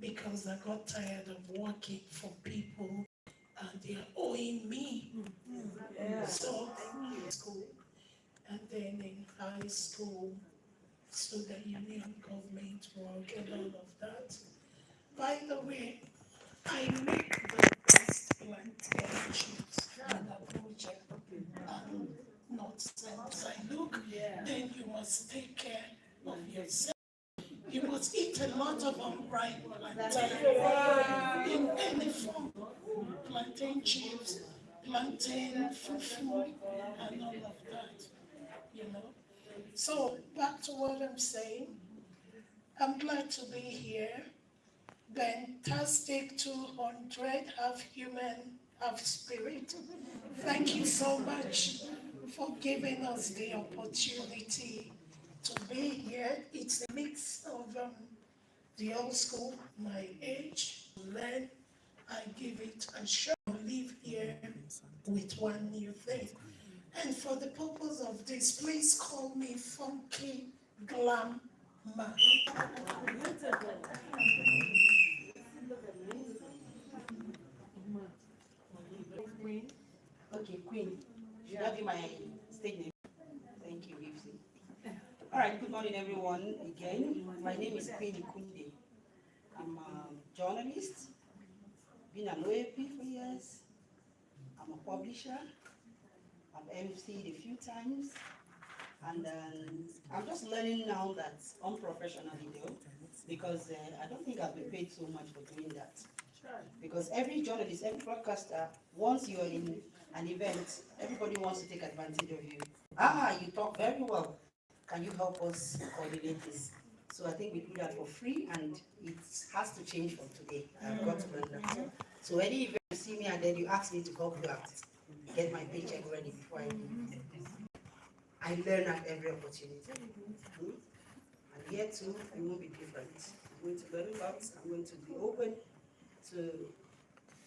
because I got tired of working for people and they are owing me. So school, and then in high school, student union, government work, and all of that. By the way, I make the best plantain chips in Abuja and not sense. I look, then you must take care of yourself. You must eat a lot of unripe plantain in any form. Plantain chips, plantain fufu, and all of that, you know. So back to what I'm saying. I'm glad to be here. Fantastic 200, half human, half spirit. Thank you so much for giving us the opportunity to be here. It's a mix of the old school, my age, learn, I give it a shot, live here with one new thing. And for the purpose of this, please call me Funky Glam Man. Queen. Okay, Queen. Should I be my stage name? Thank you, Ipsy. All right, good morning, everyone. Again, my name is Queen Ikunde. I'm a journalist, been an OAP for years. I'm a publisher. I've MC'd a few times. And I'm just learning now that unprofessionally though, because I don't think I've been paid so much for doing that. Because every journalist, every broadcaster, once you're in an event, everybody wants to take advantage of you. You talk very well. Can you help us coordinate this? So I think we do that for free, and it has to change from today. I've got to learn that. So any event you see me and then you ask me to help you out, get my paycheck ready before I leave. I learn at every opportunity. And here too, it will be different. I'm going to learn a lot. I'm going to be open to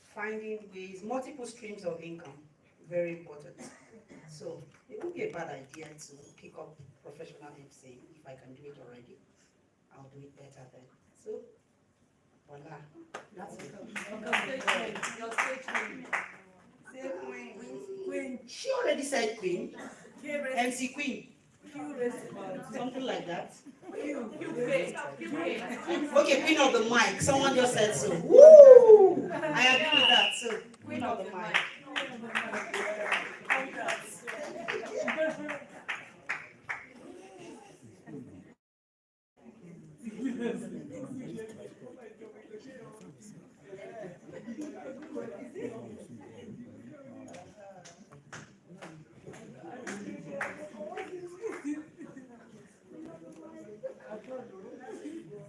finding ways, multiple streams of income, very important. So it would be a bad idea to pick up professional MC. If I can do it already, I'll do it better then. So, voila, that's it. Your stage name. Say Queen. She already said Queen. MC Queen. Something like that. Okay, Queen of the mic. Someone just said so. Woo! I agree with that. So, Queen of the mic.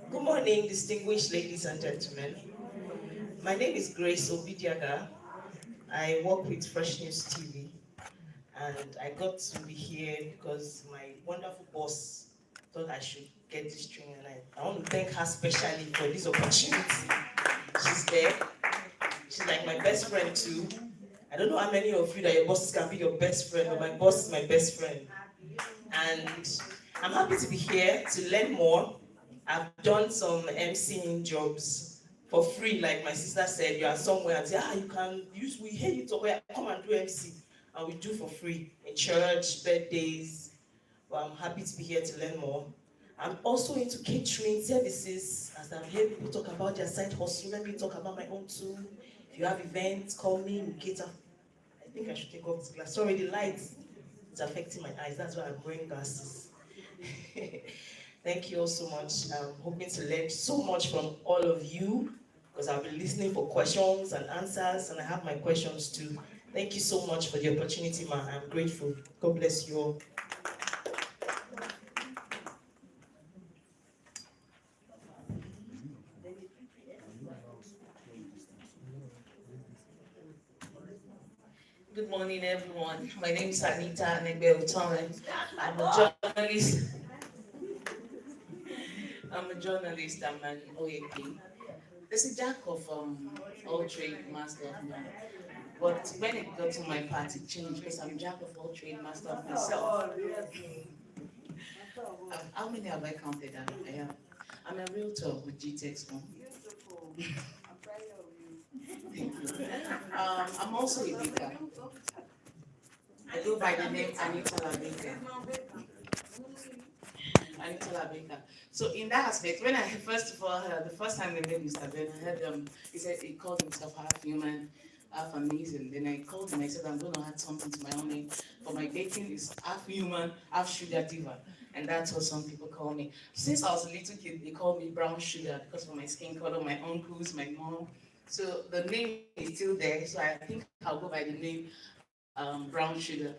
Good morning, distinguished ladies and gentlemen. My name is Grace Obidiaga. I work with Fresh News TV, and I got to be here because my wonderful boss thought I should get this training, and I want to thank her specially for this opportunity. She's there. She's like my best friend too. I don't know how many of you that your bosses can be your best friend, but my boss is my best friend. And I'm happy to be here to learn more. I've done some MCing jobs for free, like my sister said. You are somewhere and say, you can use, we hear you talk, come and do MC. And we do for free in church, birthdays. But I'm happy to be here to learn more. I'm also into catering services. As I've heard people talk about their side hustle, let me talk about my own too. If you have events, call me, we cater. I think I should take off this glass. Sorry, the light is affecting my eyes. That's why I'm wearing glasses. Thank you all so much. I'm hoping to learn so much from all of you, because I've been listening for questions and answers, and I have my questions too. Thank you so much for the opportunity, ma. I'm grateful. God bless you all. Good morning, everyone. My name is Anita Negbe-Otome. I'm a journalist. I'm an OAP. There's a jack of all trade, master of none. But when it got to my part, it changed because I'm jack of all trade, master of myself. How many have I counted? I am. I'm a realtor with GTX1. Thank you. I'm also a baker. I go by the name Anita Labeka. Anita Labeka. So in that aspect, when I first of all heard, the first time I met Mr. Ben, I heard he said he called himself half human, half amazing. Then I called him, I said, I'm going to add something to my own name. For my baking is half human, half sugar diva. And that's what some people call me. Since I was a little kid, they called me brown sugar because of my skin color, my uncles, my mom. So the name is still there. So I think I'll go by the name brown sugar.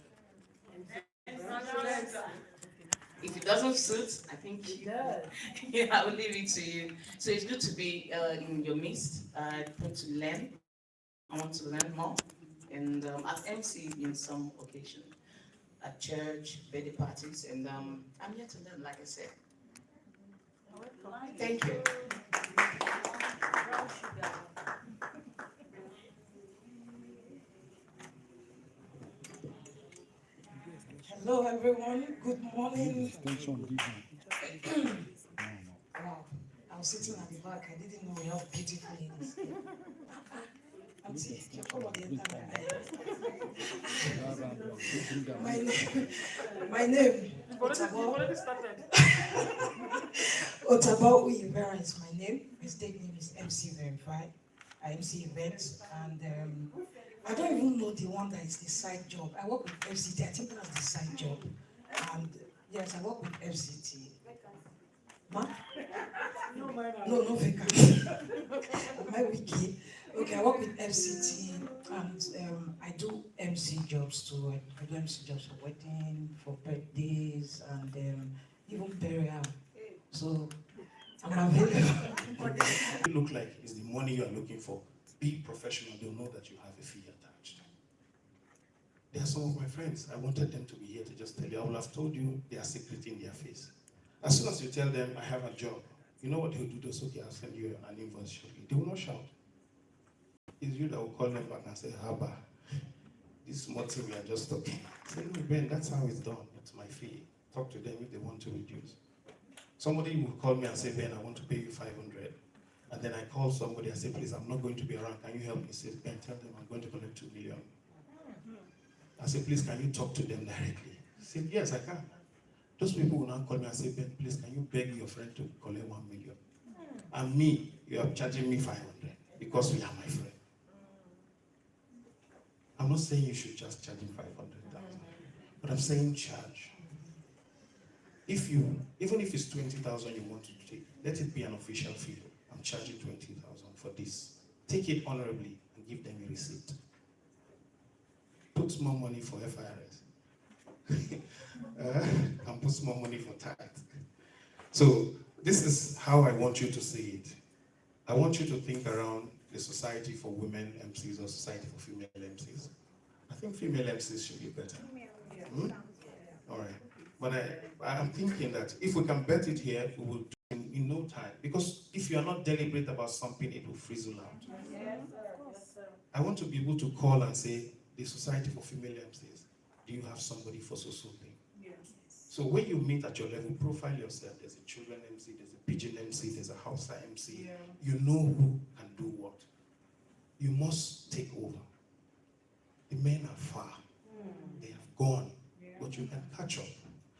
If it doesn't suit, I think yeah, I will leave it to you. So it's good to be in your midst. I want to learn. I want to learn more. And I've emceed in some occasion at church, birthday parties, and I'm here to learn, like I said. Thank you. Hello, everyone. Good morning. Wow, I was sitting at the back. I didn't know we have beautiful ladies. Auntie, you come on the internet. My name, Otaba Uyivera is my name. My stage name is MC Verify. I MC events, and I don't even know the one that is the side job. I work with FCT. I think that's the side job. And yes, I work with FCT. Ma? No vacancy. Am I wiki? Okay, I work with FCT, and I do MC jobs too. I do MC jobs for wedding, for birthdays, and even burial. So I'm available. It look like it's the money you are looking for. Be professional. They'll know that you have a fee attached. There are some of my friends. I wanted them to be here to just tell you. I would have told you they are secret in their face. As soon as you tell them I have a job, you know what they'll do? They'll say, okay, I'll send you an invoice shortly. They will not shout. It's you that will call them back and say, Haba, this small thing we are just talking. Say, no, Ben, that's how it's done. It's my fee. Talk to them if they want to reduce. Somebody will call me and say, Ben, I want to pay you 500. And then I call somebody and say, please, I'm not going to be around. Can you help me? He says, Ben, tell them I'm going to collect 2 million. I say, please, can you talk to them directly? He said, yes, I can. Those people will now call me and say, Ben, please, can you beg your friend to collect 1 million? And me, you are charging me 500 because we are my friend. I'm not saying you should just charge him 500,000, but I'm saying charge. If you, even if it's 20,000 you want to take, let it be an official fee. I'm charging 20,000 for this. Take it honorably and give them a receipt. Put more money for FIRS. And put more money for tax. So this is how I want you to see it. I want you to think around the Society for Women MCs or Society for Female MCs. I think female MCs should be better. All right. But I'm thinking that if we can bet it here, we will do it in no time. Because if you are not deliberate about something, it will frizzle out. I want to be able to call and say, the Society for Female MCs, do you have somebody for so thing? So when you meet at your level, profile yourself. There's a children MC, there's a pigeon MC, there's a Hausa MC. You know who can do what. You must take over. The men are far. They have gone, but you can catch up.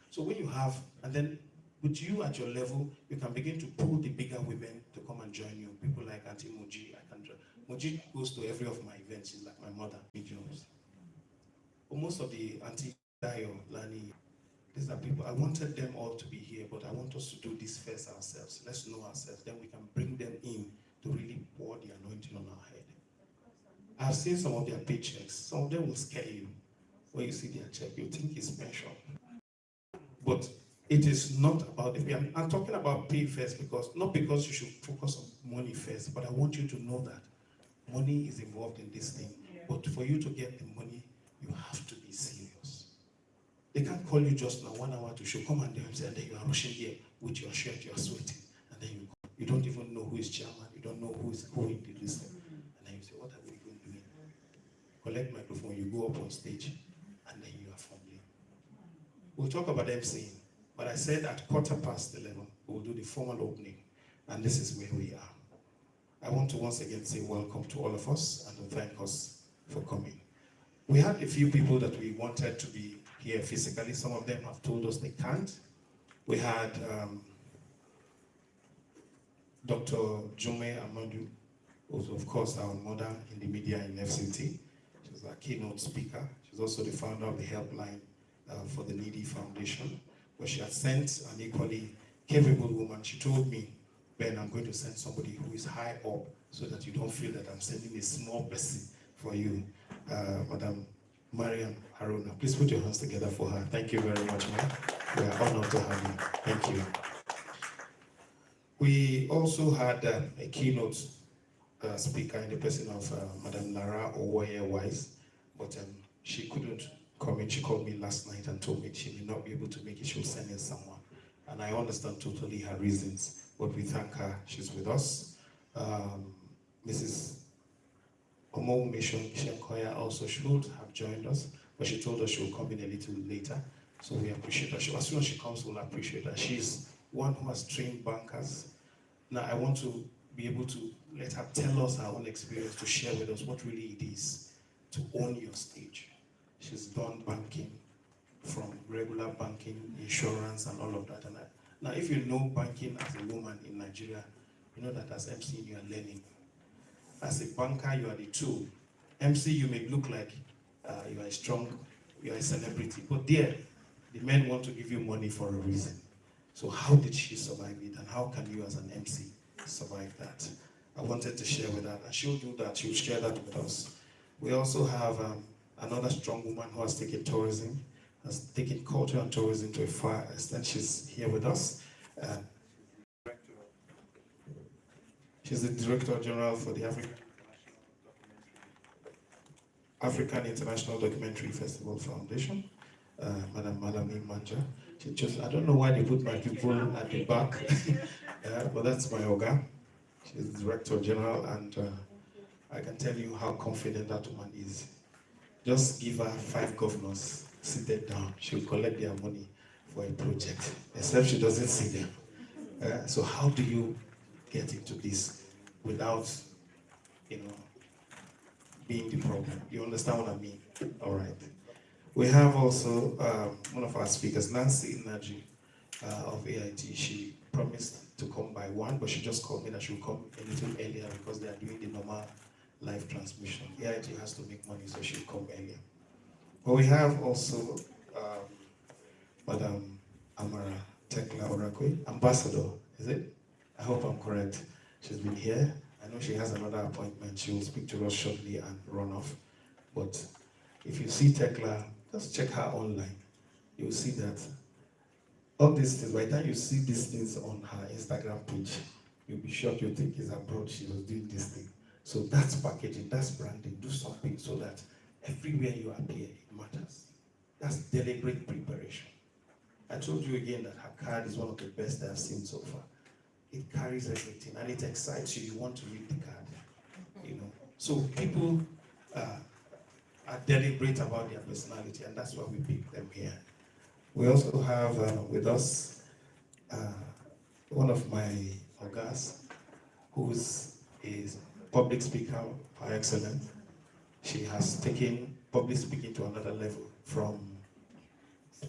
So when you have, and then with you at your level, you can begin to pull the bigger women to come and join you. People like Auntie Moji. Moji goes to every of my events. She's like my mother. But most of the Auntie Dayo, Lani, these are people, I wanted them all to be here, but I want us to do this first ourselves. Let's know ourselves. Then we can bring them in to really pour the anointing on our head. I've seen some of their paychecks. Some of them will scare you. When you see their check, you think it's pension. But it is not about the pay. I'm talking about pay first because, not because you should focus on money first, but I want you to know that money is involved in this thing. But for you to get the money, you have to be serious. They can't call you just now 1 hour to show, come and dance, and then you are rushing here with your shirt, you are sweating, and then you don't even know who is chairman, you don't know who did this thing. And then you say, what are we even doing? Collect microphone, you go up on stage, and then you are fumbling. We'll talk about MCing, but I said at 11:15, we'll do the formal opening, and this is where we are. I want to once again say welcome to all of us and to thank us for coming. We had a few people that we wanted to be here physically. Some of them have told us they can't. We had Dr. Jume Amadou, who's of course our mother in the media in FCT. She's a keynote speaker. She's also the founder of the helpline for the Needy Foundation, where she has sent an equally capable woman. She told me, Ben, I'm going to send somebody who is high up so that you don't feel that I'm sending a small person for you. Madam Mariam Haruna, please put your hands together for her. Thank you very much, ma'am. We are honored to have you. Thank you. We also had a keynote speaker in the person of Madam Lara Owoye Wise, but she couldn't come in. She called me last night and told me she may not be able to make it. She'll send in someone. And I understand totally her reasons, but we thank her. She's with us. Mrs. Omo Mission Shenkoya also should have joined us, but she told us she will come in a little later. So we appreciate her. As soon as she comes, we'll appreciate her. She's one who has trained bankers. Now I want to be able to let her tell us her own experience, to share with us what really it is to own your stage. She's done banking, from regular banking, insurance, and all of that. And now, if you know banking as a woman in Nigeria, you know that as MC you are learning. As a banker, you are the tool. MC, you may look like you are strong, you are a celebrity, but there, the men want to give you money for a reason. So how did she survive it, and how can you as an MC survive that? I wanted to share with her, and she'll do that. She'll share that with us. We also have another strong woman who has taken tourism, has taken culture and tourism to a far extent. She's here with us. She's the Director General for the African International Documentary Festival Foundation, Madam Malami Manja. She just, I don't know why they put my people at the back, but that's my Oga. She's the Director General, and I can tell you how confident that woman is. Just give her 5 governors seated down. She'll collect their money for a project, except she doesn't see them. So how do you get into this without, being the problem? You understand what I mean? All right. We have also one of our speakers, Nancy Inaji of AIT. She promised to come by 1, but she just called me that she'll come a little earlier because they are doing the normal live transmission. AIT has to make money, so she'll come earlier. But we have also Madam Amara Tekla Orakwe, Ambassador, is it? I hope I'm correct. She's been here. I know she has another appointment. She will speak to us shortly and run off. But if you see Tekla, just check her online. You'll see that all these things, by the time you see these things on her Instagram page, you'll be shocked. You think it's abroad she was doing this thing. So that's packaging, that's branding. Do something so that everywhere you appear, it matters. That's deliberate preparation. I told you again that her card is one of the best I've seen so far. It carries everything and it excites you. You want to read the card, So people are deliberate about their personality, and that's why we pick them here. We also have with us one of my ogas, who's a public speaker par excellence. She has taken public speaking to another level. From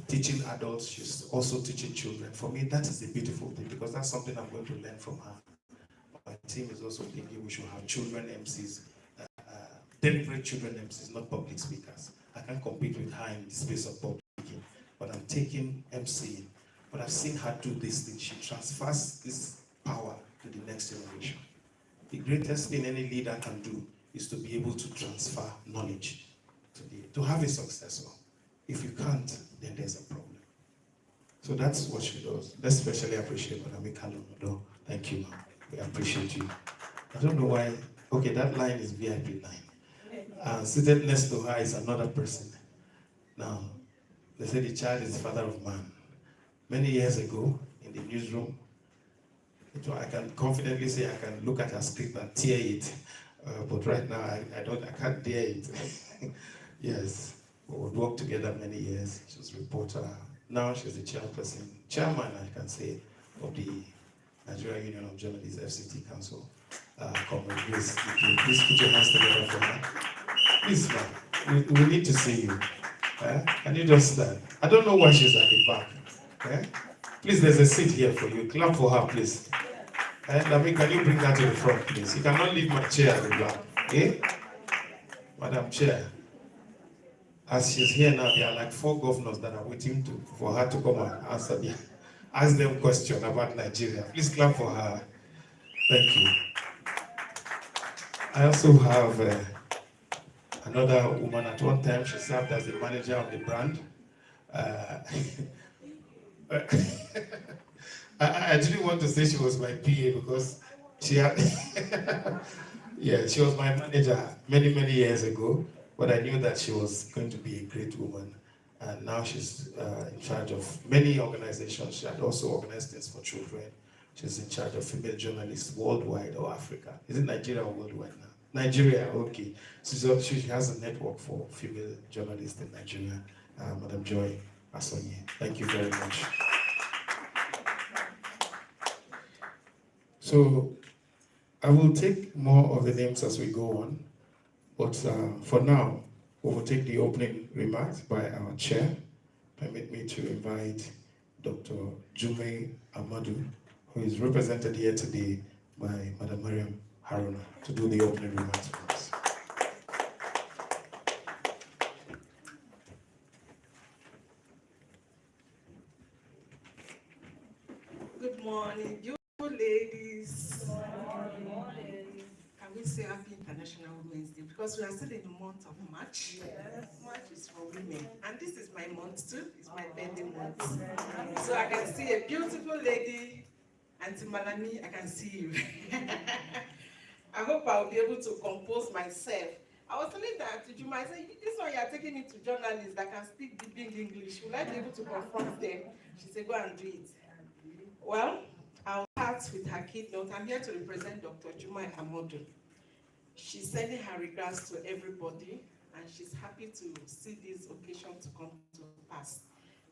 teaching adults, she's also teaching children. For me, that is a beautiful thing, because that's something I'm going to learn from her. My team is also thinking we should have children MCs, deliberate children MCs, not public speakers. I can't compete with her in the space of public speaking, but I'm taking MCing. But I've seen her do this thing. She transfers this power to the next generation. The greatest thing any leader can do is to be able to transfer knowledge to have a successor. If you can't, then there's a problem. So that's what she does. Let's especially appreciate Madam Ikalo. Thank you, ma'am. We appreciate you. I don't know why. Okay, that line is VIP line. Seated next to her is another person. Now, they say the child is the father of man. Many years ago, in the newsroom, I can confidently say I can look at her script and tear it. But right now, I can't dare it. Yes, we would work together many years. She was a reporter. Now she's the chairman, I can say, of the Nigerian Union of Journalists, FCT Council. Comrade Grace. Please put your hands together for her. Please, ma'am, we need to see you. Can you just stand? I don't know why she's at the back. Please, there's a seat here for you. Clap for her, please. And can you bring her to the front, please? You cannot leave my chair at the back. Madam Chair, as she's here now, there are like 4 governors that are waiting for her to come and ask them questions about Nigeria. Please clap for her. Thank you. I also have another woman. At one time, she served as the manager of the brand. I didn't want to say she was my PA because she had, she was my manager many, many years ago, but I knew that she was going to be a great woman. And now she's in charge of many organizations. She had also organized things for children. She's in charge of female journalists worldwide or Africa. Is it Nigeria or worldwide now? Nigeria, okay. So she has a network for female journalists in Nigeria. Madam Joy Asonye, thank you very much. So I will take more of the names as we go on, but for now, we will take the opening remarks by our chair. Permit me to invite Dr. Jume Amadou, who is represented here today by Madam Mariam Haruna, to do the opening remarks for us. Good morning, beautiful ladies. Good morning. Can we say Happy International Women's Day? Because we are still in the month of March. Yes. March is for women. And this is my month too. It's my birthday month. So I can see a beautiful lady, Auntie Malani, I can see you. I hope I'll be able to compose myself. I was telling that to Juma, I said, this one you are taking it to journalists that can speak the big English. Will I be able to confront them? She said, go and do it. Well, I'll start with her keynote. I'm here to represent Dr. Juma Amadou. She's sending her regards to everybody, and she's happy to see this occasion to come to pass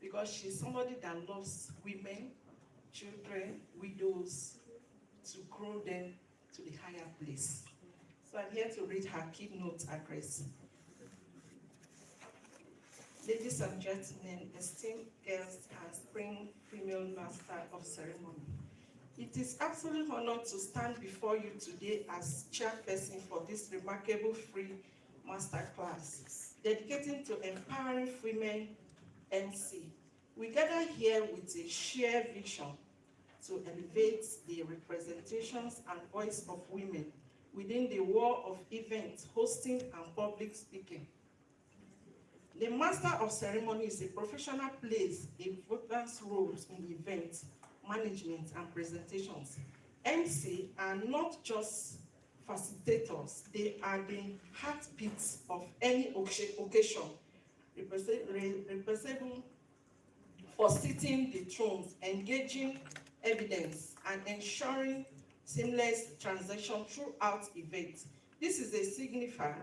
because she's somebody that loves women, children, widows, to grow them to the higher place. So I'm here to read her keynote address. Ladies and gentlemen, esteemed guests and spring female master of ceremony. It is absolute honor to stand before you today as chairperson for this remarkable free masterclass, dedicating to empowering women MC. We gather here with a shared vision to elevate the representations and voice of women within the world of events, hosting, and public speaking. The Master of Ceremony is a professional plays important roles in events, management, and presentations. MC are not just facilitators, they are the heartbeats of any occasion, representing for sitting the thrones, engaging evidence, and ensuring seamless transition throughout events. This is a signifier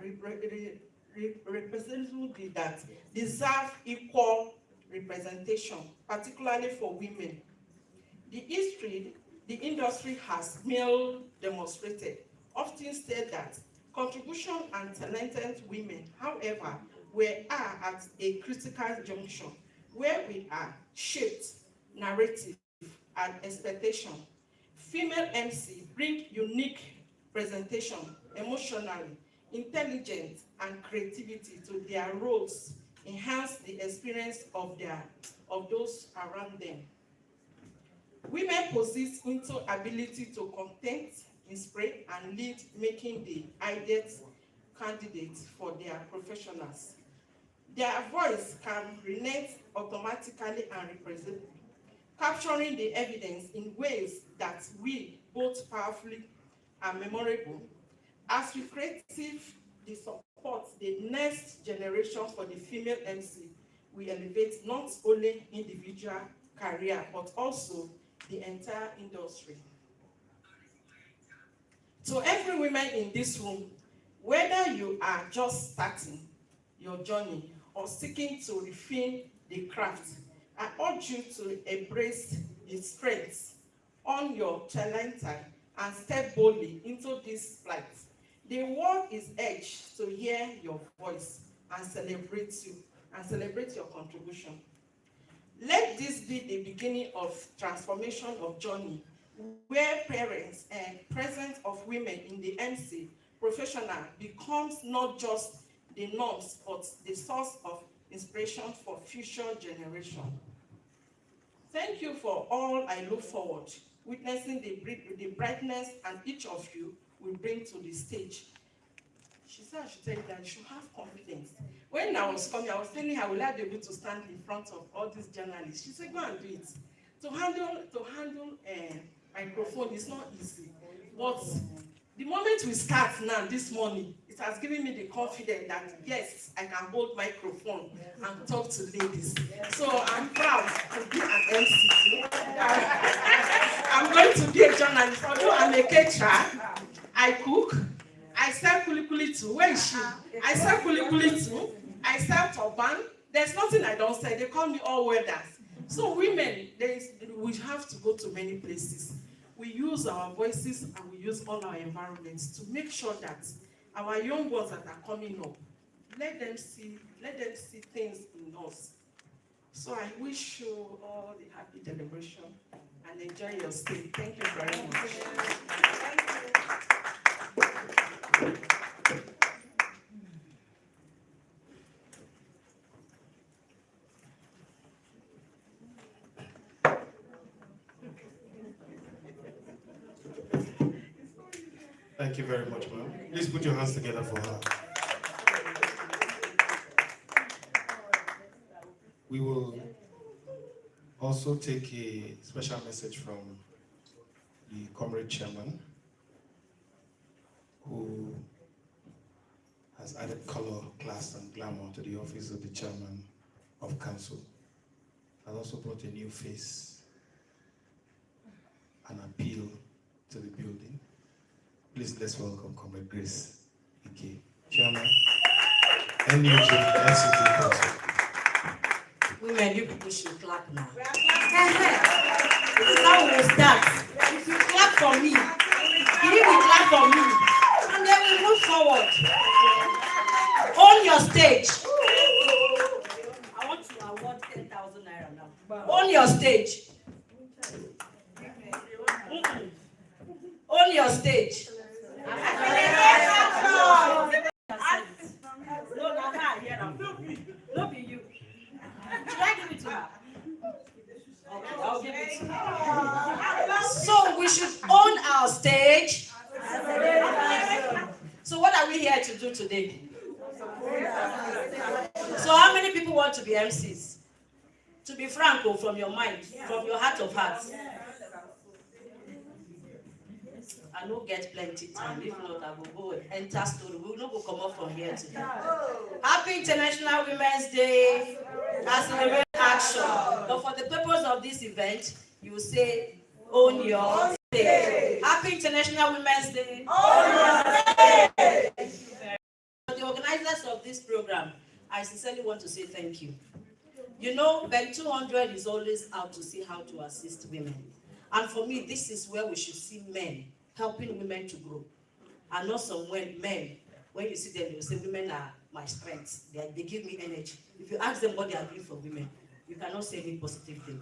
representative that deserve equal representation, particularly for women. The history the industry has male demonstrated often said that contribution and talented women, however, are at a critical junction where we are shaped narrative and expectation. Female MC bring unique presentation, emotionally, intelligence, and creativity to their roles, enhance the experience of those around them. Women possess into ability to content, inspire, and lead, making the ideal candidates for their professionals. Their voice can resonate automatically and represent, capturing the evidence in ways that we both powerfully and memorable. As we creatively support the next generation for the female MC, we elevate not only individual career, but also the entire industry. To every woman in this room, whether you are just starting your journey or seeking to refine the craft, I urge you to embrace the strengths on your talent and step boldly into this flight. The world is urged to hear your voice and celebrate you and celebrate your contribution. Let this be the beginning of transformation of journey where parents and presence of women in the MC professional becomes not just the norms, but the source of inspiration for future generations. Thank you for all. I look forward witnessing the brightness and each of you will bring to the stage. She said I should tell you that you should have confidence. When I was coming, I was telling her, will I be able to stand in front of all these journalists? She said, go and do it. To handle a microphone is not easy. But the moment we start now, this morning, it has given me the confidence that, yes, I can hold microphone and talk to ladies. So I'm proud to be an MC. I'm going to be a journalist. Although I'm a caterer, I cook, I sell kulikuli too. Where is she? I sell kulikuli too. I sell turban. There's nothing I don't say. They call me all weathers. So women, we have to go to many places. We use our voices and we use all our environments to make sure that our young ones that are coming up, let them see things in us. So I wish you all the happy celebration and enjoy your stay. Thank you very much. Thank you very much, ma'am. Please put your hands together for her. We will also take a special message from the comrade chairman, who has added color, class, and glamour to the office of the chairman of council. Has also brought a new face, an appeal to the building. Please let's welcome Comrade Grace Ike, Chairman, NUJ NCT Council. Women, you people should clap now. This is how we will start. If you clap for me, you will clap for me, and then we move forward. On your stage. I want to award 10,000 naira now. On your stage. On your stage. No, be you. Should I give it to her? Okay, I'll give it to her. So we should own our stage. So what are we here to do today? So how many people want to be MCs? To be franco from your mind, from your heart of hearts. I don't get plenty time. If not, I will go and enter story. We will not go come up from here today. Happy International Women's Day. Accelerate action. But for the purpose of this event, you will say, own your stage. Happy International Women's Day. Own your stage. For the organizers of this program, I sincerely want to say thank you. You know, Ben 200 is always out to see how to assist women. And for me, this is where we should see men helping women to grow. And not some men, when you see them, you say, women are my strength. They give me energy. If you ask them what they are doing for women, you cannot say any positive thing.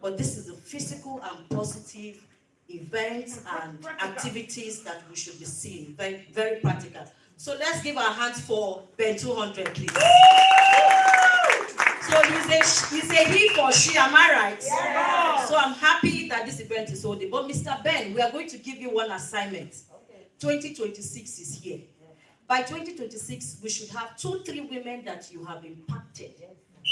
But this is the physical and positive events and activities that we should be seeing. Very, very practical. So let's give our hands for Ben 200, please. So he's a he for she, am I right? Yeah. So I'm happy that this event is holding. But Mr. Ben, we are going to give you one assignment. Okay. 2026 is here. By 2026, we should have 2-3 women that you have impacted.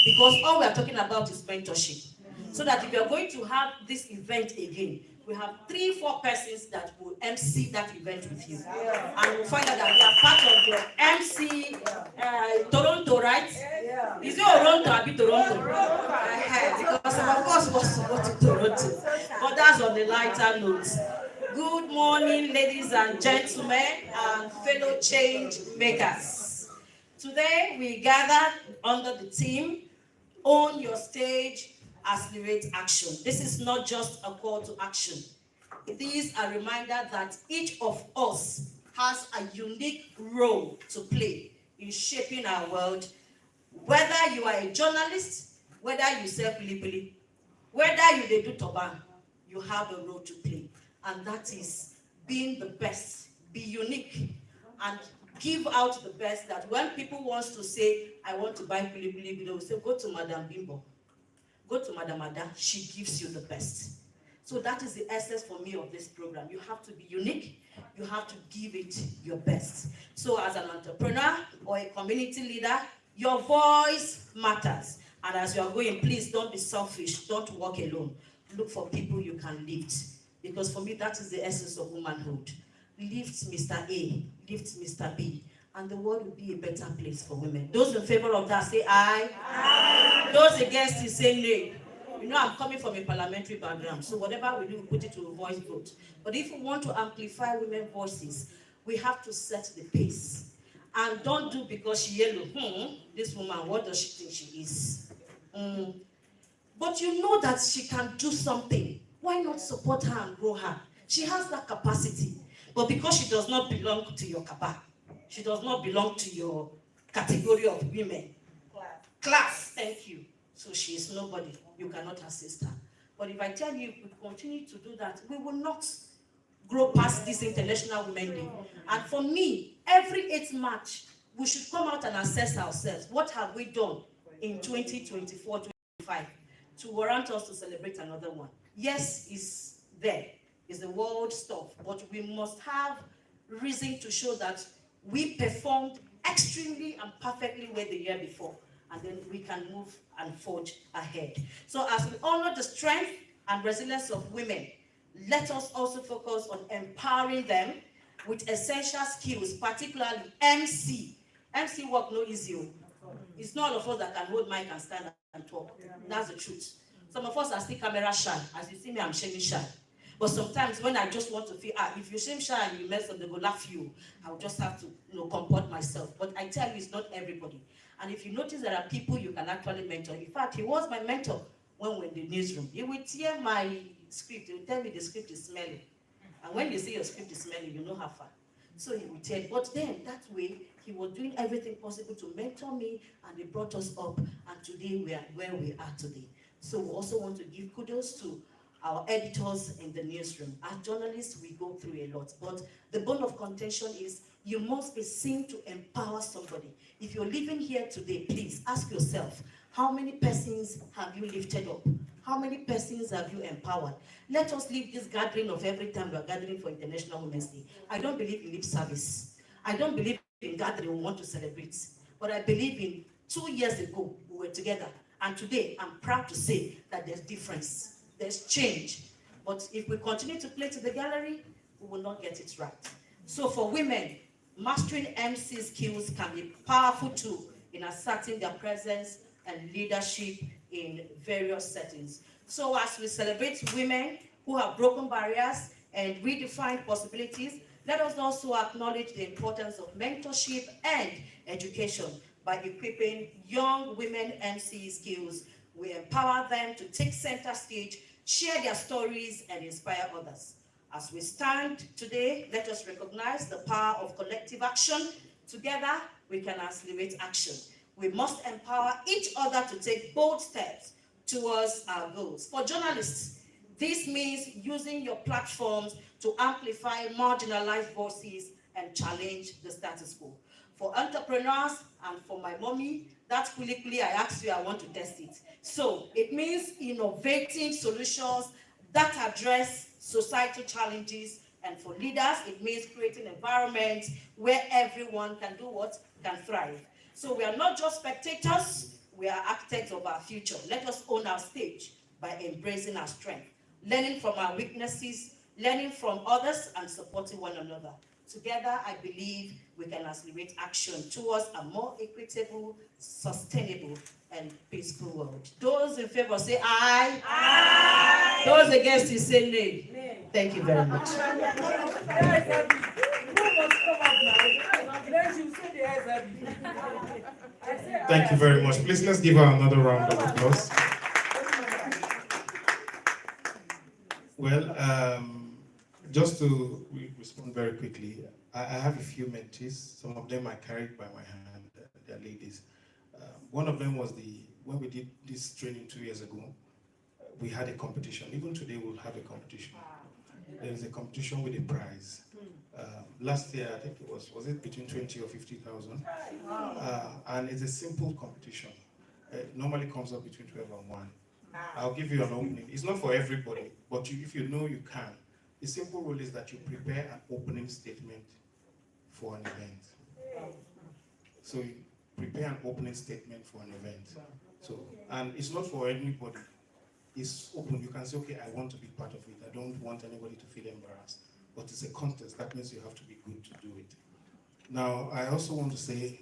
Because all we are talking about is mentorship. So that if you are going to have this event again, we have 3-4 persons that will MC that event with you. Yeah. And we'll find out that they are part of your MC Toronto, right? Yeah. Is it Toronto? I'll be Toronto. Because of course wants to go to Toronto. But that's on the lighter note. Good morning, ladies and gentlemen, and fellow change makers. Today we gather under the theme, Own Your Stage, Accelerate Action. This is not just a call to action. These are reminders that each of us has a unique role to play in shaping our world. Whether you are a journalist, whether you sell pilipili, whether you do turban, you have a role to play. And that is being the best, be unique, and give out the best, that when people want to say, I want to buy pilipili, they will say, go to Madam Bimbo. Go to Madam Ada, she gives you the best. So that is the essence for me of this program. You have to be unique. You have to give it your best. So as an entrepreneur or a community leader, your voice matters. And as you are going, please don't be selfish. Don't walk alone. Look for people you can lift. Because for me, that is the essence of womanhood. Lift Mr. A, lift Mr. B, and the world will be a better place for women. Those in favor of that, say aye. Aye. Those against it, say nay. You know, I'm coming from a parliamentary background, so whatever we do, we put it to a voice vote. But if we want to amplify women's voices, we have to set the pace. And don't do because she yellow, this woman, what does she think she is? But you know that she can do something. Why not support her and grow her? She has that capacity. But because she does not belong to your kaba, she does not belong to your category of women. Class, thank you. So she is nobody. You cannot assist her. But if I tell you, if we continue to do that, we will not grow past this International Women's Day. And for me, every 8th March, we should come out and assess ourselves. What have we done in 2024, 2025 to warrant us to celebrate another one? Yes, it's there. It's the world stuff. But we must have reason to show that we performed extremely and perfectly well the year before. And then we can move and forge ahead. So as we honor the strength and resilience of women, let us also focus on empowering them with essential skills, particularly MC. MC work no easy. It's not all of us that can hold mic and stand and talk. That's the truth. Some of us are still camera shy. As you see me, I'm shaming shy. But sometimes when I just want to feel, if you shame shy and you mess up, they go laugh you. I'll just have to, comport myself. But I tell you, it's not everybody. And if you notice, there are people you can actually mentor. In fact, he was my mentor when we were in the newsroom. He would hear my script. He would tell me the script is smelly. And when they say your script is smelly, you know how far. So he would tell. But then, that way, he was doing everything possible to mentor me, and he brought us up. And today, we are where we are today. So we also want to give kudos to our editors in the newsroom. As journalists, we go through a lot. But the bone of contention is you must be seen to empower somebody. If you're living here today, please ask yourself, how many persons have you lifted up? How many persons have you empowered? Let us leave this gathering of every time we are gathering for International Women's Day. I don't believe in lip service. I don't believe in gathering we want to celebrate. But I believe in 2 years ago, we were together. And today, I'm proud to say that there's difference. There's change. But if we continue to play to the gallery, we will not get it right. So for women, mastering MC skills can be a powerful tool in asserting their presence and leadership in various settings. So as we celebrate women who have broken barriers and redefined possibilities, let us also acknowledge the importance of mentorship and education by equipping young women MC skills. We empower them to take center stage, share their stories, and inspire others. As we stand today, let us recognize the power of collective action. Together, we can accelerate action. We must empower each other to take bold steps towards our goals. For journalists, this means using your platforms to amplify marginalized voices and challenge the status quo. For entrepreneurs and for my mommy, that's quickly I asked you, I want to test it. So it means innovating solutions that address societal challenges. And for leaders, it means creating environments where everyone can do what? Can thrive. So we are not just spectators, we are architects of our future. Let us own our stage by embracing our strength, learning from our weaknesses, learning from others, and supporting one another. Together, I believe we can accelerate action towards a more equitable, sustainable, and peaceful world. Those in favor say aye. Aye. Those against it say nay. Nay. Thank you very much. Thank you very much. Please, let's give her another round of applause. Well, just to respond very quickly, I have a few mentees. Some of them are carried by my hand. They're ladies. One of them was when we did this training 2 years ago, we had a competition. Even today we'll have a competition. There is a competition with a prize. Last year, I think was it between 20 or 50,000? And it's a simple competition. It normally comes up between 12 and 1. I'll give you an opening. It's not for everybody, but if you know you can. The simple rule is that you prepare an opening statement for an event. So you prepare an opening statement for an event. So, and it's not for anybody. It's open. You can say, okay, I want to be part of it. I don't want anybody to feel embarrassed. But it's a contest. That means you have to be good to do it. Now, I also want to say,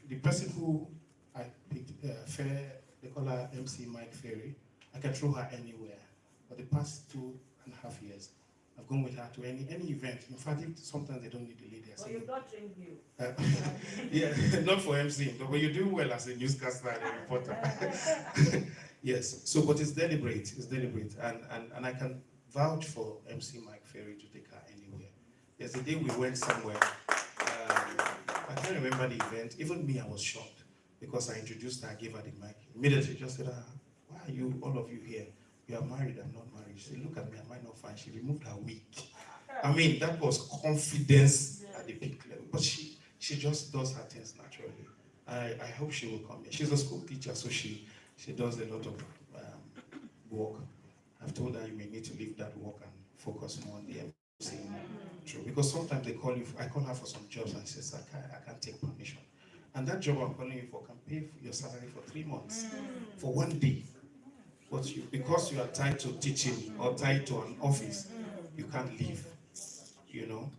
the person who I picked, they call her MC Mike Ferry. I can throw her anywhere. For the past 2.5 years, I've gone with her to any event. In fact, sometimes they don't need the lady. But you've not trained you. Yeah, not for MC, but you do well as a newscaster and a reporter. Yes, so but it's deliberate, and I can vouch for MC Mike Ferry to take her anywhere. There's a day we went somewhere, I can't remember the event, even me, I was shocked, because I introduced her, I gave her the mic. Immediately just said, why are you, all of you here? You are married, I'm not married. She said, look at me, am I not fine? She removed her wig. I mean, that was confidence at the peak level, but she just does her things naturally. I hope she will come here. She's a school teacher, so she does a lot of work. I've told her you may need to leave that work and focus more on the MC. True, because sometimes they call you, I call her for some jobs and she says, I can't take permission. And that job I'm calling you for can pay for your salary for 3 months, for 1 day. But because you are tied to teaching or tied to an office, you can't leave, you know.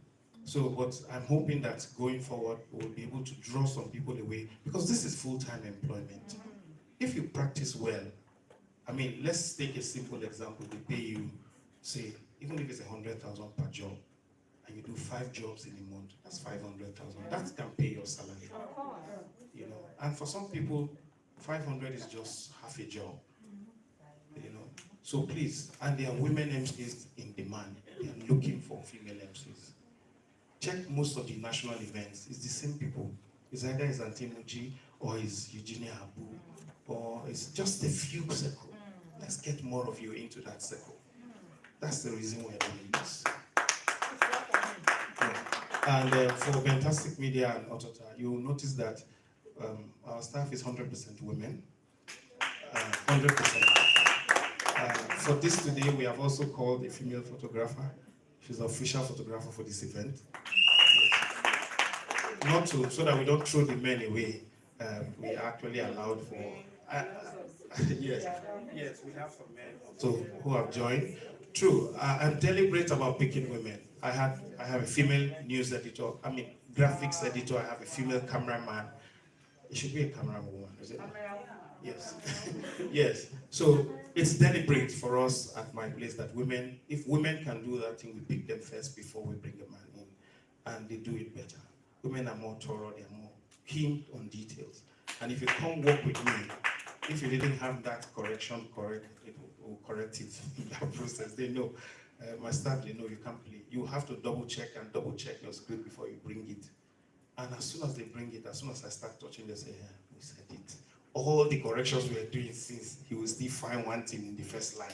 So, but I'm hoping that going forward, we'll be able to draw some people away, because this is full-time employment. If you practice well, I mean, let's take a simple example. They pay you, say, even if it's 100,000 per job, and you do 5 jobs in a month, that's 500,000. That can pay your salary, you know. And for some people, 500 is just half a job, you know. So please, and there are women MCs in demand. They are looking for female MCs. Check most of the national events. It's the same people. It's either it's Antimuji or it's Eugenia Abu, or it's just a few circles. Let's get more of you into that circle. That's the reason we're doing this. Yeah. And for Fantastic Media and Otota, you'll notice that our staff is 100% women. 100%. For this today, we have also called a female photographer. She's the official photographer for this event. Not to, so that we don't throw the men away. We actually allowed for, yes, we have some men also who have joined. True, I'm deliberate about picking women. I have a female news editor, graphics editor, I have a female cameraman. It should be a camerawoman, is it? Yes. Yes. So it's deliberate for us at my place that women, if women can do that thing, we pick them first before we bring a man in. And they do it better. Women are more thorough, they're more keen on details. And if you come work with me, if you didn't have that correction correct, it will correct it in that process. They know. My staff, they know you can't play. You have to double check your script before you bring it. And as soon as they bring it, as soon as I start touching, they say, yeah, we said it. All the corrections we are doing since, he will still find one thing in the first line.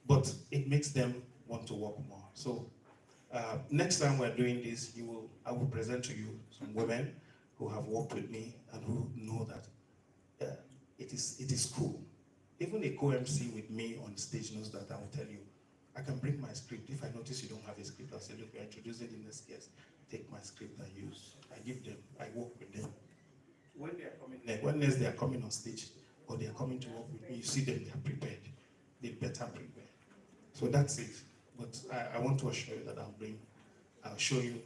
But it makes them want to work more. So next time we're doing this, I will present to you some women who have worked with me and who know that it is cool. Even a co-MC with me on stage knows that. I will tell you, I can bring my script. If I notice you don't have a script, I'll say, look, we're introducing the next guest. Take my script I use. I give them, I work with them. When they are coming, when next they are coming on stage or they are coming to work with me, you see them, they are prepared. They better prepare. So that's it. But I want to assure you that I'll show you.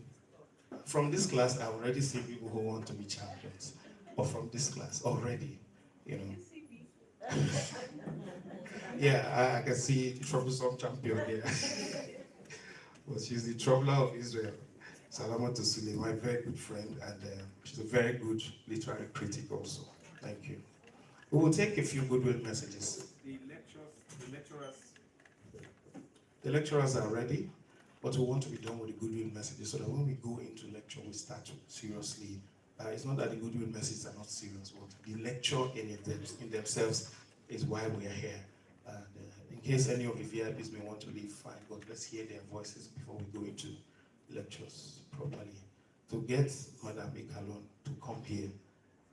From this class, I already see people who want to be champions. Or from this class already, you know. Yeah, I can see the troublesome champion there. Well, she's the troubler of Israel. Salama to Sule, my very good friend, and she's a very good literary critic also. Thank you. We will take a few Goodwill messages. The lecturers are ready. but we want to be done with the Goodwill messages so that when we go into lecture, we start seriously. It's not that the Goodwill messages are not serious, but the lecture in themselves is why we are here. And in case any of the VIPs may want to leave, fine, but let's hear their voices before we go into lectures properly. To get Madame Ikalon to come here,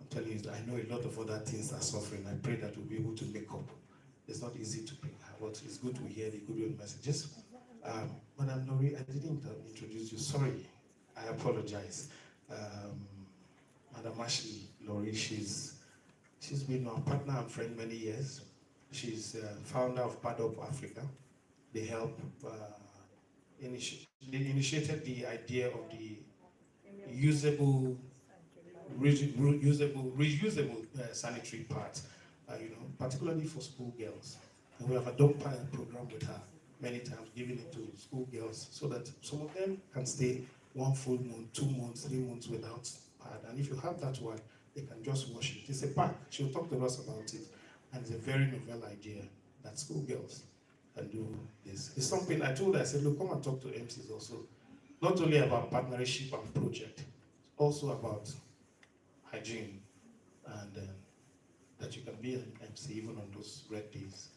I'm telling you, I know a lot of other things are suffering. I pray that we'll be able to make up. It's not easy to bring her, but it's good to hear the Goodwill messages. Madame Nori, I didn't introduce you. Sorry, I apologize. Madame Ashley Lori, she's been our partner and friend many years. She's founder of Padop Africa. They help, they initiated the idea of the reusable sanitary pads, particularly for schoolgirls. And we have a dog pilot program with her many times, giving it to schoolgirls so that some of them can stay 1 full month, 2 months, 3 months without pad. And if you have that one, they can just wash it. It's a pack. She'll talk to us about it. And it's a very novel idea that schoolgirls can do this. It's something I told her, I said, look, come and talk to MCs also. Not only about partnership and project, also about hygiene and that you can be an MC even on those red days.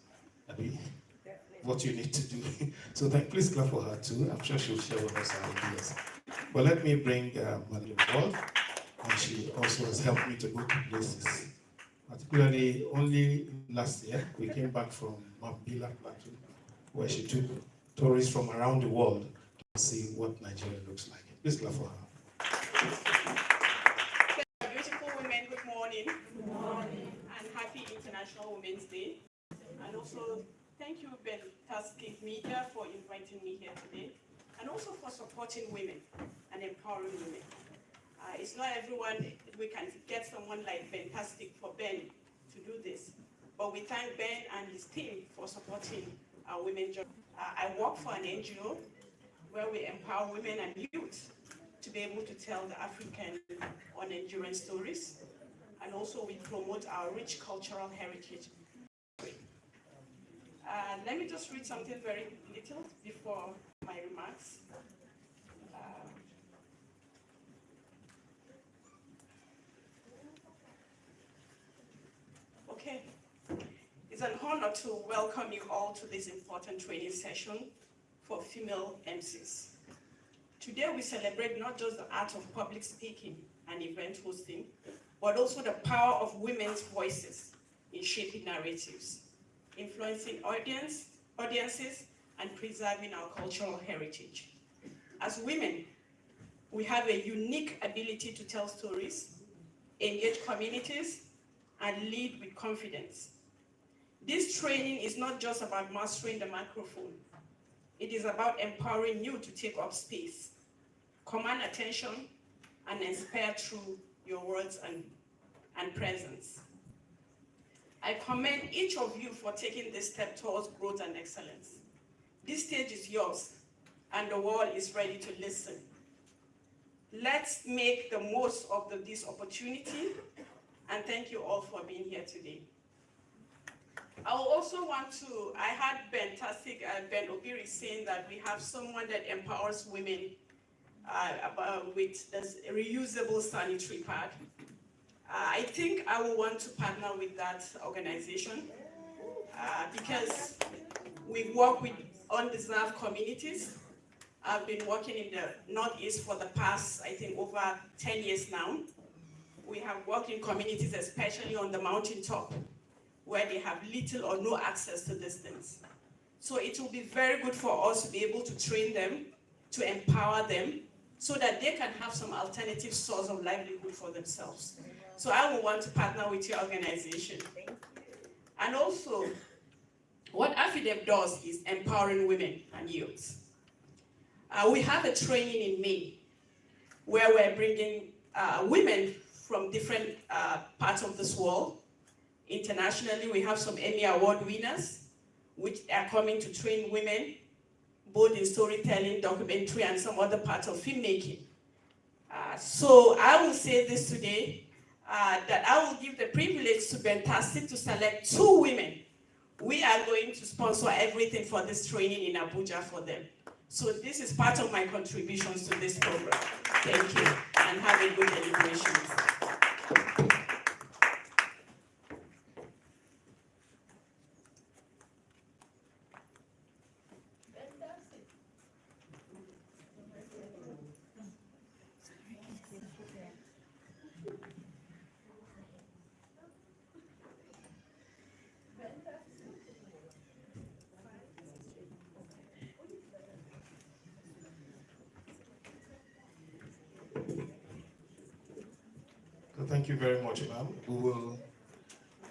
What you need to do. So please clap for her too. I'm sure she'll share with us her ideas. But let me bring Madeleine Wall, and she also has helped me to go to places. Particularly, only last year, we came back from Mambila Plateau, where she took tourists from around the world to see what Nigeria looks like. Please clap for her. Beautiful women, good morning. Good morning. And happy International Women's Day. And also, thank you, Fantastic Media, for inviting me here today, and also for supporting women and empowering women. It's not everyone, we can get someone like Fantastic for Ben to do this, but we thank Ben and his team for supporting our women. I work for an NGO where we empower women and youth to be able to tell the African or Nigerian stories, and also we promote our rich cultural heritage. Let me just read something very little before my remarks. Okay. It's an honor to welcome you all to this important training session for female MCs. Today we celebrate not just the art of public speaking and event hosting, but also the power of women's voices in shaping narratives, influencing audiences, and preserving our cultural heritage. As women, we have a unique ability to tell stories, engage communities, and lead with confidence. This training is not just about mastering the microphone. It is about empowering you to take up space, command attention, and inspire through your words and presence. I commend each of you for taking this step towards growth and excellence. This stage is yours, and the world is ready to listen. Let's make the most of this opportunity, and thank you all for being here today. I also want to, I had Fantastic Ben Obiri saying that we have someone that empowers women with this reusable sanitary pad. I think I will want to partner with that organization because we work with undeserved communities. I've been working in the Northeast for the past, I think, over 10 years now. We have worked in communities, especially on the mountaintop, where they have little or no access to these things. So it will be very good for us to be able to train them, to empower them, so that they can have some alternative source of livelihood for themselves. So I will want to partner with your organization. And also, what AFIDEP does is empowering women and youth. We have a training in May where we're bringing women from different parts of this world. Internationally, we have some Emmy Award winners, which are coming to train women, both in storytelling, documentary, and some other parts of filmmaking. So I will say this today, that I will give the privilege to Fantastic to select 2 women. We are going to sponsor everything for this training in Abuja for them. So this is part of my contributions to this program. Thank you, and have a good deliberations. So thank you very much, ma'am. We will.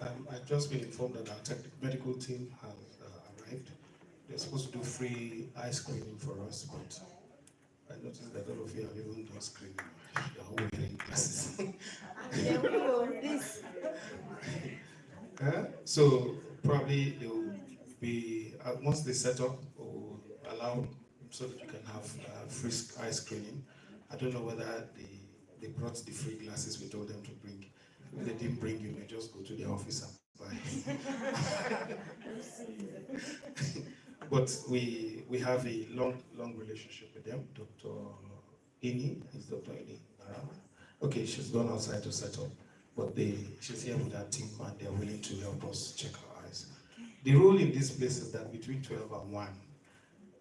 I've just been informed that our medical team has arrived. They're supposed to do free eye screening for us, but I noticed that all of you have even done screening. You're all wearing glasses. So probably they will be, once they set up, we'll allow so that you can have free eye screening. I don't know whether they brought the free glasses we told them to bring. If they didn't bring, you may just go to the office and buy. But we have a long relationship with them. Dr. Ini, is Dr. Ini around? Okay, she's gone outside to set up, but she's here with her team and they're willing to help us check her eyes. The rule in this place is that between 12 and 1,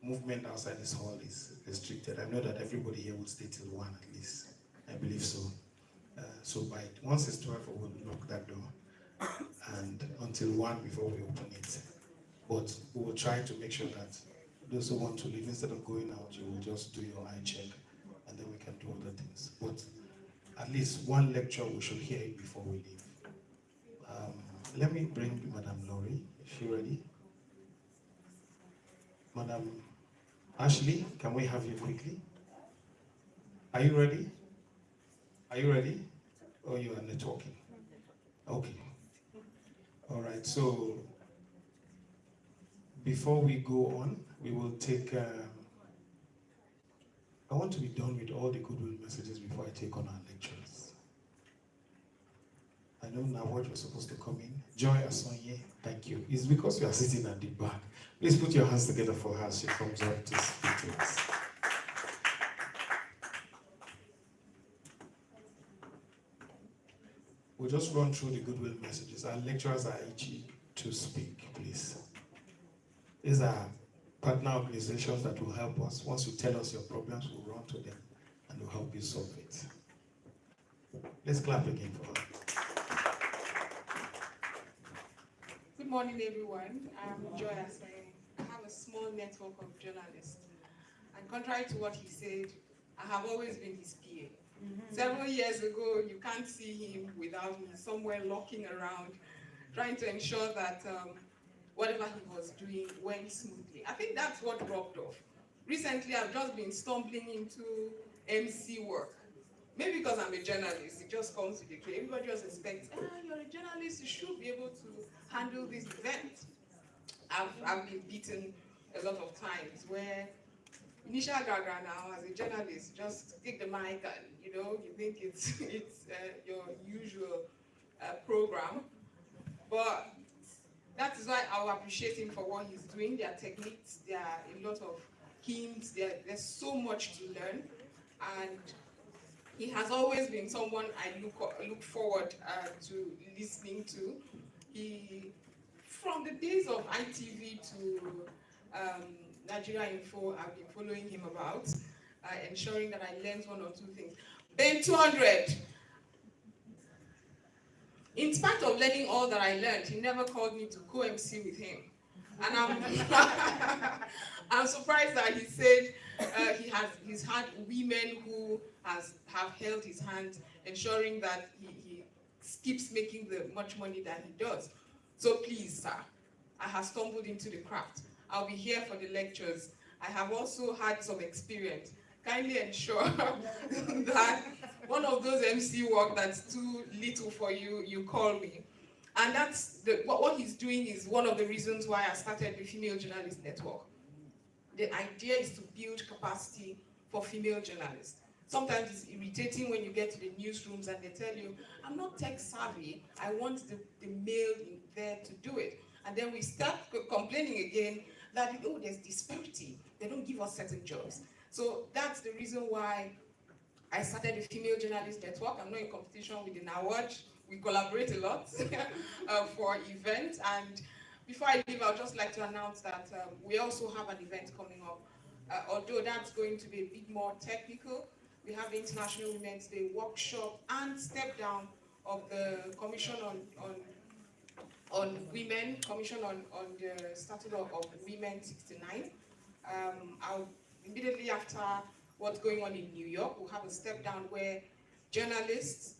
movement outside this hall is restricted. I know that everybody here will stay till 1 at least. I believe so. So once it's 12, we will lock that door, and until 1 before we open it. But we will try to make sure that those who want to leave, instead of going out, you will just do your eye check, and then we can do other things. But at least one lecture we should hear it before we leave. Let me bring Madam Laurie. Is she ready? Madam Ashley, can we have you quickly? Are you ready? Are you ready? Or you are networking? Okay. All right, so before we go on, we will take, I want to be done with all the goodwill messages before I take on our lecturers. I know now what you're supposed to come in. Joy Asonye, thank you. It's because you are sitting at the back. Please put your hands together for her as she comes up to speak to us. We'll just run through the goodwill messages. Our lecturers are itchy to speak, please. These are partner organizations that will help us. Once you tell us your problems, we'll run to them and we'll help you solve it. Let's clap again for her. Good morning, everyone. I'm Joy Asai. I have a small network of journalists. And contrary to what he said, I have always been his PA. Several years ago, you can't see him without me somewhere looking around, trying to ensure that whatever he was doing went smoothly. I think that's what rubbed off. Recently, I've just been stumbling into MC work. Maybe because I'm a journalist, it just comes with the key. Everybody just expects, you're a journalist, you should be able to handle this event. I've been beaten a lot of times where initial gaga now as a journalist, just take the mic and you think it's your usual program. But that is why I will appreciate him for what he's doing. There are techniques, there are a lot of hints, there's so much to learn. And he has always been someone I look forward to listening to. From the days of ITV to Nigeria-Info, I've been following him about, ensuring that I learned one or two things. Ben 200. In spite of learning all that I learned, he never called me to co-MC with him. And I'm surprised that he said he's had women who have held his hand, ensuring that he keeps making the much money that he does. So please, sir, I have stumbled into the craft. I'll be here for the lectures. I have also had some experience. Kindly ensure that one of those MC work that's too little for you, you call me. And that's what he's doing is one of the reasons why I started the Female Journalist Network. The idea is to build capacity for female journalists. Sometimes it's irritating when you get to the newsrooms and they tell you, I'm not tech savvy, I want the male in there to do it. And then we start complaining again that, there's disparity. they don't give us certain jobs. So that's the reason why I started the Female Journalist Network. I'm not in competition with the NAWAJ. We collaborate a lot for events. And before I leave, I'd just like to announce that we also have an event coming up. Although that's going to be a bit more technical, we have the International Women's Day workshop and step down of the Commission on Women, Commission on the Statute of Women 69. Immediately after what's going on in New York, we'll have a step down where journalists,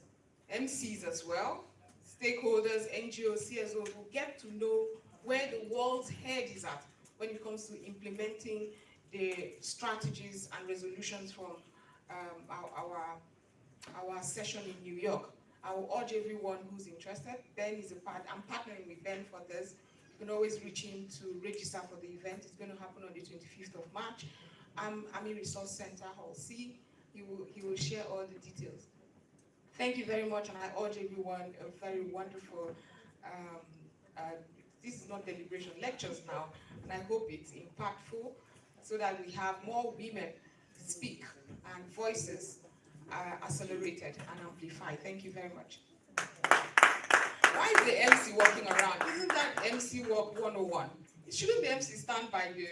MCs as well, stakeholders, NGOs, CSOs will get to know where the world's head is at when it comes to implementing the strategies and resolutions from our session in New York. I will urge everyone who's interested. Ben is I'm partnering with Ben for this. You can always reach him to register for the event. It's going to happen on the 25th of March. Army Resource Center, Hall C. He will share all the details. Thank you very much, and I urge everyone a very wonderful, this is not deliberation, lectures now, and I hope it's impactful so that we have more women speak and voices accelerated and amplified. Thank you very much. Why is the MC walking around? Isn't that MC walk 101? Shouldn't the MC stand by the...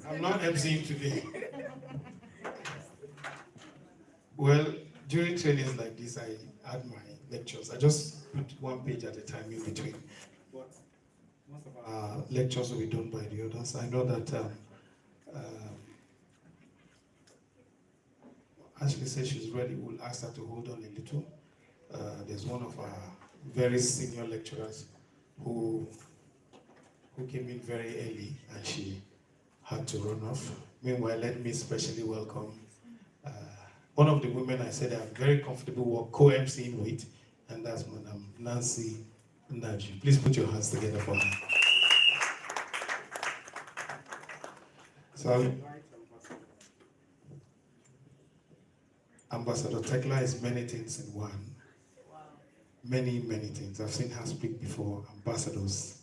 I'm not emceeing today. Well, during trainings like this, I add my lectures. I just put one page at a time in between. But most of our lectures will be done by the others. I know that Ashley says she's ready. We'll ask her to hold on a little. There's one of our very senior lecturers who came in very early and she had to run off. Meanwhile, let me especially welcome one of the women I said I'm very comfortable co-emceeing with, and that's Madam Nancy Ndaji. Please put your hands together for her. So, Ambassador Tekla is many things in one. Many, many things. I've seen her speak before ambassadors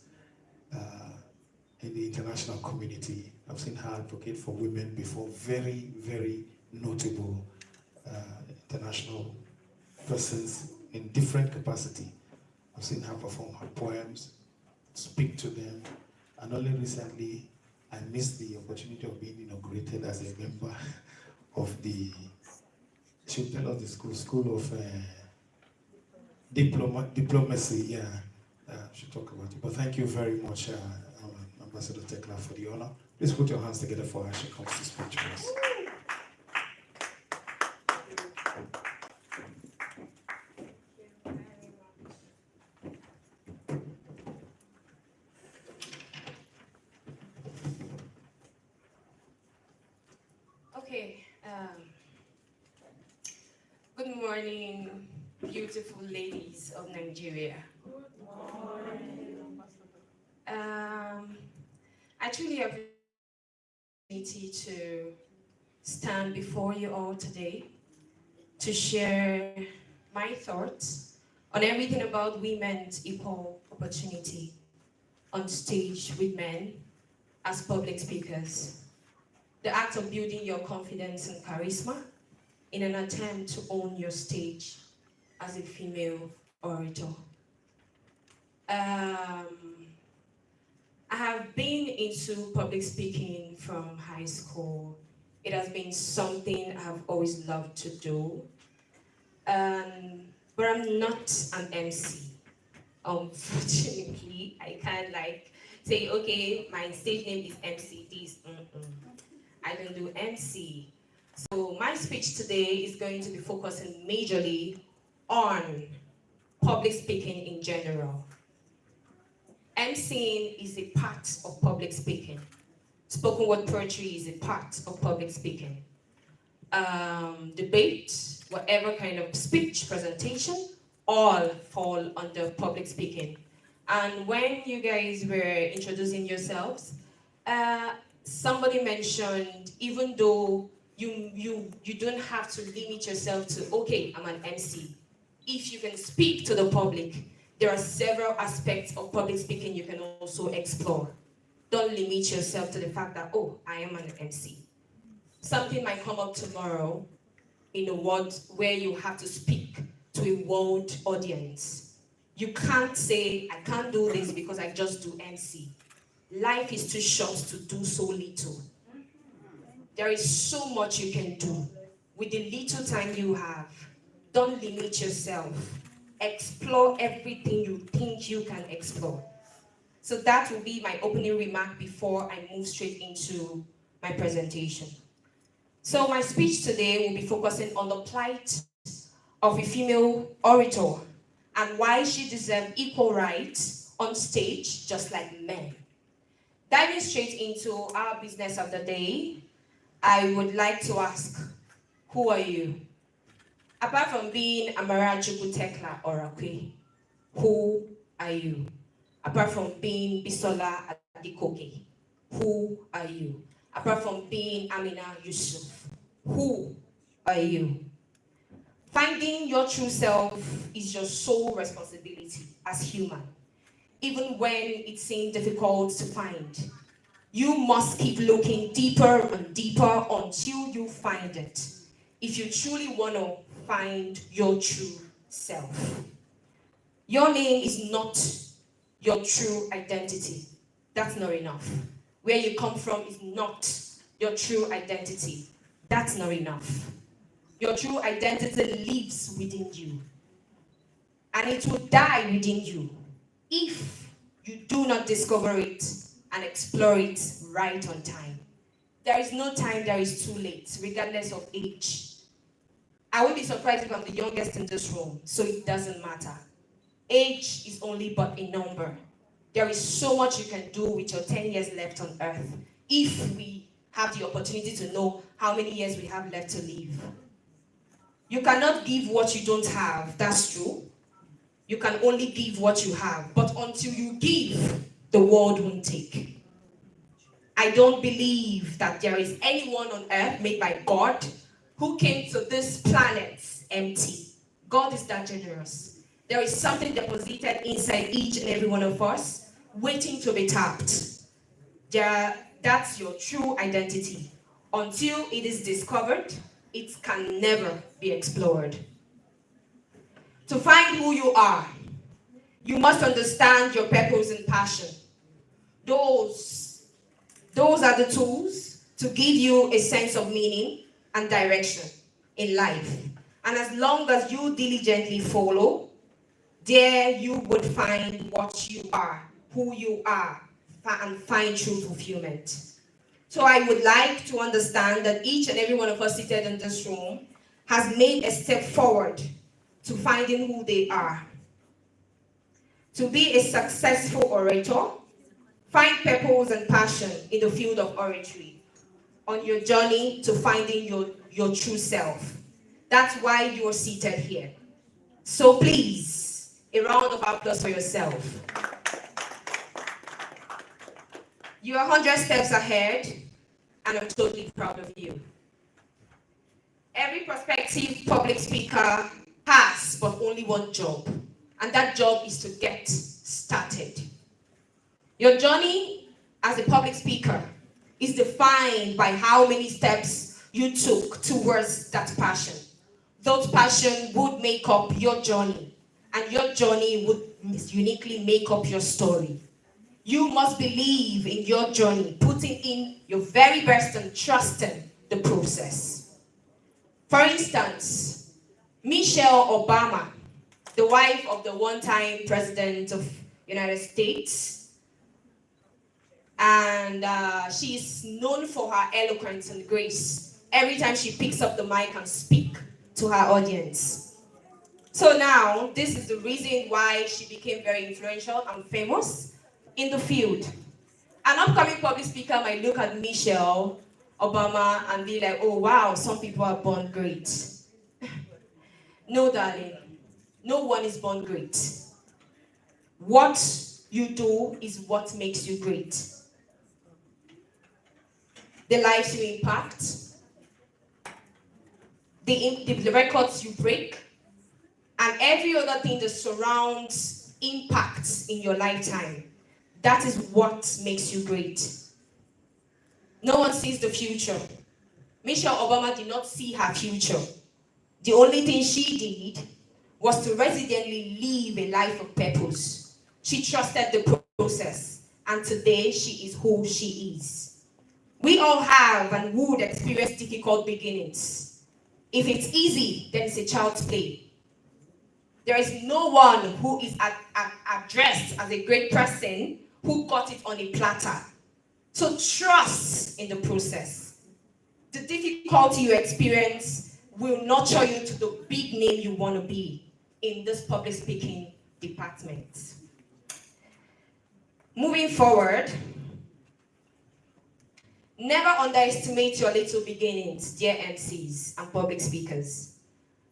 in the international community. I've seen her advocate for women before very, very notable international persons in different capacity. I've seen her perform her poems, speak to them, and only recently I missed the opportunity of being inaugurated as a member of the, she'll tell us the school of diplomacy, yeah. She'll talk about it. But thank you very much, Ambassador Tekla, for the honor. Please put your hands together for her as she comes to speak to us. Okay. Good morning, beautiful ladies of Nigeria. I truly appreciate the opportunity to stand before you all today to share my thoughts on everything about women's equal opportunity on stage with men as public speakers. The act of building your confidence and charisma in an attempt to own your stage as a female orator. I have been into public speaking from high school. It has been something I've always loved to do. But I'm not an MC. Unfortunately, I can't say, okay, my stage name is MC this. I don't do MC. So my speech today is going to be focusing majorly on public speaking in general. MCing is a part of public speaking. Spoken word poetry is a part of public speaking. Debate, whatever kind of speech presentation, all fall under public speaking. And when you guys were introducing yourselves, somebody mentioned, even though you don't have to limit yourself to, okay, I'm an MC. If you can speak to the public, there are several aspects of public speaking you can also explore. Don't limit yourself to the fact that, oh, I am an MC. Something might come up tomorrow in a world where you have to speak to a world audience. You can't say, I can't do this because I just do MC. Life is too short to do so little. There is so much you can do with the little time you have. Don't limit yourself. Explore everything you think you can explore. So that will be my opening remark before I move straight into my presentation. So my speech today will be focusing on the plight of a female orator and why she deserves equal rights on stage just like men. Diving straight into our business of the day, I would like to ask, who are you? Apart from being Amara Jukutekla or Akwe, who are you? Apart from being Bisola Adikoke, who are you? Apart from being Amina Yusuf, who are you? Finding your true self is your sole responsibility as human, even when it seems difficult to find. You must keep looking deeper and deeper until you find it, if you truly want to find your true self. Your name is not your true identity. That's not enough. Where you come from is not your true identity. That's not enough. Your true identity lives within you. And it will die within you if you do not discover it and explore it right on time. There is no time, there is too late, regardless of age. I would be surprised if I'm the youngest in this room, so it doesn't matter. Age is only but a number. There is so much you can do with your 10 years left on earth if we have the opportunity to know how many years we have left to live. You cannot give what you don't have, that's true. You can only give what you have, but until you give, the world won't take. I don't believe that there is anyone on earth made by God who came to this planet empty. God is that generous. There is something deposited inside each and every one of us, waiting to be tapped. That's your true identity. Until it is discovered, it can never be explored. To find who you are, you must understand your purpose and passion. Those are the tools to give you a sense of meaning and direction in life. And as long as you diligently follow, there you would find what you are, who you are, and find true fulfillment. So I would like to understand that each and every one of us seated in this room has made a step forward to finding who they are. To be a successful orator, find purpose and passion in the field of oratory on your journey to finding your true self. That's why you are seated here. So please, a round of applause for yourself. You are 100 steps ahead, and I'm totally proud of you. Every prospective public speaker has but only one job, and that job is to get started. Your journey as a public speaker is defined by how many steps you took towards that passion. Those passions would make up your journey, and your journey would uniquely make up your story. You must believe in your journey, putting in your very best and trusting the process. For instance, Michelle Obama, the wife of the one-time president of the United States, and she's known for her eloquence and grace every time she picks up the mic and speaks to her audience. So now, this is the reason why she became very influential and famous in the field. An upcoming public speaker might look at Michelle Obama and be like, oh wow, some people are born great. No, darling, no one is born great. What you do is what makes you great. The lives you impact, the records you break, and every other thing that surrounds impact in your lifetime. That is what makes you great. No one sees the future. Michelle Obama did not see her future. The only thing she did was to residently live a life of purpose. She trusted the process, and today she is who she is. We all have and would experience difficult beginnings. If it's easy, then it's a child's play. There is no one who is addressed as a great person who got it on a platter. So trust in the process. The difficulty you experience will nurture you to the big name you want to be in this public speaking department. Moving forward, never underestimate your little beginnings, dear MCs and public speakers.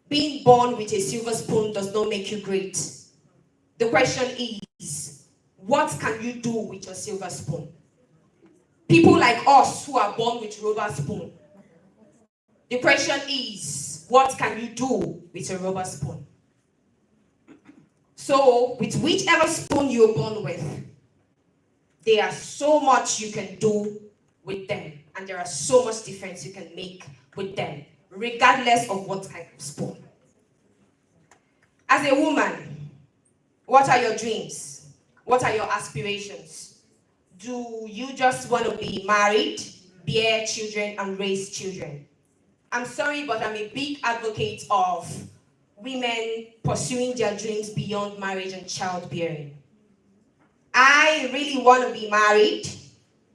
Being born with a silver spoon does not make you great. The question is, what can you do with your silver spoon? People like us who are born with rubber spoon. The question is, what can you do with a rubber spoon? So, with whichever spoon you're born with, there are so much you can do with them, and there are so much difference you can make with them, regardless of what type of spoon. As a woman, what are your dreams? What are your aspirations? Do you just want to be married, bear children, and raise children? I'm sorry, but I'm a big advocate of women pursuing their dreams beyond marriage and childbearing. I really want to be married,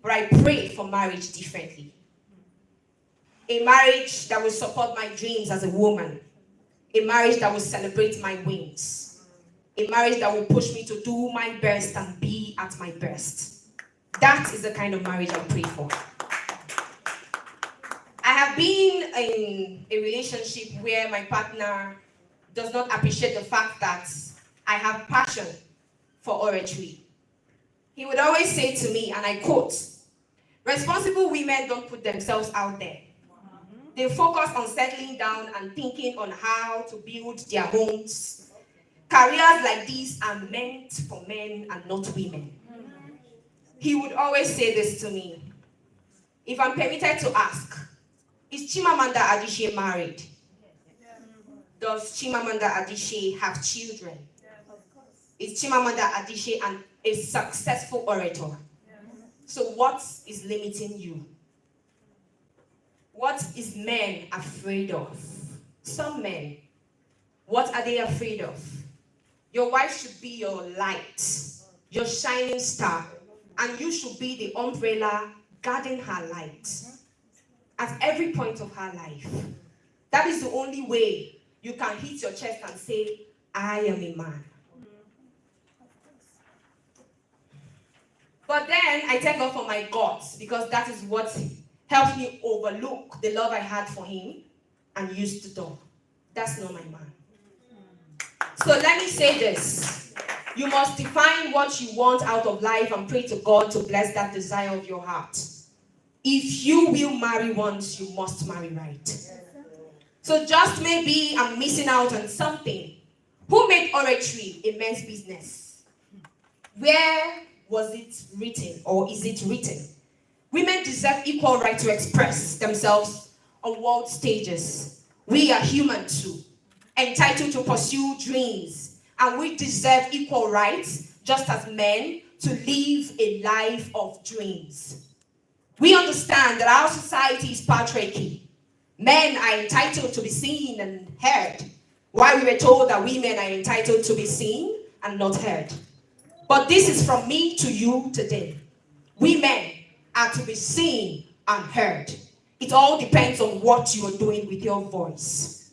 but I pray for marriage differently. A marriage that will support my dreams as a woman. A marriage that will celebrate my wins. A marriage that will push me to do my best and be at my best. That is the kind of marriage I pray for. I have been in a relationship where my partner does not appreciate the fact that I have passion for oratory. He would always say to me, and I quote, "Responsible women don't put themselves out there. They focus on settling down and thinking on how to build their homes. Careers like these are meant for men and not women." He would always say this to me. If I'm permitted to ask, is Chimamanda Adichie married? Does Chimamanda Adichie have children? Is Chimamanda Adichie a successful orator? So what is limiting you? What is men afraid of? Some men, what are they afraid of? Your wife should be your light, your shining star, and you should be the umbrella guarding her light at every point of her life. That is the only way you can hit your chest and say, "I am a man." But then I thank God for my guts, because that is what helped me overlook the love I had for him and used the door. That's not my man. So let me say this. You must define what you want out of life and pray to God to bless that desire of your heart. If you will marry once, you must marry right. So just maybe I'm missing out on something. Who made oratory a men's business? Where was it written, or is it written? Women deserve equal right to express themselves on world stages. We are human too, entitled to pursue dreams, and we deserve equal rights, just as men, to live a life of dreams. We understand that our society is patriarchy. Men are entitled to be seen and heard, while we were told that women are entitled to be seen and not heard. But this is from me to you today. Women are to be seen and heard. It all depends on what you are doing with your voice.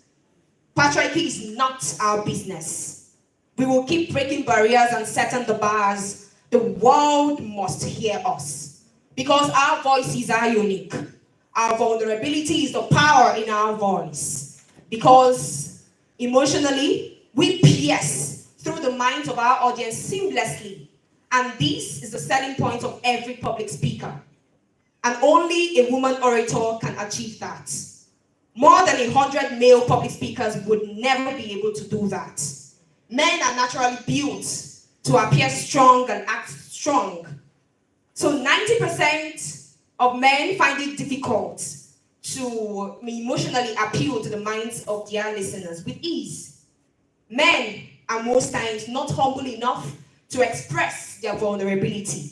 Patriarchy is not our business. We will keep breaking barriers and setting the bars. The world must hear us, because our voices are unique. Our vulnerability is the power in our voice, because emotionally we pierce through the minds of our audience seamlessly, and this is the selling point of every public speaker. And only a woman orator can achieve that. More than 100 male public speakers would never be able to do that. Men are naturally built to appear strong and act strong. So 90% of men find it difficult to emotionally appeal to the minds of their listeners with ease. Men are most times not humble enough to express their vulnerability.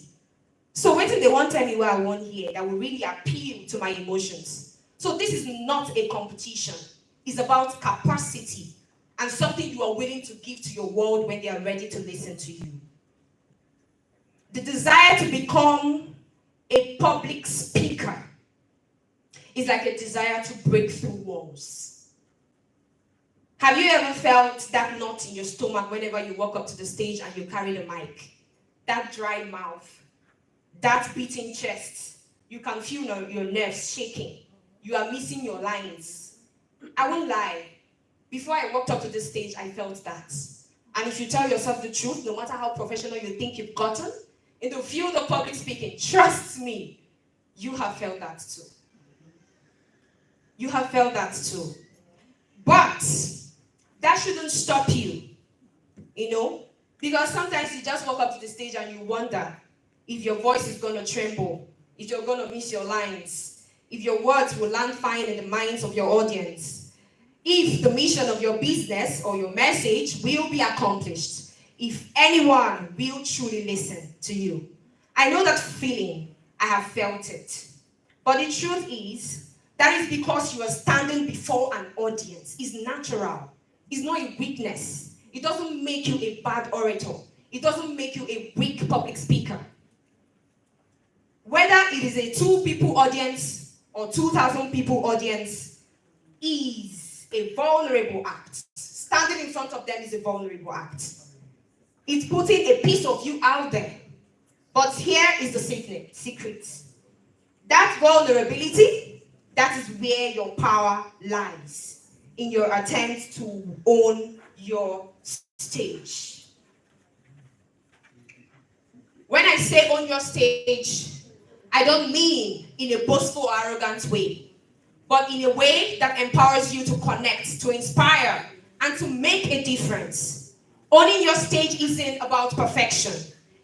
So what if they want to tell me where I want here that will really appeal to my emotions? So this is not a competition. It's about capacity and something you are willing to give to your world when they are ready to listen to you. The desire to become a public speaker is like a desire to break through walls. Have you ever felt that knot in your stomach whenever you walk up to the stage and you carry the mic? That dry mouth, that beating chest, you can feel your nerves shaking. You are missing your lines. I won't lie. Before I walked up to the stage, I felt that. And if you tell yourself the truth, no matter how professional you think you've gotten, in the field of public speaking, trust me, you have felt that too. You have felt that too. But that shouldn't stop you, because sometimes you just walk up to the stage and you wonder if your voice is going to tremble, if you're going to miss your lines, if your words will land fine in the minds of your audience, if the mission of your business or your message will be accomplished, if anyone will truly listen to you. I know that feeling. I have felt it. But the truth is, that is because you are standing before an audience. It's natural. It's not a weakness. It doesn't make you a bad orator. It doesn't make you a weak public speaker. Whether it is a 2 people audience or 2,000 people audience is a vulnerable act. Standing in front of them is a vulnerable act. It's putting a piece of you out there. But here is the secret. That vulnerability, that is where your power lies, in your attempt to own your stage. When I say own your stage, I don't mean in a boastful, arrogant way, but in a way that empowers you to connect, to inspire, and to make a difference. Owning your stage isn't about perfection.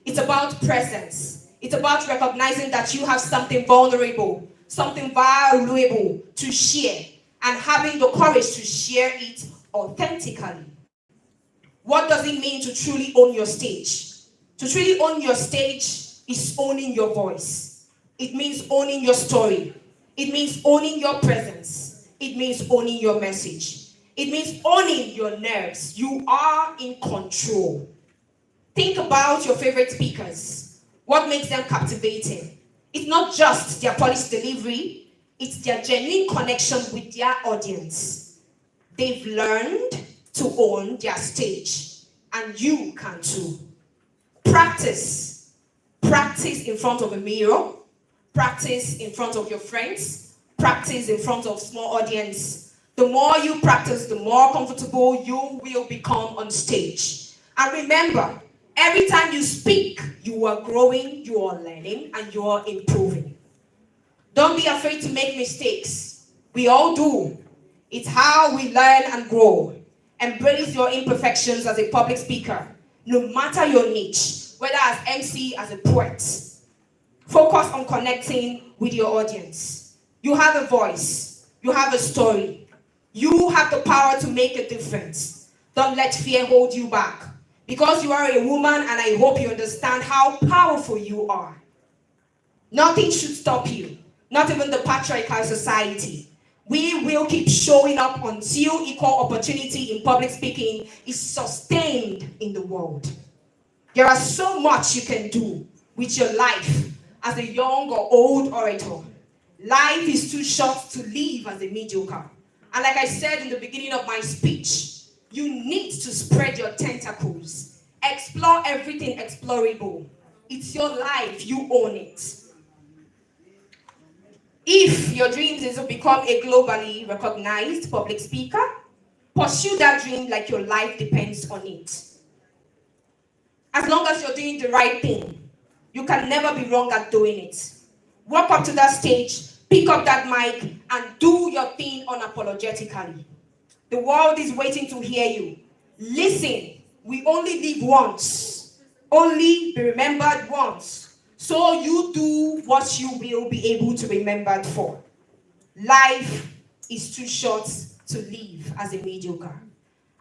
It's about presence. It's about recognizing that you have something vulnerable, something valuable to share, and having the courage to share it authentically. What does it mean to truly own your stage? To truly own your stage is owning your voice. It means owning your story. It means owning your presence. It means owning your message. It means owning your nerves. You are in control. Think about your favorite speakers. What makes them captivating? It's not just their polished delivery, it's their genuine connection with their audience. They've learned to own their stage, and you can too. Practice. Practice in front of a mirror. Practice in front of your friends. Practice in front of small audience. The more you practice, the more comfortable you will become on stage. And remember, every time you speak, you are growing, you are learning, and you are improving. Don't be afraid to make mistakes. We all do. It's how we learn and grow. Embrace your imperfections as a public speaker, no matter your niche, whether as MC, as a poet. Focus on connecting with your audience. You have a voice. You have a story. You have the power to make a difference. Don't let fear hold you back. Because you are a woman, and I hope you understand how powerful you are. Nothing should stop you, not even the patriarchal society. We will keep showing up until equal opportunity in public speaking is sustained in the world. There are so much you can do with your life as a young or old orator. Life is too short to live as a mediocre. And like I said in the beginning of my speech, you need to spread your tentacles. Explore everything explorable. It's your life, you own it. If your dream is to become a globally recognized public speaker, pursue that dream like your life depends on it. As long as you're doing the right thing, you can never be wrong at doing it. Walk up to that stage, pick up that mic, and do your thing unapologetically. The world is waiting to hear you. Listen, we only live once. only be remembered once. So you do what you will be able to be remembered for. Life is too short to live as a mediocre.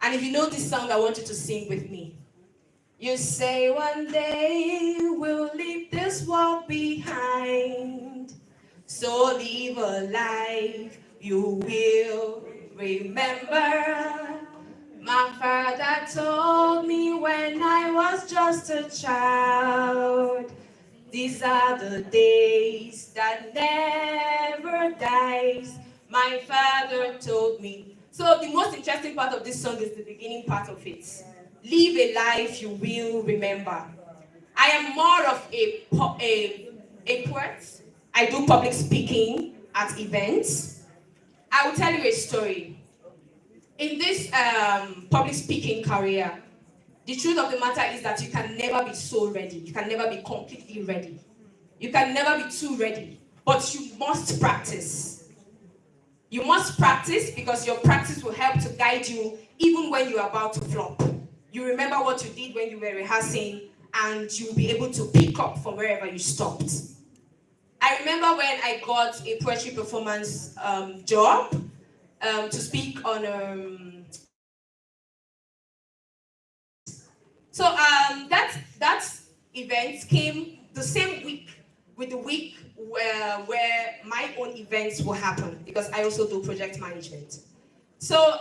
And if you know this song, I want you to sing with me. You say one day we'll leave this world behind. So live a life you will remember. My father told me when I was just a child, these are the days that never dies. My father told me. So the most interesting part of this song is the beginning part of it. Live a life you will remember. I am more of a poet. I do public speaking at events. I will tell you a story. In this public speaking career, the truth of the matter is that you can never be so ready. You can never be completely ready. You can never be too ready. But you must practice. You must practice because your practice will help to guide you even when you're about to flop. You remember what you did when you were rehearsing and you'll be able to pick up from wherever you stopped. I remember when I got a poetry performance job to speak on that event came the same week with the week where my own events will happen because I also do project management. So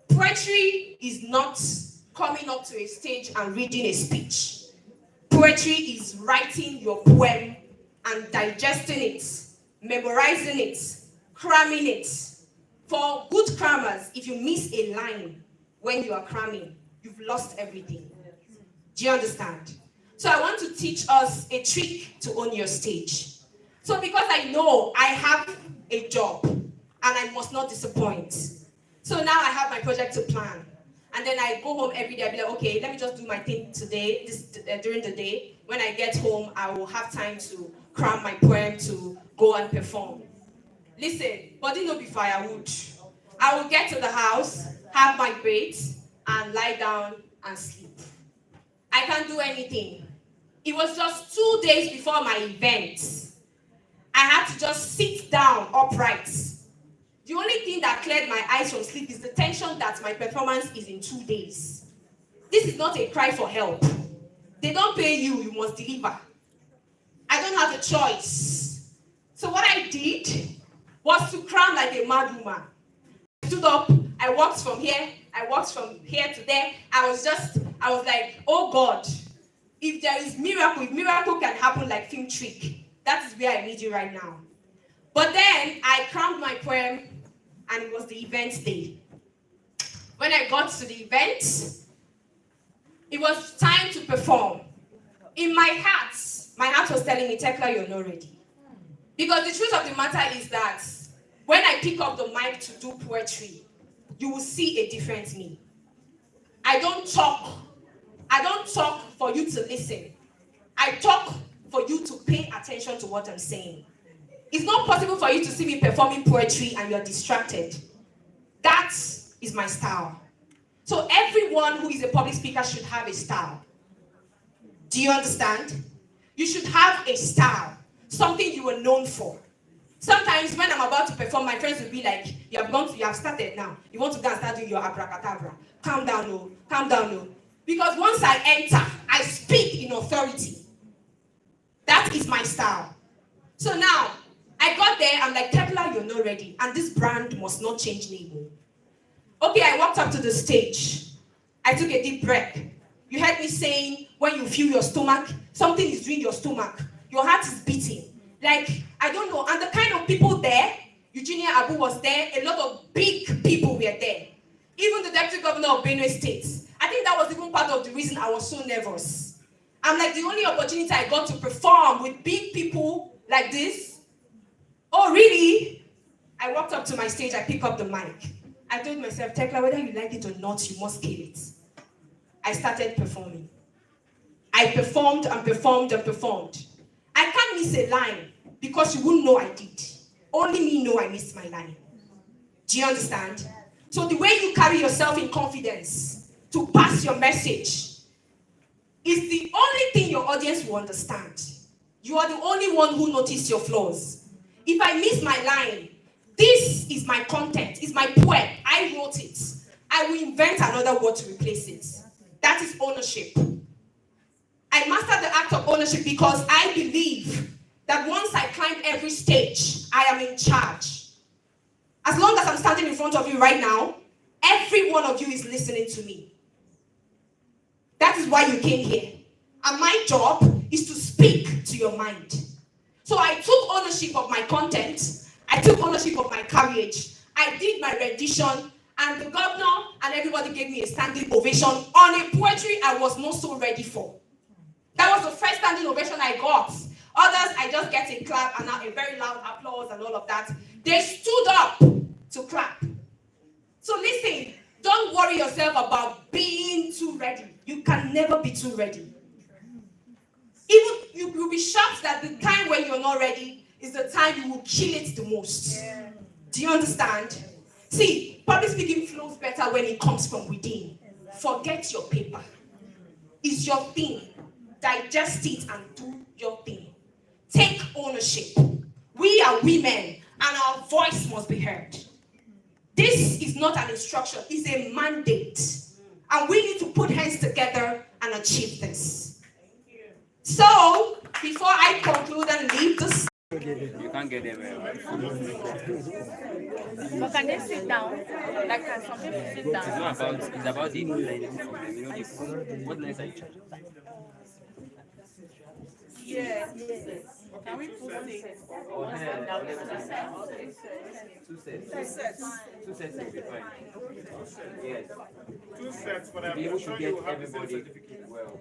poetry is not coming up to a stage and reading a speech. Poetry is writing your poem and digesting it, memorizing it, cramming it. For good crammers, if you miss a line when you are cramming, you've lost everything. Do you understand? So I want to teach us a trick to own your stage. So because I know I have a job and I must not disappoint. So now I have my project to plan. And then I go home every day, I'll be like, okay, let me just do my thing today, during the day. When I get home, I will have time to cram my poem to go and perform. Listen, body no be firewood. I will get to the house, have my bait, and lie down and sleep. I can't do anything. It was just 2 days before my event. I had to just sit down upright. The only thing that cleared my eyes from sleep is the tension that my performance is in 2 days. This is not a cry for help. They don't pay you, you must deliver. I don't have a choice. So what I did was to cram like a mad woman. I stood up, I walked from here, I walked from here to there. I was like, oh God, if there is miracle, if miracle can happen like film trick, that is where I need you right now. But then I crammed my poem and it was the event day. When I got to the event, it was time to perform. In my heart was telling me, Tekla, you're not ready. Because the truth of the matter is that when I pick up the mic to do poetry, you will see a different me. I don't talk for you to listen. I talk for you to pay attention to what I'm saying. It's not possible for you to see me performing poetry and you're distracted. That is my style. So everyone who is a public speaker should have a style. Do you understand? You should have a style, something you are known for. Sometimes when I'm about to perform, my friends will be like, you have started now. You want to go and start doing your abracadabra. Calm down, no. Calm down, no. Because once I enter, I speak in authority. That is my style. So now, I got there, I'm like, Tekla, you're not ready. And this brand must not change name. Okay, I walked up to the stage. I took a deep breath. You heard me saying, when you feel your stomach, something is doing your stomach. Your heart is beating. Like, I don't know. And the kind of people there, Eugenia Abu was there, a lot of big people were there. Even the deputy governor of Benue State. I think that was even part of the reason I was so nervous. I'm like, the only opportunity I got to perform with big people like this. Oh, really? I walked up to my stage, I picked up the mic. I told myself, Tekla, whether you like it or not, you must kill it. I started performing. I performed and performed and performed. I can't miss a line because you wouldn't know I did. Only me know I missed my line. Do you understand? So the way you carry yourself in confidence to pass your message is the only thing your audience will understand. You are the only one who noticed your flaws. If I miss my line, this is my content, it's my poem, I wrote it. I will invent another word to replace it. That is ownership. I mastered the act of ownership because I believe that once I climb every stage, I am in charge. As long as I'm standing in front of you right now, every one of you is listening to me. That is why you came here. And my job is to speak to your mind. So I took ownership of my content. I took ownership of my courage. I did my rendition, and the governor and everybody gave me a standing ovation on a poetry I was not so ready for. That was the first standing ovation I got. Others, I just get a clap and a very loud applause and all of that. They stood up to clap. So listen, don't worry yourself about being too ready. You can never be too ready. Even you'll be shocked that the time when you're not ready is the time you will kill it the most. Yeah. Do you understand? See, public speaking flows better when it comes from within. Forget your paper. It's your thing. Digest it and do your thing. Take ownership. We are women and our voice must be heard. This is not an instruction, it's a mandate. And we need to put hands together and achieve this. So, before I conclude and leave this, you can't get there very well. But can they sit down? Like, can some people sit down? It's about the lens from them. You know, what lens are you charging? Yeah. Can we put it? Oh, yeah. Two sets will be fine. Yes. 2 sets for them. Be able to get everybody well.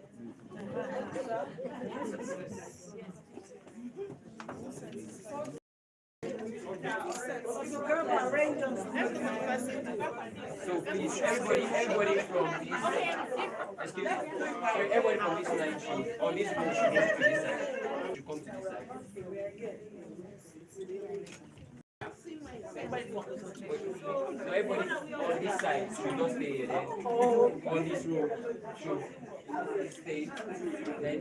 So please, everybody from this, excuse me, everybody from this line should, on this room should come to this side. Should come to this side. So everybody on this side should not stay here. Then on this row should stay. Then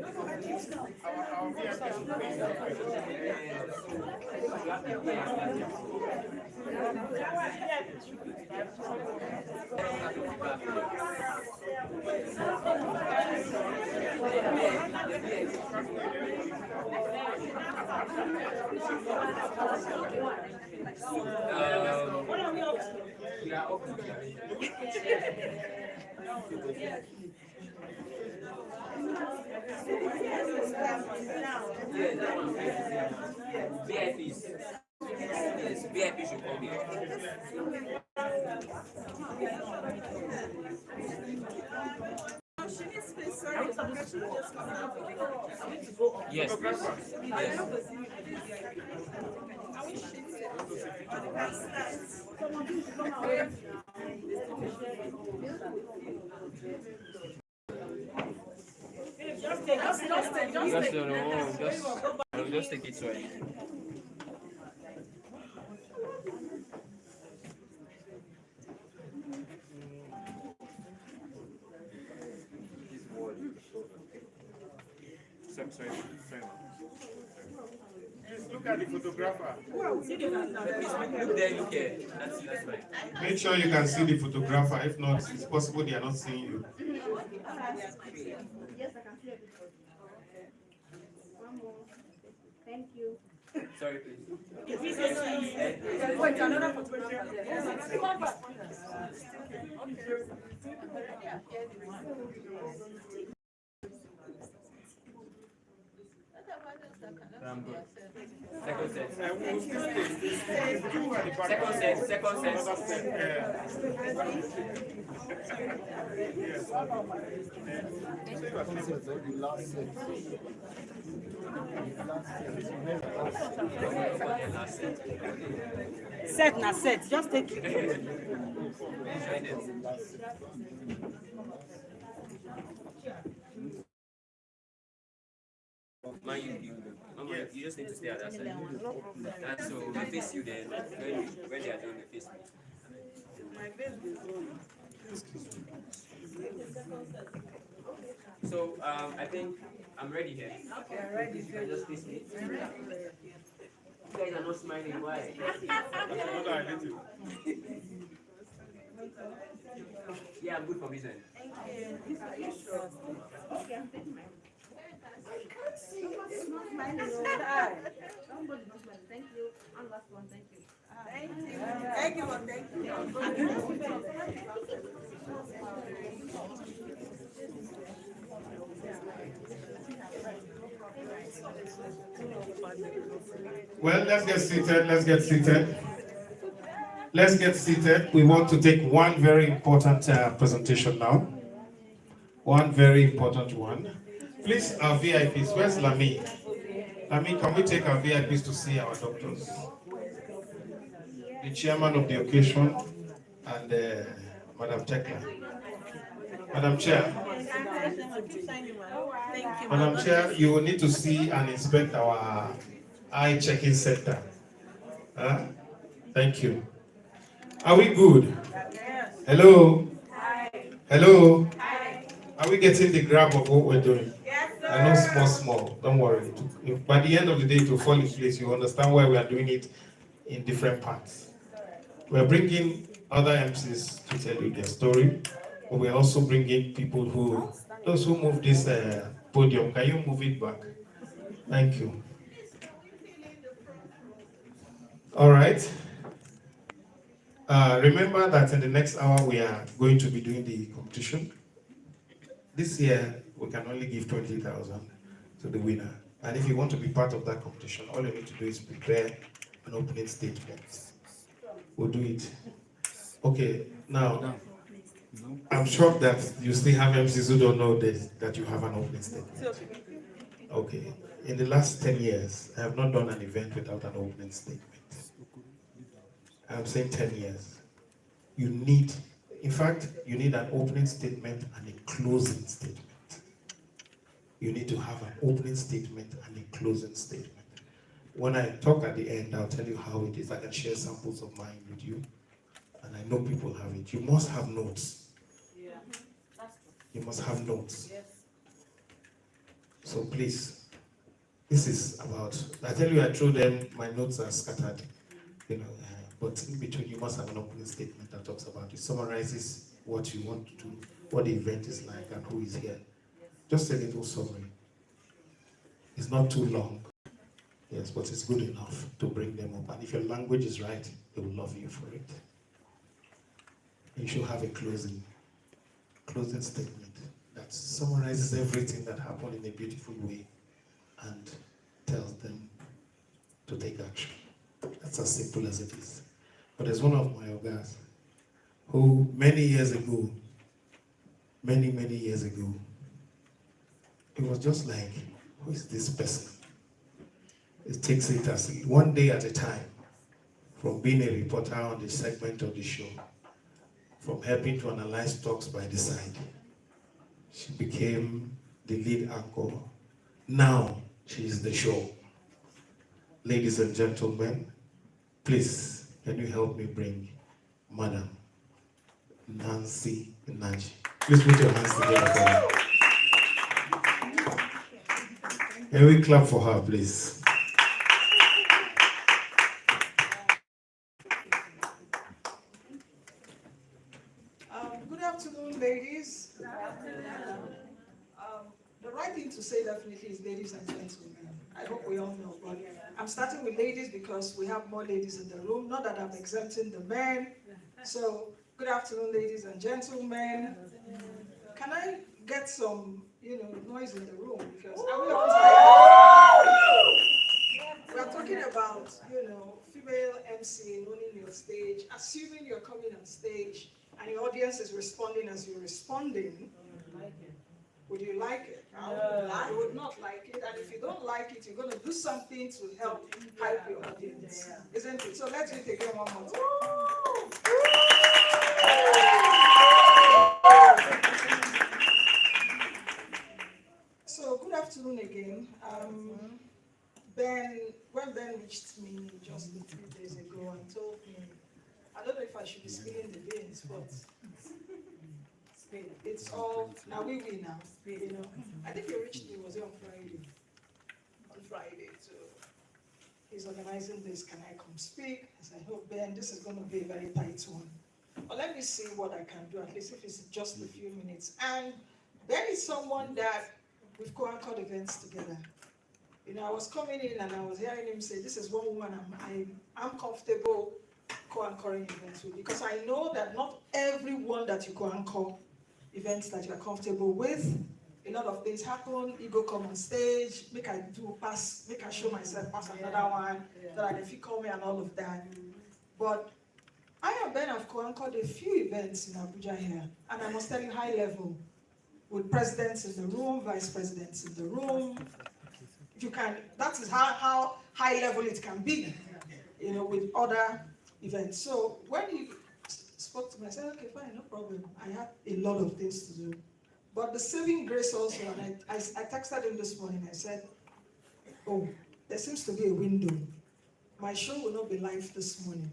we are up to VIPs. Yes, VIP should come here. Yes, please. Yes. Just take it away. Sorry. Look at the photographer. Look there, look here. That's right. Make sure you can see the photographer. If not, it's possible they are not seeing you. Yes, I can see it. One more. Thank you. Sorry, please. Wait, another photographer. Second set. Second set. Set na set, just take it. You just need to stay at that side. And so they face you then, when they are done, they face me. So I think I'm ready here. Please, you can just face me. You guys are not smiling. Why? Yeah, I'm good for business. Thank you. One last one. Thank you. Thank you. Thank you. Well, let's get seated. Let's get seated. Let's get seated. We want to take one very important presentation now. One very important one. Please, our VIPs, where's Lami? Lami, can we take our VIPs to see our doctors? The chairman of the occasion and Madam Tekla. Madam Chair. Madam Chair, you will need to see and inspect our eye checking center. Thank you. Are we good? Hello? Hello? Are we getting the grab of what we're doing? I know small. Don't worry. By the end of the day, to fall in place, you understand why we are doing it in different parts. We're bringing other MCs to tell you their story, but we're also bringing people those who move this podium. Can you move it back? Thank you. All right. Remember that in the next hour, we are going to be doing the competition. This year, we can only give 20,000 to the winner. And if you want to be part of that competition, all you need to do is prepare an opening statement. We'll do it. Okay, now, I'm sure that you still have MCs who don't know that you have an opening statement. Okay, in the last 10 years, I have not done an event without an opening statement. I'm saying 10 years. You need an opening statement and a closing statement. You need to have an opening statement and a closing statement. When I talk at the end, I'll tell you how it is. I can share samples of mine with you. And I know people have it. You must have notes. You must have notes. So please, this is about, I tell you, I throw them, my notes are scattered. But in between, you must have an opening statement that talks about it, summarizes what you want to do, what the event is like, and who is here. Just a little summary. It's not too long, yes, but it's good enough to bring them up. And if your language is right, they will love you for it. You should have a closing statement that summarizes everything that happened in a beautiful way and tells them to take action. That's as simple as it is. But there's one of my ogas who many years ago, it was just like, who is this person? It takes it as one day at a time, from being a reporter on the segment of the show, from helping to analyze stocks by the side. She became the lead anchor. Now she is the show. Ladies and gentlemen, please, can you help me bring Madam Nancy Naji? Please put your hands together for her. Can we clap for her, please? Good afternoon, ladies. The right thing to say definitely is ladies and gentlemen. I hope we all know, but I'm starting with ladies because we have more ladies in the room. Not that I'm exempting the men. So, good afternoon, ladies and gentlemen. Can I get some, noise in the room? Because are we all tired? We're talking about, female MC owning your stage, assuming you're coming on stage and your audience is responding as you're responding. Would you like it? I would not like it. And if you don't like it, you're going to do something to help hype your audience. Isn't it? So let's do it again one more time. So good afternoon again. When Ben reached me just a few days ago and told me, I don't know if I should be spilling the beans, but It's all, now we now, you know. I think he reached me, was it on Friday? On Friday, so he's organizing this, can I come speak? I said, oh Ben, this is gonna be a very tight one. But let me see what I can do, at least if it's just a few minutes. And Ben is someone that we've co-anchored events together. You know, I was coming in and I was hearing him say, this is one woman I'm comfortable co-anchoring events with, because I know that not everyone that you co-anchor events that you're comfortable with, a lot of things happen, ego come on stage, make I show myself, pass another one, that if you call me and all of that. But I and Ben have co-anchored a few events in Abuja here, and I must tell you, high level, with presidents in the room, vice presidents in the room. You can, that is how high level it can be, you know, with other events. So when he spoke to me, I said, okay, fine, no problem. I have a lot of things to do. But the saving grace also, and I texted him this morning, I said, oh, there seems to be a window. My show will not be live this morning,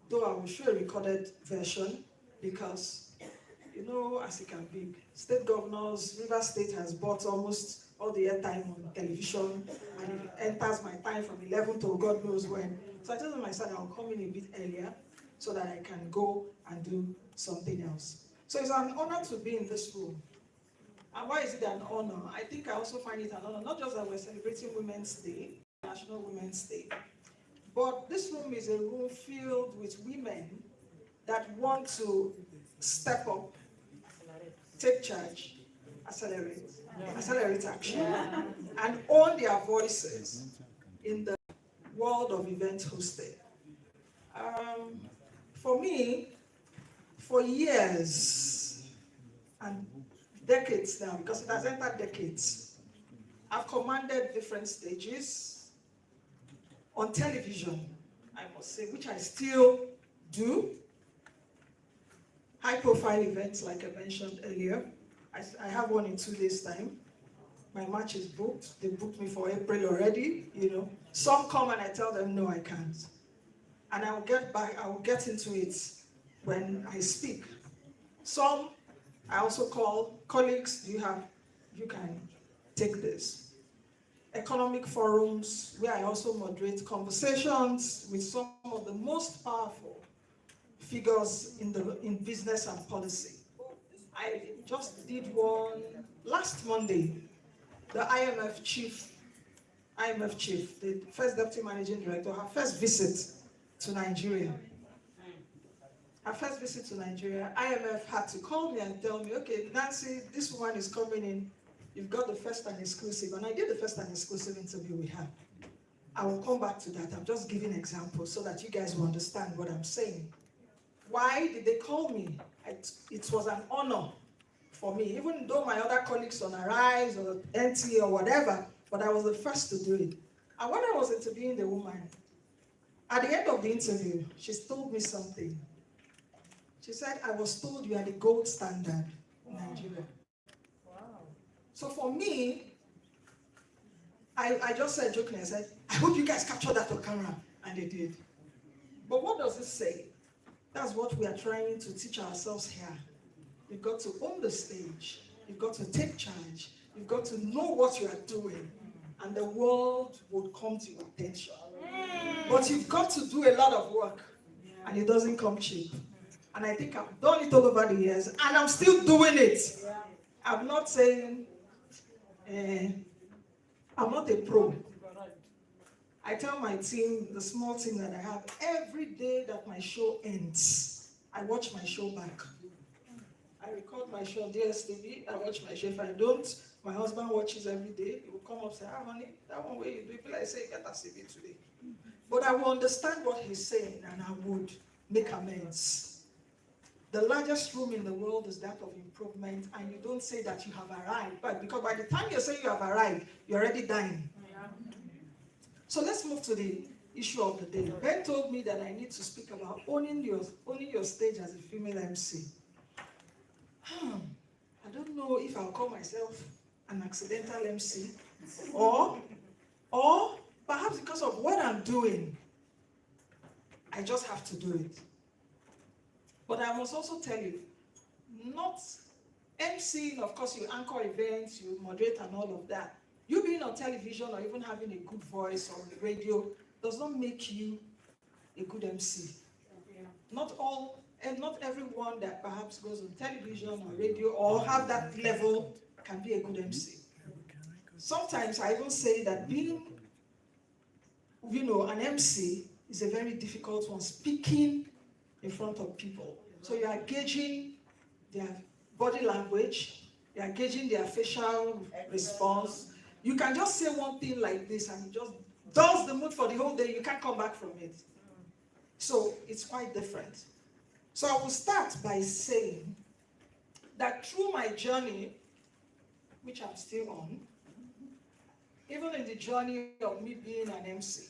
though I will show a recorded version, because, you know, as it can be, state governors, River State has bought almost all the airtime on television, and it enters my time from 11 to God knows when. So I told him, I said, I'll come in a bit earlier so that I can go and do something else. So it's an honor to be in this room. And why is it an honor? I think I also find it an honor, not just that we're celebrating Women's Day, National Women's Day, but this room is a room filled with women that want to step up, take charge, accelerate action, and own their voices in the world of event hosting. For me, for years and decades now, because it has entered decades, I've commanded different stages on television, I must say, which I still do. High-profile events, like I mentioned earlier. I have one in 2 days' time. My match is booked. They booked me for April already, you know. Some come and I tell them, no, I can't. And I will get into it when I speak. Some, I also call colleagues, you can take this. Economic forums, where I also moderate conversations with some of the most powerful figures in business and policy. I just did one last Monday. The IMF chief, the first deputy managing director, her first visit to Nigeria. IMF had to call me and tell me, okay, Nancy, this one is coming in. You've got the first and exclusive. And I did the first and exclusive interview with her. I will come back to that. I'm just giving examples so that you guys will understand what I'm saying. Why did they call me? It was an honor for me, even though my other colleagues on Arise or NT or whatever, but I was the first to do it. And when I was interviewing the woman, at the end of the interview, she told me something. She said, I was told you are the gold standard in Nigeria. Wow. So for me, I just said jokingly, I said, I hope you guys capture that on camera. And they did. But what does it say? That's what we are trying to teach ourselves here. You've got to own the stage. You've got to take charge. You've got to know what you are doing. And the world will come to your attention. But you've got to do a lot of work. And it doesn't come cheap. And I think I've done it all over the years. And I'm still doing it. I'm not saying, I'm not a pro. I tell my team, the small team that I have, every day that my show ends, I watch my show back. I record my show on DSTV, I watch my show. If I don't, my husband watches every day. He will come up and say, honey, that one way you do it, like say, get a CV today. But I will understand what he's saying and I would make amends. The largest room in the world is that of improvement, and you don't say that you have arrived, but because by the time you say you have arrived, you're already dying. So let's move to the issue of the day. Ben told me that I need to speak about owning your stage as a female MC. I don't know if I'll call myself an accidental MC or perhaps because of what I'm doing, I just have to do it. But I must also tell you, not MCing, of course, you anchor events, you moderate and all of that. You being on television or even having a good voice on the radio does not make you a good MC. Not all, and not everyone that perhaps goes on television or radio or have that level can be a good MC. Sometimes I even say that being, an MC is a very difficult one, speaking in front of people. So you are gauging their body language, you are gauging their facial response. You can just say one thing like this and it just dulls the mood for the whole day, you can't come back from it. So it's quite different. So I will start by saying that through my journey, which I'm still on, even in the journey of me being an MC,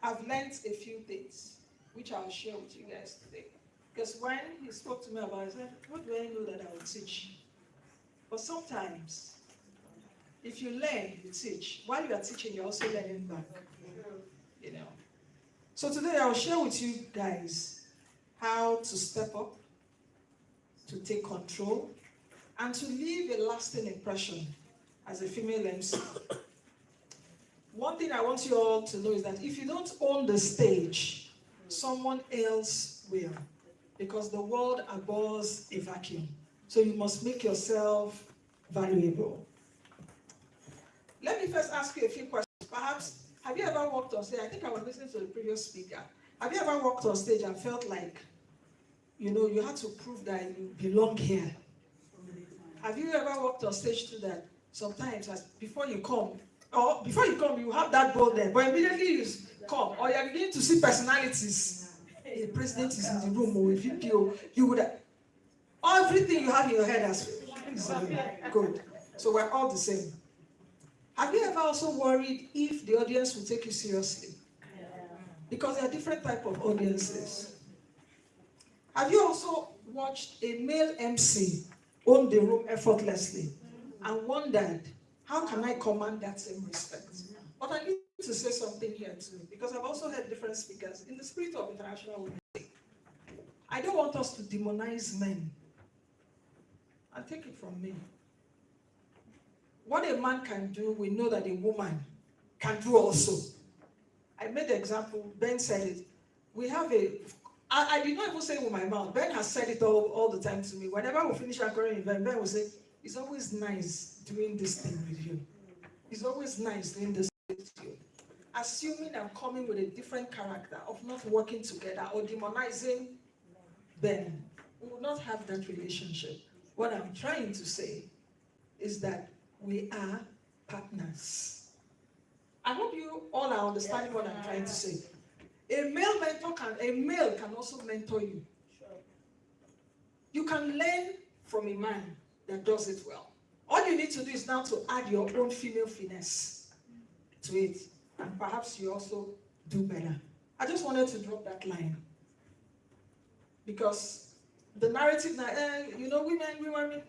I've learned a few things, which I'll share with you guys today. Because when he spoke to me about it, I said, what do I know that I will teach? But sometimes, if you learn, you teach. While you are teaching, you're also learning back. So today I'll share with you guys how to step up, to take control, and to leave a lasting impression as a female MC. One thing I want you all to know is that if you don't own the stage, someone else will, because the world abhors a vacuum. So you must make yourself valuable. Let me first ask you a few questions. Perhaps, have you ever walked on stage? I think I was listening to the previous speaker. Have you ever walked on stage and felt like, you had to prove that you belong here? Have you ever walked on stage to that? Sometimes, before you come, you have that boldness, but immediately you come, or you're beginning to see personalities. The president is in the room, or a VP, you would have, everything you have in your head is good. So we're all the same. Have you ever also worried if the audience will take you seriously? Because there are different types of audiences. Have you also watched a male MC own the room effortlessly and wondered, how can I command that same respect? But I need to say something here too, because I've also heard different speakers in the spirit of international women. I don't want us to demonize men. And take it from me. What a man can do, we know that a woman can do also. I made the example, Ben said it. We have I did not even say it with my mouth. Ben has said it all the time to me. Whenever we finish our current event, Ben will say, it's always nice doing this thing with you. It's always nice doing this with you. Assuming I'm coming with a different character of not working together or demonizing Ben, we will not have that relationship. What I'm trying to say is that we are partners. I hope you all are understanding what I'm trying to say. A male can also mentor you. You can learn from a man that does it well. All you need to do is now to add your own female finesse to it, and perhaps you also do better. I just wanted to drop that line because the narrative now, women.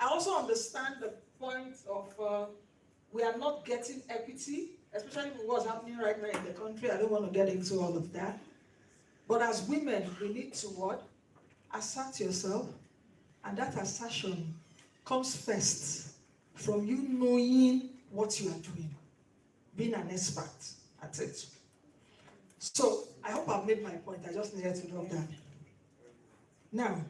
I also understand the point of we are not getting equity, especially with what's happening right now in the country. I don't want to get into all of that. But as women, we need to what? Assert yourself, and that assertion comes first from you knowing what you are doing, being an expert at it. So I hope I've made my point. I just needed to drop that. Now,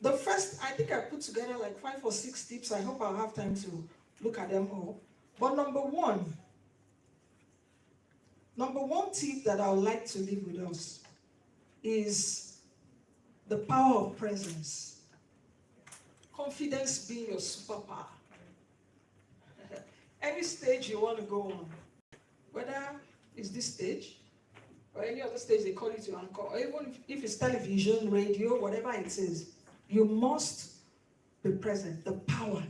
the first, I think I put together like 5 or 6 tips. I hope I'll have time to look at them all. But number one tip that I would like to leave with us is the power of presence. Confidence being your superpower. Any stage you want to go on, whether it's this stage or any other stage they call it your anchor, or even if it's television, radio, whatever it is, you must be present. The power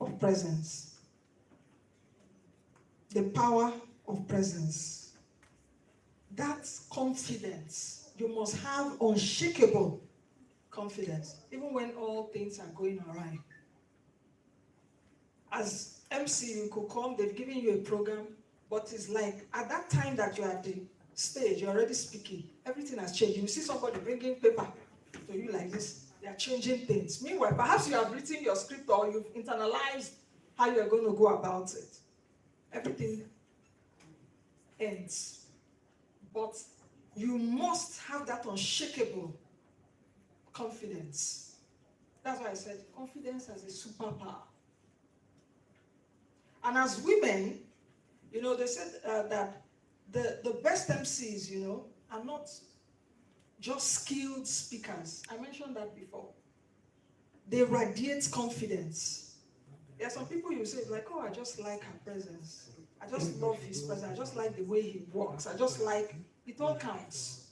of presence. The power of presence. That's confidence. You must have unshakable confidence, even when all things are going awry. As MC, you could come, they've given you a program, but it's like at that time that you're at the stage, you're already speaking, everything has changed. You see somebody bringing paper to you like this. They are changing things. Meanwhile, perhaps you have written your script or you've internalized how you're going to go about it. Everything ends. But you must have that unshakable confidence. That's why I said confidence as a superpower. And as women, you know, they said that the best MCs, you know, are not just skilled speakers. I mentioned that before. They radiate confidence. There are some people you say, like, oh, I just like her presence. I just love his presence. I just like the way he walks. I just like, it all counts.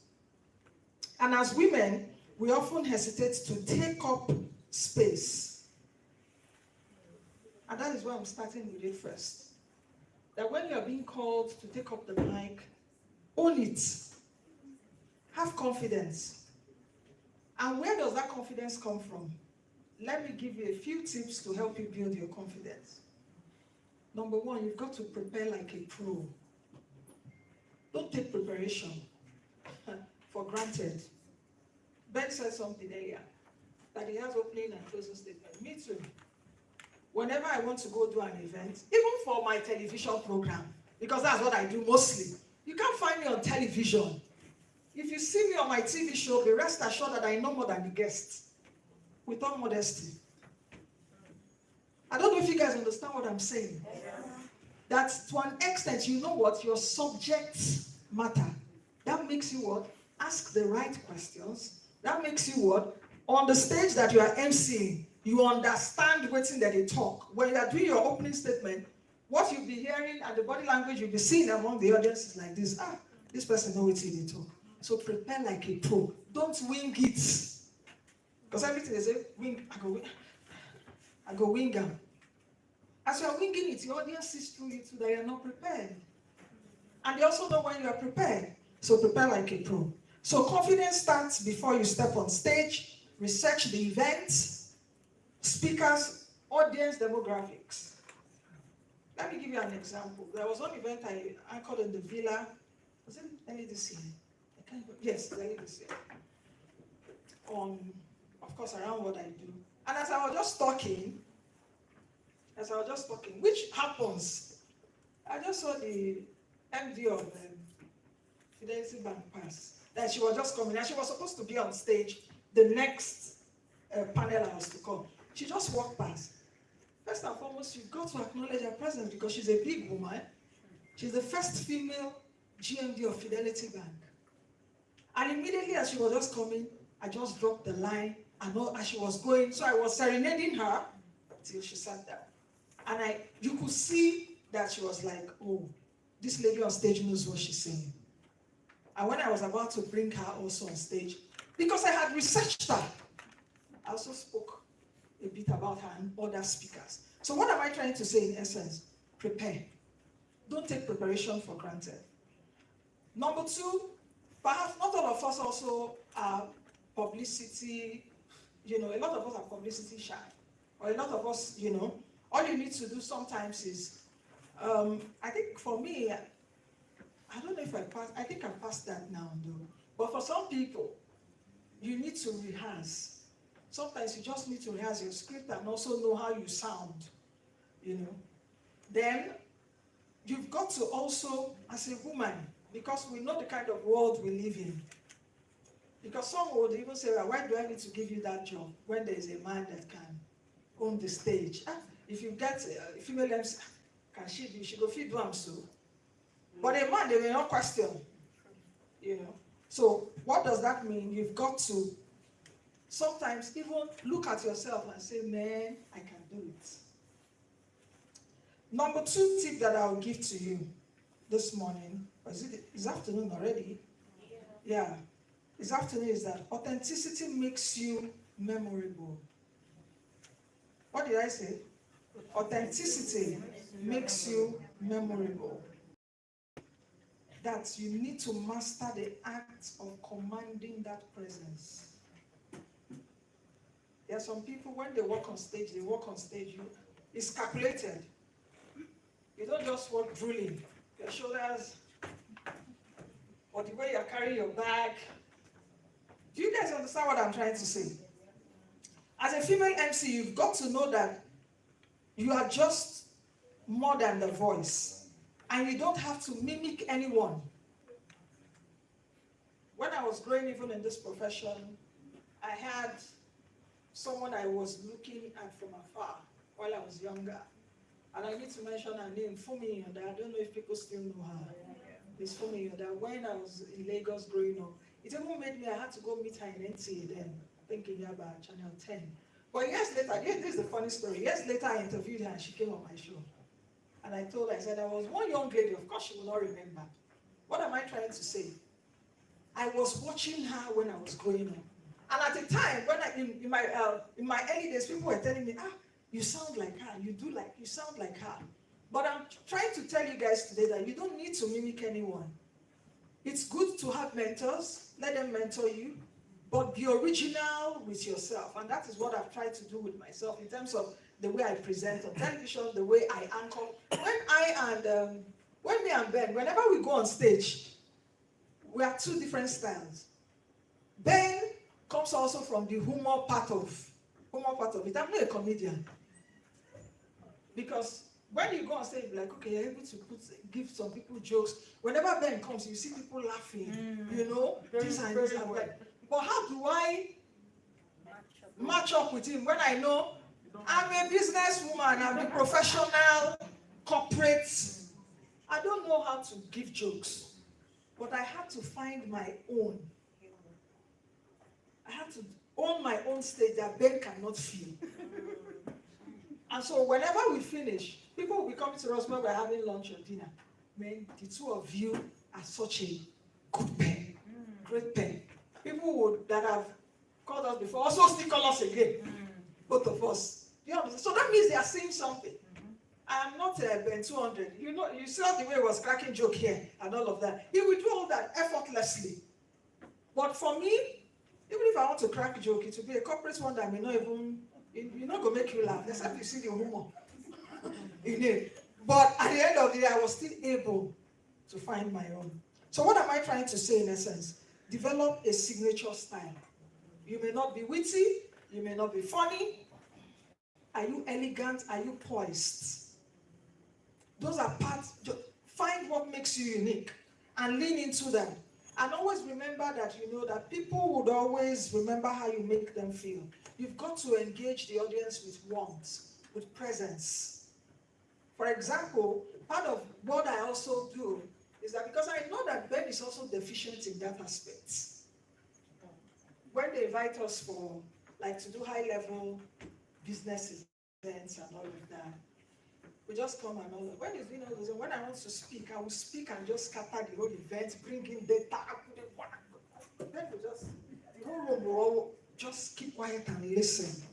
And as women, we often hesitate to take up space. And that is why I'm starting with it first. That when you are being called to take up the mic, own it. Have confidence. And where does that confidence come from? Let me give you a few tips to help you build your confidence. Number one, you've got to prepare like a pro. Don't take preparation for granted. Ben said something earlier, that he has opening and closing statement. Me too. Whenever I want to go do an event, even for my television program, because that's what I do mostly, you can't find me on television. If you see me on my TV show, be rest assured that I know more than the guests, with all modesty. I don't know if you guys understand what I'm saying. That to an extent, you know what? Your subject matter. That makes you what? Ask the right questions. That makes you what? On the stage that you are emceeing, you understand what's in that they talk. When you are doing your opening statement, what you'll be hearing and the body language you'll be seeing among the audience is like this. Ah, this person knows what's in they talk. So prepare like a pro. Don't wing it. Because everything they say, wing, I go wing them. As you are winging it, the audience sees through you too that you are not prepared. And they also know when you are prepared. So prepare like a pro. So confidence starts before you step on stage, research the event, speakers, audience demographics. Let me give you an example. There was one event I anchored in the villa. Was it early this year? Yes, early this year. Of course, around what I do. And as I was just talking, which happens, I just saw the MD of Fidelity Bank pass, that she was just coming, and she was supposed to be on stage the next panel I was to come. She just walked past. First and foremost, you've got to acknowledge her presence because she's a big woman. She's the first female GMD of Fidelity Bank. And immediately as she was just coming, I just dropped the line, and as she was going, so I was serenading her till she sat down. And you could see that she was like, oh, this lady on stage knows what she's saying. And when I was about to bring her also on stage, because I had researched her, I also spoke a bit about her and other speakers. So what am I trying to say in essence? Prepare. Don't take preparation for granted. Number two, perhaps not all of us also are publicity, a lot of us are publicity shy. Or a lot of us, all you need to do sometimes is, I think for me, I don't know if I passed, I think I passed that now though. But for some people, you need to rehearse. Sometimes you just need to rehearse your script and also know how you sound, Then, you've got to also, as a woman, because we know the kind of world we live in. Because some would even say, well, why do I need to give you that job when there is a man that can own the stage? If you get a female MC, can she do? She go feed them so. But a man, they will not question, So what does that mean? You've got to sometimes even look at yourself and say, man, I can do it. Number two tip that I'll give to you this morning, is afternoon already? Yeah. This afternoon is that authenticity makes you memorable. What did I say? Authenticity makes you memorable. That you need to master the act of commanding that presence. There are some people, when they walk on stage, it's calculated. You don't just walk drooling. Your shoulders, or the way you're carrying your bag. Do you guys understand what I'm trying to say? As a female MC, you've got to know that you are just more than the voice, and you don't have to mimic anyone. When I was growing even in this profession, I had someone I was looking at from afar while I was younger. And I need to mention her name, Fumi Yoda. I don't know if people still know her. It's Fumi Yoda. When I was in Lagos growing up, it even made me, I had to go meet her in NTA then, thinking about Channel 10. But years later, this is the funny story. Years later, I interviewed her and she came on my show. And I told her, I said, I was one young lady, of course she will not remember. What am I trying to say? I was watching her when I was growing up. And at the time, when in my early days, people were telling me, you sound like her, you sound like her. But I'm trying to tell you guys today that you don't need to mimic anyone. It's good to have mentors, let them mentor you, but be original with yourself. And that is what I've tried to do with myself in terms of the way I present on television, the way I anchor. When me and Ben, whenever we go on stage, we have two different styles. Ben comes also from the humor part of it. I'm not a comedian. Because when you go on stage, like, okay, you're able to give some people jokes. Whenever Ben comes, you see people laughing, you know, this and that. But how do I match up with him when I know I'm a businesswoman, I'm a professional, corporate. I don't know how to give jokes, but I had to find my own. I had to own my own stage that Ben cannot feel. And so whenever we finish, people will be coming to us when we're having lunch or dinner. Man, the two of you are such a good pair, great pair. People that have called us before also still call us again, both of us. You know, so that means they are saying something. I'm not Ben 200. You know, you saw the way he was cracking joke here and all of that. He would do all that effortlessly. But for me, even if I want to crack a joke, it will be a corporate one that may not even, you're not going to make you laugh, except you see the humor in it. But at the end of the day, I was still able to find my own. So what am I trying to say in essence? Develop a signature style. You may not be witty, you may not be funny. Are you elegant? Are you poised? Those are parts. Find what makes you unique and lean into them. And always remember that you know that people would always remember how you make them feel. You've got to engage the audience with warmth, with presence. For example, part of what I also do is that because I know that Ben is also deficient in that aspect. When they invite us for, like, to do high-level business events and all of that, we just come and all that. When it's, when I want to speak, I will speak and just scatter the whole event, bring in data. Then we just, the whole room will all just keep quiet and listen.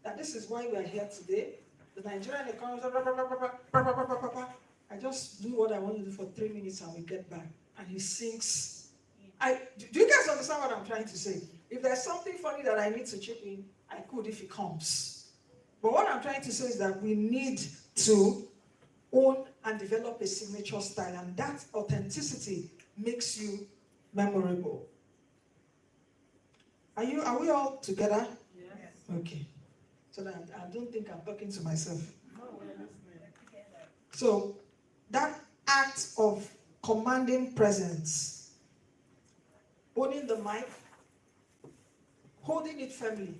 That this is why we are here today. The Nigerian economy, I just do what I want to do for 3 minutes and we get back. And he sings. Do you guys understand what I'm trying to say? If there's something funny that I need to chip in, I could if it comes. But what I'm trying to say is that we need to own and develop a signature style, and that authenticity makes you memorable. Are we all together? Yes. Okay. So that I don't think I'm talking to myself. So that act of commanding presence, owning the mic, holding it firmly.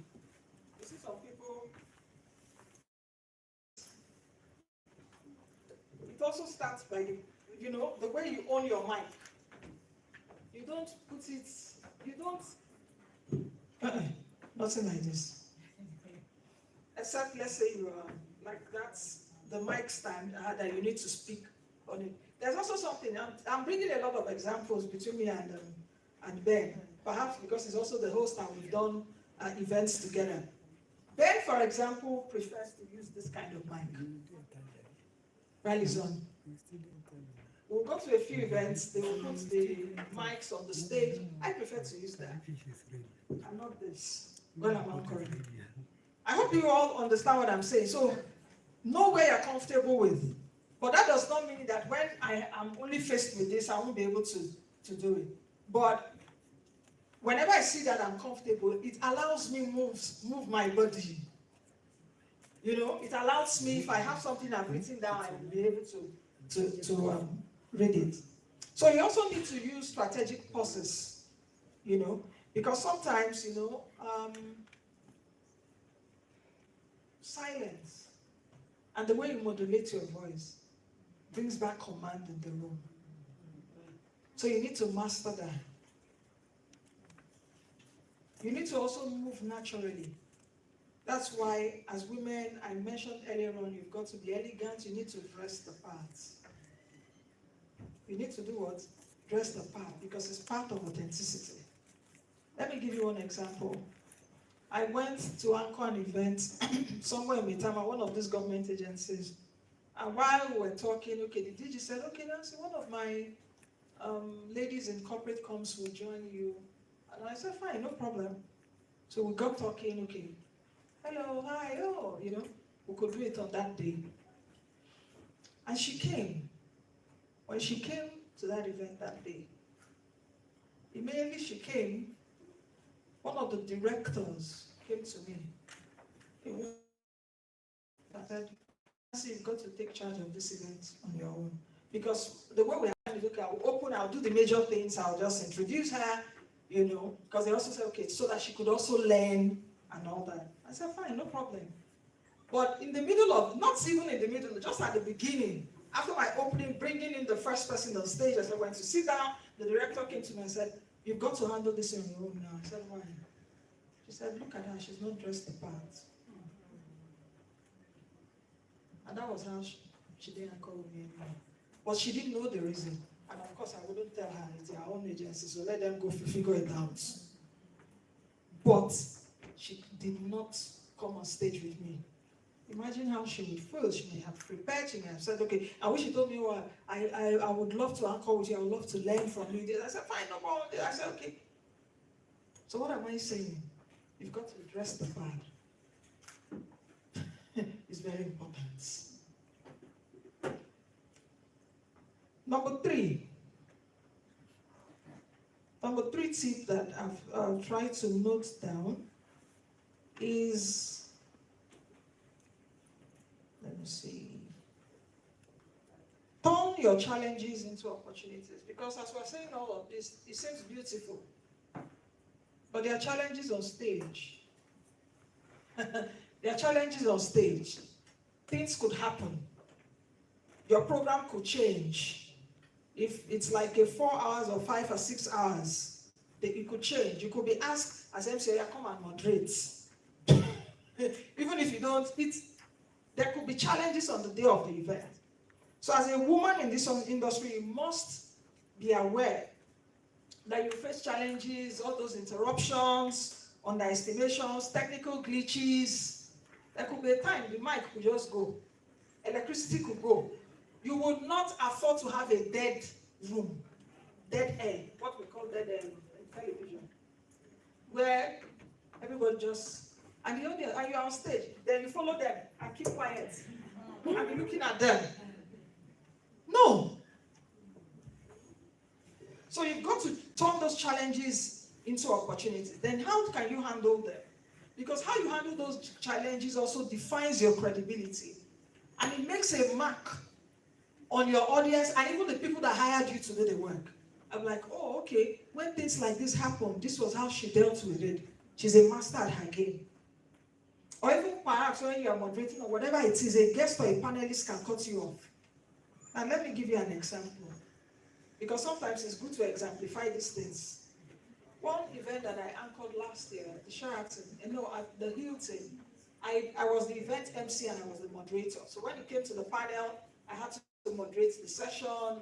You see some people, it also starts by the way you own your mic. You don't put it, nothing like this. Except, let's say you are, like that's the mic stand that you need to speak on it. There's also something, I'm bringing a lot of examples between me and Ben, perhaps because he's also the host and we've done events together. Ben, for example, prefers to use this kind of mic. Rally's on. We'll go to a few events, they will put the mics on the stage. I prefer to use that. I'm not this, when I'm anchoring. I hope you all understand what I'm saying. So, know where you're comfortable with. But that does not mean that when I am only faced with this, I won't be able to do it. But Whenever I see that I'm comfortable, it allows me move my body. You know, it allows me, if I have something I've written down, I will be able to read it. So you also need to use strategic pauses, you know, because sometimes, you know, silence and the way you modulate your voice brings back command in the room. So you need to master that. You need to also move naturally. That's why, as women, I mentioned earlier on, you've got to be elegant, you need to dress the part. You need to do what? Dress the part, because it's part of authenticity. Let me give you one example. I went to anchor an event somewhere in Mitama, one of these government agencies. And while we were talking, okay, the DG said, okay, Nancy, one of my ladies in corporate comms will join you. And I said, fine, no problem. So we got talking, okay. Hello, hi, oh, you know, we could do it on that day. And she came. When she came to that event that day, immediately she came, one of the directors came to me. I said, Nancy, you've got to take charge of this event on your own. Because the way we are going to look, I'll do the major things, I'll just introduce her, you know, because they also said, okay, so that she could also learn and all that. I said, fine, no problem. But in the middle of, not even in the middle, just at the beginning, after my opening, bringing in the first person on stage, I said, when to sit down, the director came to me and said, you've got to handle this on your own now. I said, why? She said, look at her, she's not dressed the part. And that was how she didn't call me anymore. But she didn't know the reason. And of course, I wouldn't tell her, it's their own agency, so let them go figure it out. But she did not come on stage with me. Imagine how she would feel. She may have prepared, she may have said, okay, I wish you told me, well, I would love to anchor with you, I would love to learn from you. I said, fine, no problem. I said, okay. So what am I saying? You've got to address the part. It's very important. Number three tip that I've tried to note down is, let me see, turn your challenges into opportunities. Because as we're saying all of this, it seems beautiful, but there are challenges on stage. There are challenges on stage. Things could happen. Your program could change. If it's like a 4 hours or 5 or 6 hours, it could change. You could be asked as MC, come and moderate. Even if you don't, there could be challenges on the day of the event. So as a woman in this industry, you must be aware that you face challenges, all those interruptions, underestimations, technical glitches. There could be a time the mic could just go. Electricity could go. You would not afford to have a dead room, dead air, what we call dead air in television, where everybody just, and you're on stage, then you follow them and keep quiet and be looking at them. No. So you've got to turn those challenges into opportunities. Then how can you handle them? Because how you handle those challenges also defines your credibility. And it makes a mark on your audience and even the people that hired you to do the work. I'm like, oh, okay, when things like this happen, this was how she dealt with it. She's a master at her game. Or even perhaps when you are moderating or whatever it is, a guest or a panelist can cut you off. And let me give you an example. Because sometimes it's good to exemplify these things. One event that I anchored last year at the Sheraton, at the Hilton, I was the event MC and I was the moderator. So when it came to the panel, I had to moderate the session on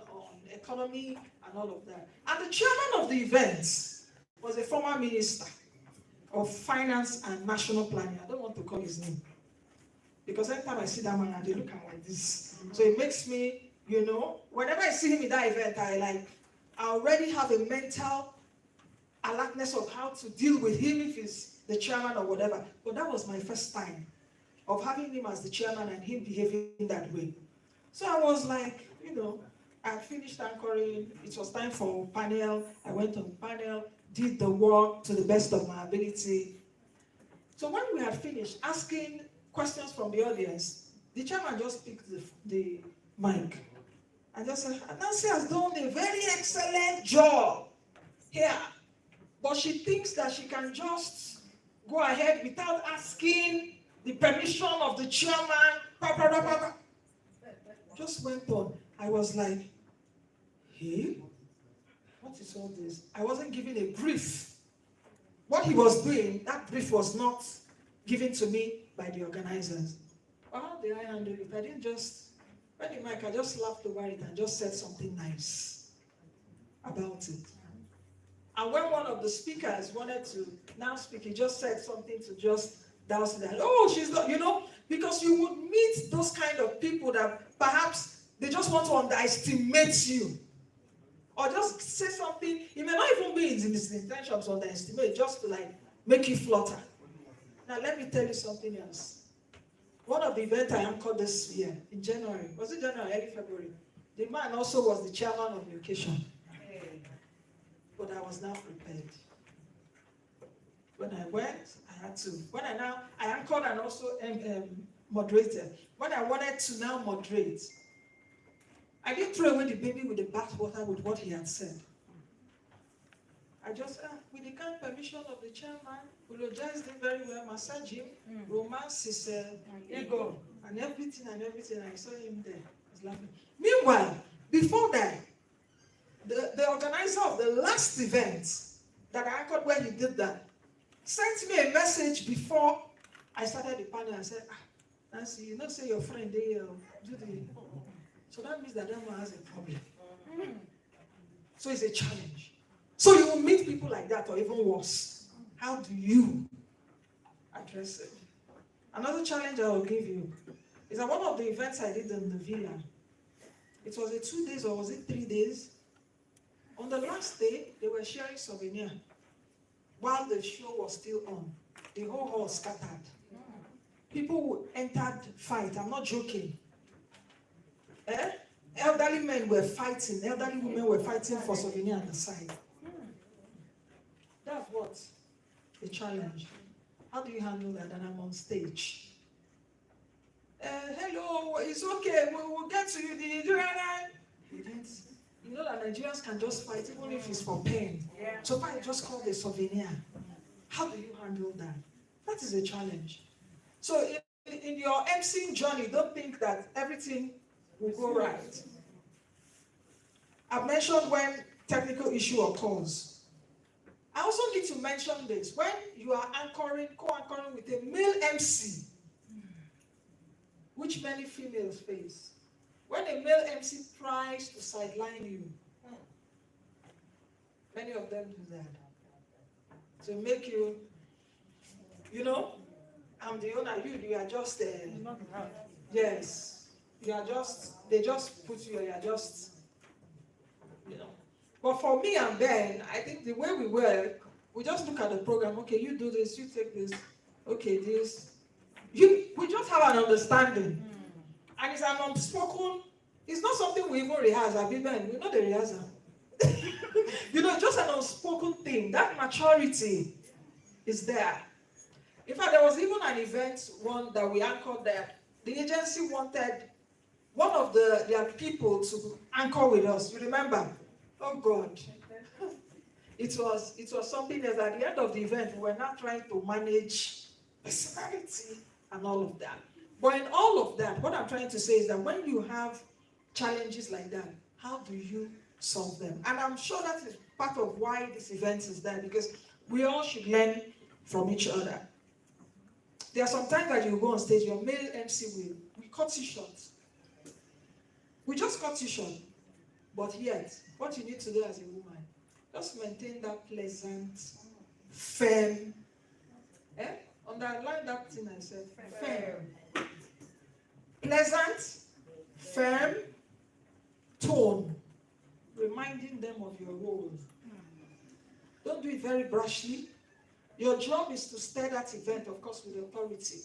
economy and all of that. And the chairman of the event was a former minister of finance and national planning. I don't want to call his name. Because every time I see that man, I look at him like this. So it makes me, whenever I see him in that event, I already have a mental alertness of how to deal with him if he's the chairman or whatever. But that was my first time of having him as the chairman and him behaving that way. So I was like, I finished anchoring. It was time for panel. I went on panel. did the work to the best of my ability. So when we had finished asking questions from the audience, the chairman just picked the mic and just said, Nancy has done a very excellent job here, but she thinks that she can just go ahead without asking the permission of the chairman. Just went on. I was like, hey, what is all this? I wasn't given a brief. What he was doing, that brief was not given to me by the organizers. Well, how did I handle it? I didn't just, when the mic, I just laughed over it and just said something nice about it. And when one of the speakers wanted to now speak, he just said something to just douse that. Oh, she's not, because you would meet those kind of people that perhaps they just want to underestimate you. Or just say something, it may not even be in his intention to underestimate, just to like make you flutter. Now let me tell you something else. One of the events I anchored this year, in January, was it January, early February? The man also was the chairman of the occasion. But I was now prepared. When I went, I had to. When I anchored and also moderated. When I wanted to now moderate, I didn't throw away the baby with the bathwater with what he had said. I just, with the kind permission of the chairman, eulogized him very well, massage him, romance his ego, and everything. I saw him there. I was laughing. Meanwhile, before that, the organizer of the last event that I anchored where he did that sent me a message before I started the panel and said, Nancy, say your friend, they do the... So that means that man has a problem. So it's a challenge. So you will meet people like that or even worse. How do you address it? Another challenge I will give you is that one of the events I did in the villa, it was a 2 days or was it 3 days? On the last day, they were sharing souvenir while the show was still on. The whole hall scattered. People entered fight. I'm not joking. Elderly men were fighting. Elderly women were fighting for souvenir on the side. That's what? A challenge. How do you handle that? And I'm on stage. Hello, it's okay. We'll get to you. You know that Nigerians can just fight even if it's for pain. So far, you just call the souvenir. How do you handle that? That is a challenge. So in your emceeing journey, don't think that everything will go right. I've mentioned when technical issue occurs. I also need to mention this. When you are co-anchoring with a male MC, which many females face, when a male MC tries to sideline you, many of them do that. To make you, I'm the owner, you are just, yes, you are just, they just put you, you are just, But for me and Ben, I think the way we work, we just look at the program, okay, you do this, you take this, okay, this. We just have an understanding. And it's an unspoken, it's not something we even rehearse, Ben, we know the rehearsal. Just an unspoken thing. That maturity is there. In fact, there was even an event, one that we anchored there. The agency wanted one of their people to anchor with us. You remember? Oh God. It was something else. At the end of the event, we were not trying to manage personality and all of that. But in all of that, what I'm trying to say is that when you have challenges like that, how do you solve them? And I'm sure that is part of why this event is there, because we all should learn from each other. There are some times that you go on stage, your male MC we cut you short. We just cut you short. But yet, what you need to do as a woman, just maintain that pleasant, firm, underline that thing I said, firm. Pleasant, firm tone, reminding them of your role. Don't do it very brashly. Your job is to steer that event, of course, with authority,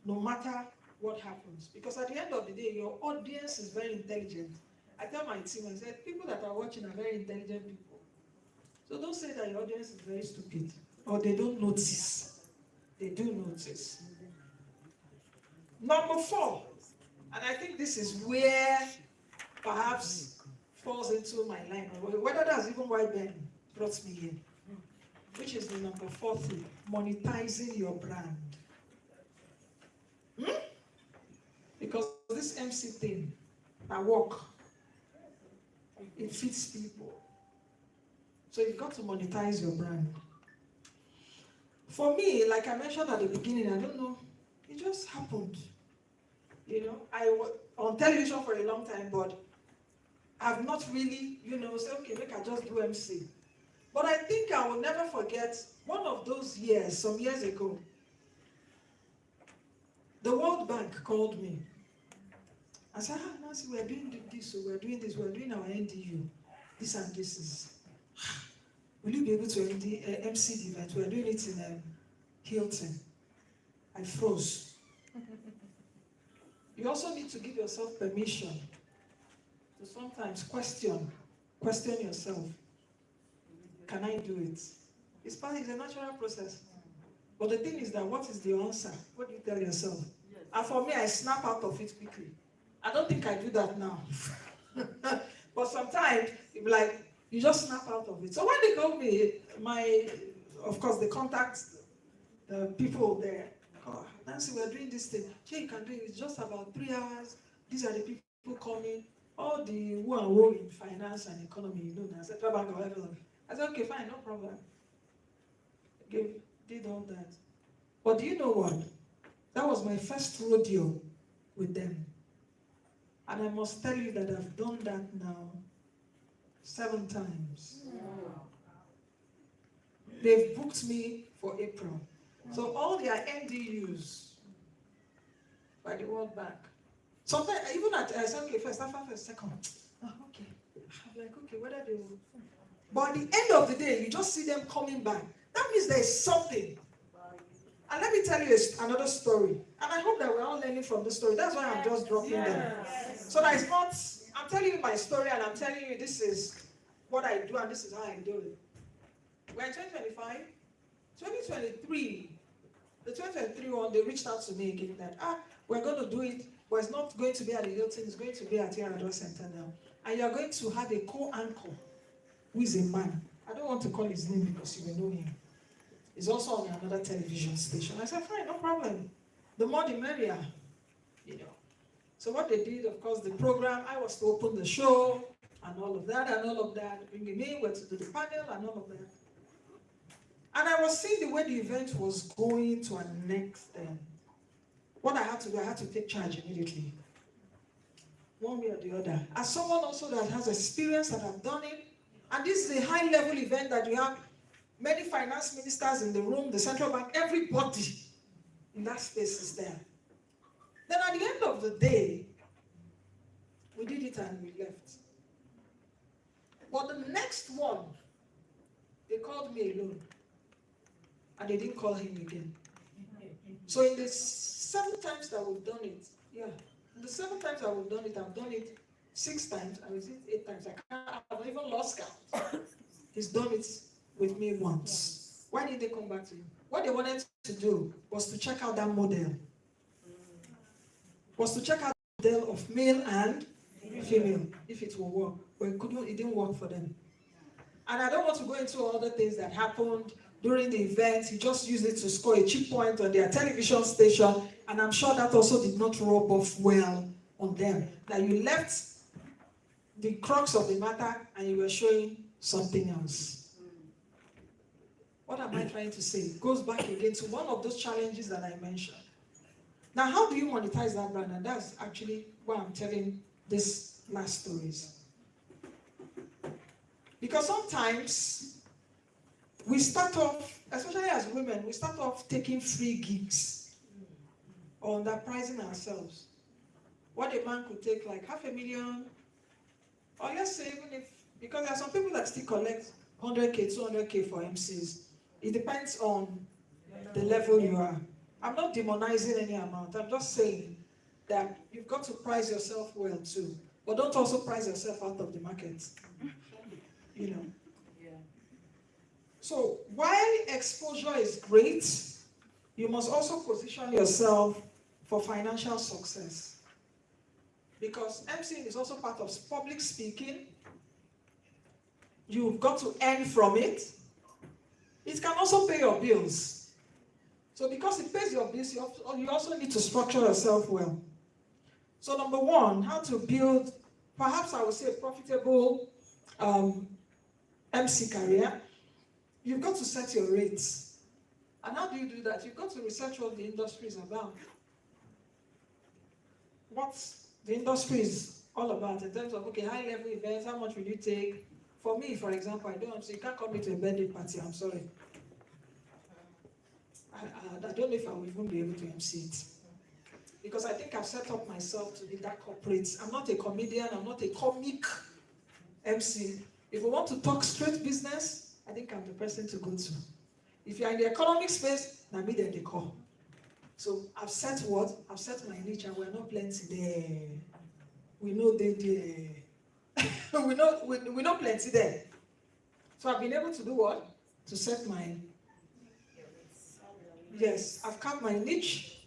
no matter what happens. Because at the end of the day, your audience is very intelligent. I tell my team, I said, people that are watching are very intelligent people. So don't say that your audience is very stupid or they don't notice. They do notice. Number 4, and I think this is where perhaps falls into my line, whether that's even why Ben brought me in, which is the number 4 thing, monetizing your brand. Because this MC thing, I work, it fits people. So you've got to monetize your brand. For me, like I mentioned at the beginning, I don't know, it just happened. You know, I was on television for a long time, but I've not really, said, okay, make I just do MC. But I think I will never forget one of those years, some years ago, the World Bank called me. I said, Nancy, we're doing this, so we're doing this, we're doing our NDU. This and this is. Will you be able to MC the event? We're doing it in Hilton. I froze. You also need to give yourself permission to sometimes question yourself. Can I do it? It's a natural process. But the thing is that what is the answer? What do you tell yourself? Yes. And for me, I snap out of it quickly. I don't think I do that now. But sometimes, you just snap out of it. So when they call me, of course, the contacts, the people there, oh, Nancy, we're doing this thing. Hey, you can do it. It's just about 3 hours. These are the people coming. All the who and who in finance and economy, Central Bank or whatever. I said, okay, fine, no problem. Did all that. But do you know what? That was my first rodeo with them. And I must tell you that I've done that now 7 times. They've booked me for April. So all their NDUs by the World Bank. Sometimes, even I said, okay, first, second. Okay. I'm like, okay, whether they will. But at the end of the day, you just see them coming back. That means there is something. And let me tell you another story. And I hope that we're all learning from this story. That's why I'm just dropping them. So that it's not, I'm telling you my story and I'm telling you this is what I do and this is how I do it. We're in 2025. 2023, the 2023 one, they reached out to me again that, we're going to do it, but it's not going to be at the Hilton, it's going to be at the Oratory Center now. And you're going to have a co-anchor who is a man. I don't want to call his name because you will know him. He's also on another television station. I said, fine, no problem. The more the merrier, So what they did, of course, the program, I was to open the show and all of that, bringing me, went to do the panel and all of that. And I was seeing the way the event was going to our next what I had to do, I had to take charge immediately. One way or the other. As someone also that has experience and have done it, and this is a high-level event that you have many finance ministers in the room, the central bank, everybody in that space is there. Then at the end of the day, we did it and we left. But the next one, they called me alone. And they didn't call him again. So in the 7 times that we've done it, in the 7 times that we've done it, I've done it 6 times, I was it 8 times. I've even lost count. He's done it with me once. Why did they come back to you? What they wanted to do was to check out that model. Was to check out the model of male and female, if it will work. But it didn't work for them. And I don't want to go into other things that happened during the event. He just used it to score a cheap point on their television station. And I'm sure that also did not rub off well on them. That you left the crux of the matter and you were showing something else. What am I trying to say? It goes back again to one of those challenges that I mentioned. Now, how do you monetize that brand? And that's actually why I'm telling these last stories. Because sometimes we start off, especially as women, we start off taking free gigs or underpricing ourselves. What a man could take like $500,000, or let's say even if, because there are some people that still collect 100K, 200K for MCs. It depends on the level you are. I'm not demonizing any amount. I'm just saying that you've got to price yourself well too. But don't also price yourself out of the market. So while exposure is great, you must also position yourself for financial success. Because MCing is also part of public speaking. You've got to earn from it. It can also pay your bills. So because it pays your bills, you also need to structure yourself well. So number one, how to build, perhaps I would say, a profitable MC career. You've got to set your rates. And how do you do that? You've got to research what the industry is about. What the industry is all about in terms of, okay, high-level events, how much will you take? For me, for example, I don't, so you can't come me to a birthday party, I'm sorry. I don't know if I will even be able to MC it. Because I think I've set up myself to be that corporate. I'm not a comedian, I'm not a comic MC. If we want to talk straight business, I think I'm the person to go to. If you're in the economic space, now me then they call. So I've set what? I've set my niche and we're not plenty there. We know they there. we know plenty there. So I've been able to do what? To set my, yes, I've carved my niche.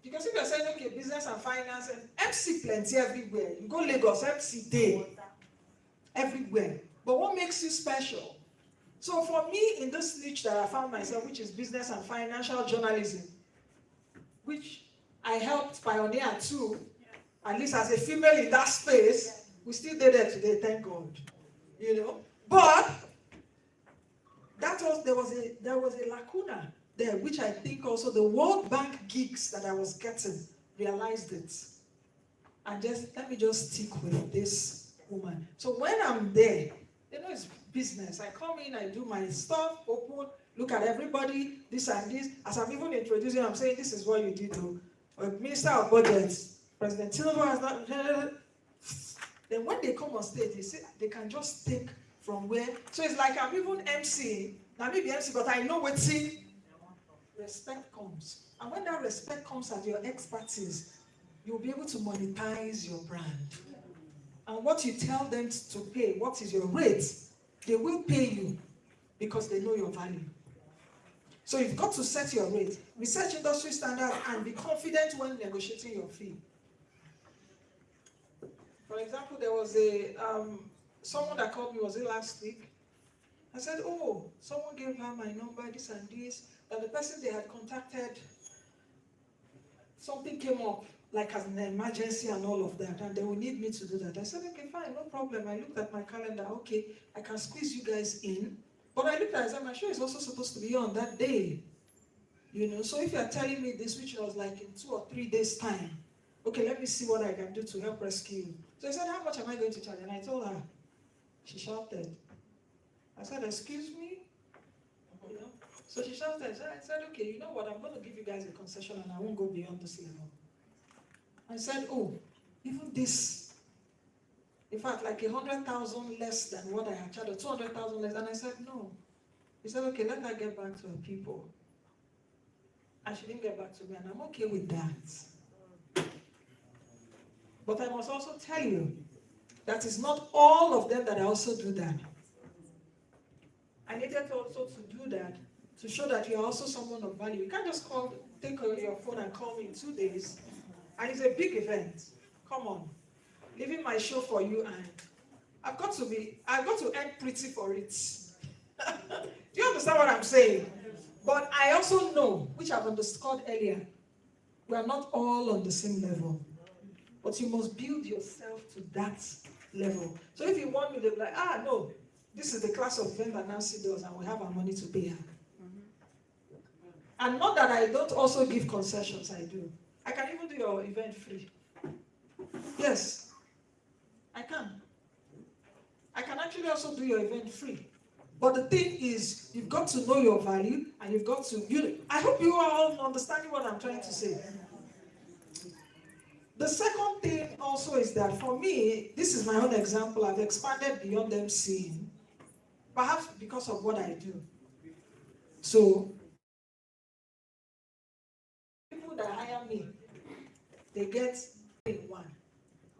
Because if you're saying, okay, business and finance, and MC plenty everywhere. You go Lagos, MC day. Everywhere. But what makes you special? So for me, in this niche that I found myself, which is business and financial journalism, which I helped pioneer too, at least as a female in that space, we still did it today, thank God. You know? But there was a lacuna there, which I think also the World Bank gigs that I was getting realized it. And let me just stick with this woman. So when I'm there, you know, it's business. I come in, I do my stuff, open, look at everybody, this and this. As I'm even introducing, I'm saying, this is what you did to Minister of Budgets, President Tinubu has not. Then when they come on stage, they say they can just take from where. So it's like I'm even MC. Now maybe MC, but I know what respect comes. And when that respect comes as your expertise, you'll be able to monetize your brand. And what you tell them to pay, what is your rate, they will pay you because they know your value. So you've got to set your rate, research industry standards, and be confident when negotiating your fee. For example, there was someone that called me, was it last week? I said, oh, someone gave her my number, this and this, that the person they had contacted, something came up, like as an emergency and all of that, and they will need me to do that. I said, okay, fine, no problem. I looked at my calendar, okay, I can squeeze you guys in. But I looked at it and said, my show is also supposed to be on that day. You know, so if you're telling me this, which was like in 2 or 3 days' time, okay, let me see what I can do to help rescue you. So I said, how much am I going to charge? And I told her, she shouted. I said, excuse me? You know? So she shouted. I said, okay, you know what? I'm going to give you guys a concession and I won't go beyond this level. I said, oh, even this, in fact, like 100,000 less than what I had charged, or 200,000 less. And I said, no. He said, okay, let her get back to her people. And she didn't get back to me, and I'm okay with that. But I must also tell you that it's not all of them that also do that. I needed also to do that to show that you're also someone of value. You can't just take your phone and call me in 2 days. And it's a big event. Come on. Leaving my show for you, and I've got to earn pretty for it. Do you understand what I'm saying? But I also know, which I've underscored earlier, we are not all on the same level. But you must build yourself to that level. So if you want me, they'll be like, no, this is the class of event that Nancy does, and we have our money to pay her. And not that I don't also give concessions, I do. I can even do your event free. Yes, I can. I can actually also do your event free. But the thing is, you've got to know your value, and you've got to, I hope you are all understanding what I'm trying to say. The second thing also is that for me, this is my own example, I've expanded beyond MCing, perhaps because of what I do. So, people that hire me, they get in one,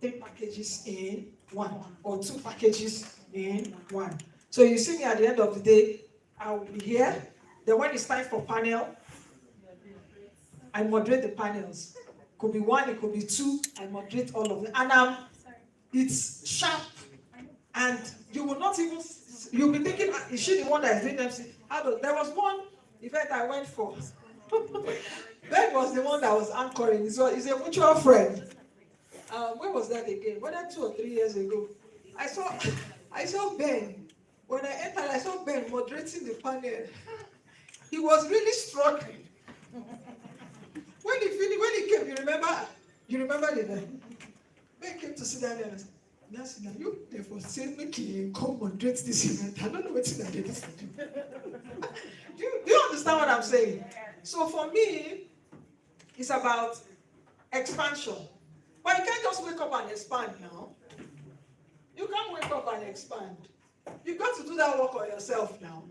3 packages in one, or 2 packages in one. So you see me at the end of the day, I will be here. Then when it's time for panel, I moderate the panels. Could be one, it could be two, I moderate all of them. And it's sharp. And you will not even, you'll be thinking, is she the one that is doing MC? There was one event I went for. Ben was the one that was anchoring. So he's a mutual friend. When was that again? Whether 2 or 3 years ago. I saw Ben. When I entered, I saw Ben moderating the panel. He was really struggling. When he finished, when he came, you remember the Ben? Ben came to sit down there and said, Nancy, you therefore say make you come moderate this event. I don't know what I did. Do you understand what I'm saying? So for me, it's about expansion. But you can't just wake up and expand now. You can't wake up and expand. You've got to do that work on yourself now.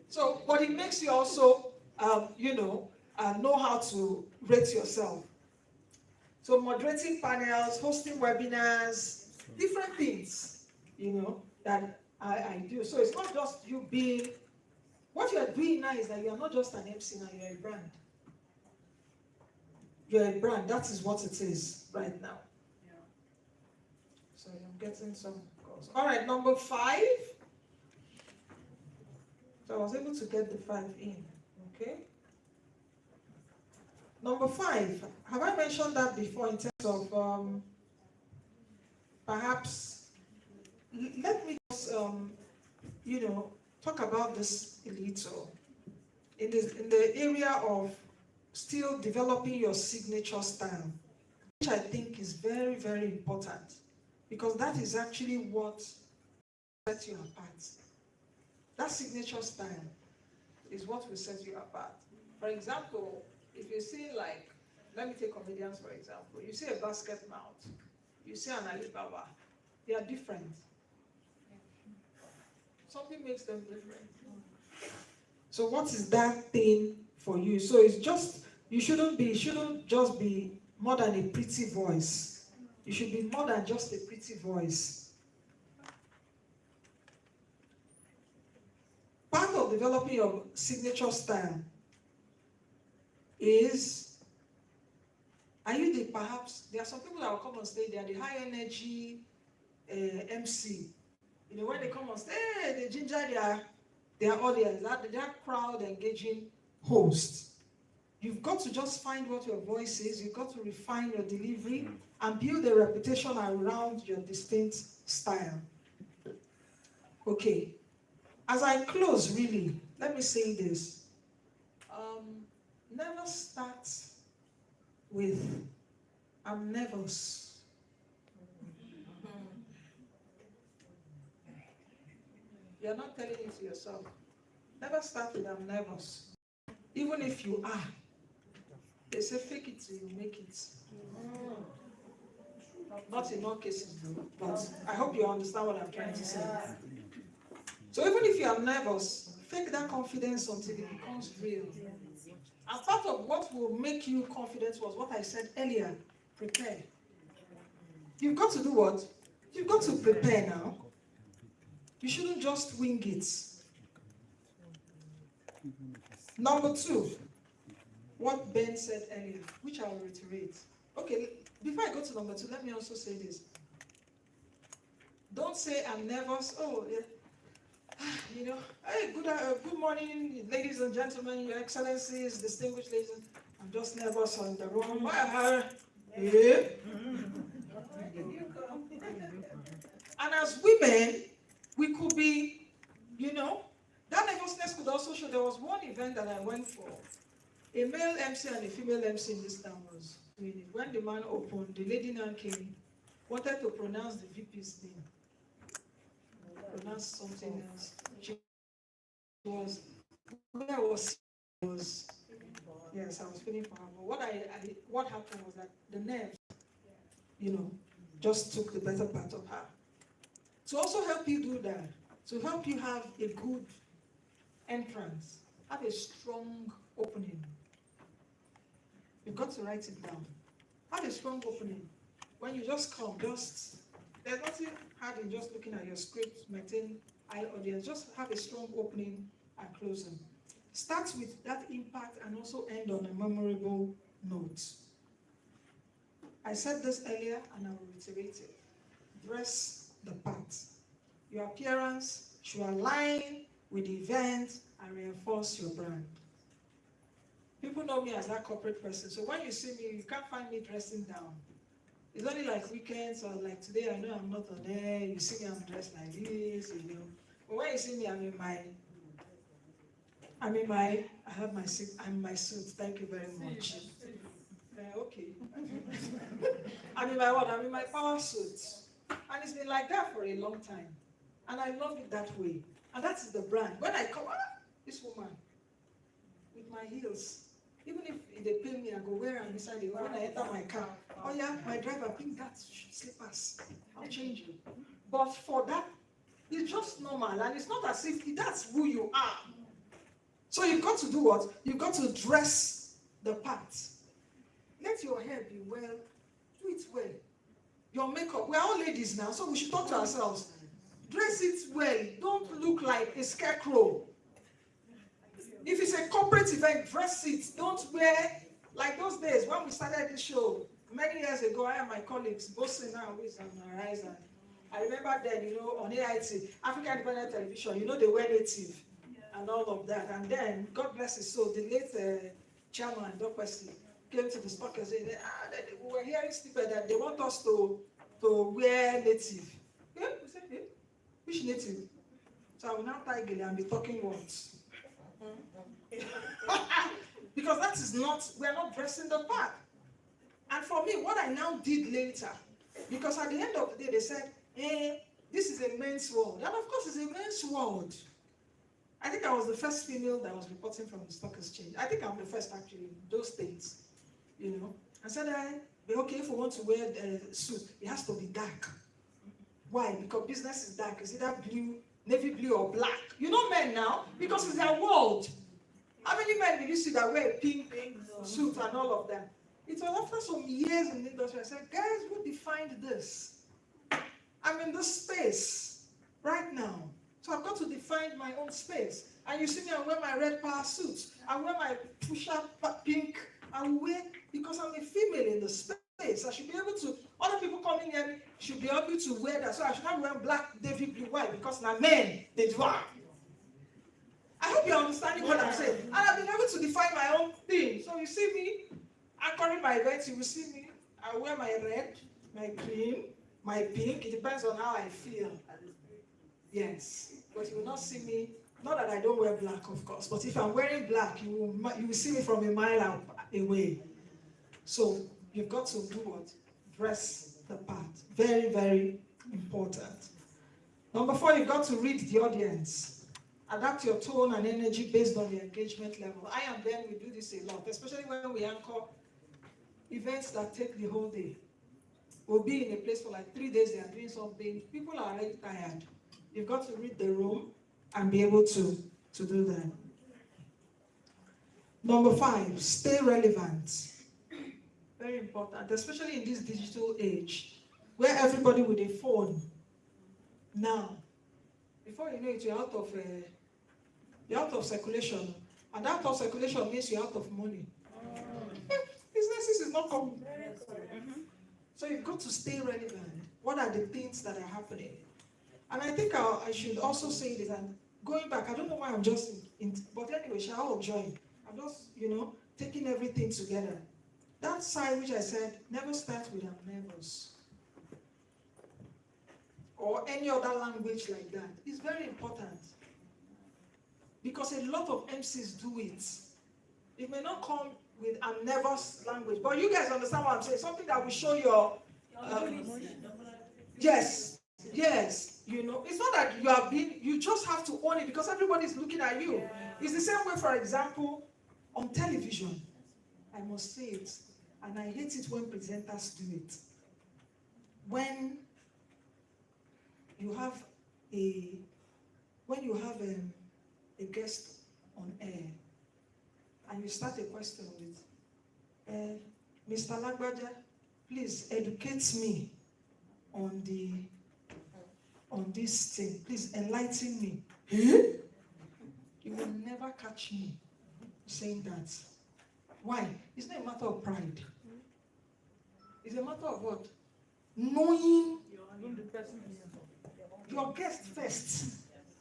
So, but it makes you also, know how to rate yourself. So moderating panels, hosting webinars, different things, that I do. So it's not just you being, what you're doing now is that you're not just an MC now, you're a brand. You're a brand, that is what it is right now. Yeah. So I'm getting some calls. All right, number 5. So I was able to get the 5 in, okay? Number 5, have I mentioned that before in terms of, perhaps, let me just, talk about this a little. In the area of still developing your signature style, which I think is very, very important, because that is actually what sets you apart. That signature style is what will set you apart. For example, if you see let me take comedians for example, you see a basket mouth, you see an Alibaba, they are different. Something makes them different. So what is that thing for you? So it's just, you shouldn't just be more than a pretty voice. You should be more than just a pretty voice. Part of developing your signature style is, perhaps, there are some people that will come on stage, they are the high energy MC. When they come on stage, they ginger their audience, their crowd engaging host. You've got to just find what your voice is, you've got to refine your delivery and build a reputation around your distinct style. Okay, as I close really, let me say this. Never start with, I'm nervous. You're not telling it to yourself. Never start with, I'm nervous. Even if you are, they say fake it till you make it. Not in all cases though, but I hope you understand what I'm trying to say. So even if you are nervous, fake that confidence until it becomes real. And part of what will make you confident was what I said earlier, prepare. You've got to do what? You've got to prepare now. You shouldn't just wing it. Number 2, what Ben said earlier, which I will reiterate. Okay, before I go to number 2, let me also say this. Don't say I'm nervous. Oh, yeah. Hey, good morning, ladies and gentlemen, your excellencies, distinguished ladies. I'm just nervous on the road. Yeah. And as women, we could be, that nervousness could also show. There was one event that I went for. A male MC and a female MC in this town was doing it. When the man opened, the lady now came, wanted to pronounce the VP's name. Pronounce something else. Yes, I was feeling for her. But what happened was that the nerve, just took the better part of her. To also help you do that, to help you have a good entrance, have a strong opening. You've got to write it down. Have a strong opening. When you just come, there's nothing hard in just looking at your script, maintain eye audience. Just have a strong opening and closing. Start with that impact and also end on a memorable note. I said this earlier and I will reiterate it. Dress the part. Your appearance should align with the event and reinforce your brand. People know me as that corporate person, so when you see me, you can't find me dressing down. It's only like weekends or like today, I know I'm not on there, you see me, I'm dressed like this, you know. But when you see me, I'm in my suit, thank you very much. Okay. I'm in my what? I'm in my power suit. And it's been like that for a long time. And I love it that way. And that is the brand. When I come, this woman, with my heels, even if they pay me, I go wear them inside the when I enter my car. Oh yeah, my driver, bring that slippers. I'll change you. But for that, it's just normal. And it's not as if that's who you are. So you've got to do what? You've got to dress the part. Let your hair be well. Do it well. Your makeup. We're all ladies now, so we should talk to ourselves. Dress it well. Don't look like a scarecrow. If it's a corporate event, dress it. Don't wear, like those days when we started this show, many years ago, I and my colleagues, both now who is on the horizon. I remember then, you know, on AIT, African Independent Television, you know, they were native and all of that. And then, God bless his soul, the late chairman, Dr. Wesley, came to the stock and said, we were hearing snippet that they want us to wear native. Yeah, we said, yeah. Which native? So I will now tie Gilly and be talking words. Because that is not, we are not dressing the part. And for me, what I now did later, because at the end of the day, they said, this is a men's world. And of course, it's a men's world. I think I was the first female that was reporting from the stock exchange. I think I'm the first, actually, in those things, you know. I said, okay, if we want to wear a suit, it has to be dark. Why? Because business is dark. It's either blue, navy blue, or black. You know men now, because it's their world. How many men did you see that wear a pink suit and all of that? It was after some years in the industry, I said, guys, who defined this? I'm in this space right now. So I've got to define my own space. And you see me, I wear my red power suit. I wear my push-up pink. I wear, because I'm a female in the space. I should be able to, other people coming here should be able to wear that. So I should not wear black, navy blue, white, because now men, they do. I hope you're understanding what I'm saying. And I've been able to define my own thing. So you see me, anchoring my events, you will see me. I wear my red, my green, my pink. It depends on how I feel. Yes. But you will not see me, not that I don't wear black, of course, but if I'm wearing black, you will see me from a mile away. So you've got to do what? Dress the part. Very, very important. Number 4, you've got to read the audience. Adapt your tone and energy based on the engagement level. I and Ben, we do this a lot, especially when we anchor events that take the whole day. We'll be in a place for like 3 days, they are doing something. People are already tired. You've got to read the room and be able to do that. Number 5, stay relevant. Very important, especially in this digital age, where everybody with a phone now, before you know it, you're out of circulation. And out of circulation means you're out of money. Businesses is not coming. So you've got to stay relevant. What are the things that are happening? And I think I should also say this, and going back, I don't know why I'm just but anyway, shall all join? I'm just, taking everything together. That side which I said, never start with I'm nervous. Or any other language like that. It's very important. Because a lot of MCs do it. It may not come with I'm nervous language, but you guys understand what I'm saying. Something that will show your yes. It's not that you just have to own it because everybody's looking at you. It's the same way, for example, on television. I must say it, and I hate it when presenters do it. When you have a guest on air, and you start a question with, Mr. Lagbaja, please educate me on the, on this thing. Please enlighten me. Eh? You will never catch me saying that. Why? It's not a matter of pride. It's a matter of what? Knowing your guest first.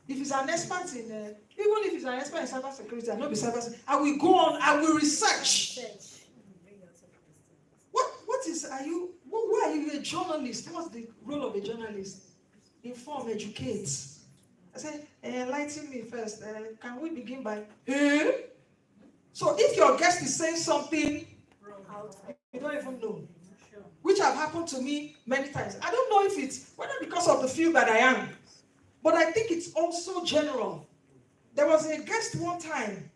If he's an expert in, even if he's an expert in cybersecurity, I know the cybersecurity, I will go on, I will research. What is, why are you a journalist? What's the role of a journalist? Inform, educate. I said, enlighten me first. Can we begin by, eh? So if your guest is saying something, you don't even know. Which have happened to me many times. I don't know if it's, whether because of the field that I am, but I think it's also general. There was a guest one time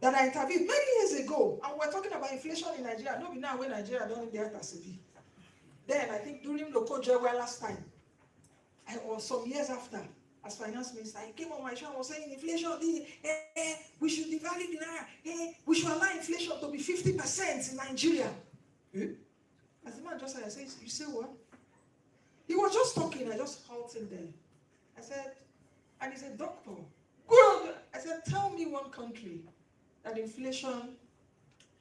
that I interviewed many years ago, and we're talking about inflation in Nigeria. No, now when Nigeria don't get as a be. Then I think during the Goodwill last time, or some years after, as finance minister, I came on my show and was saying inflation, we should devalue the naira, we should allow inflation to be 50% in Nigeria. As the man just said, I said, you say what? He was just talking, I just halted there. I said, and he said, doctor, good. I said, tell me one country that inflation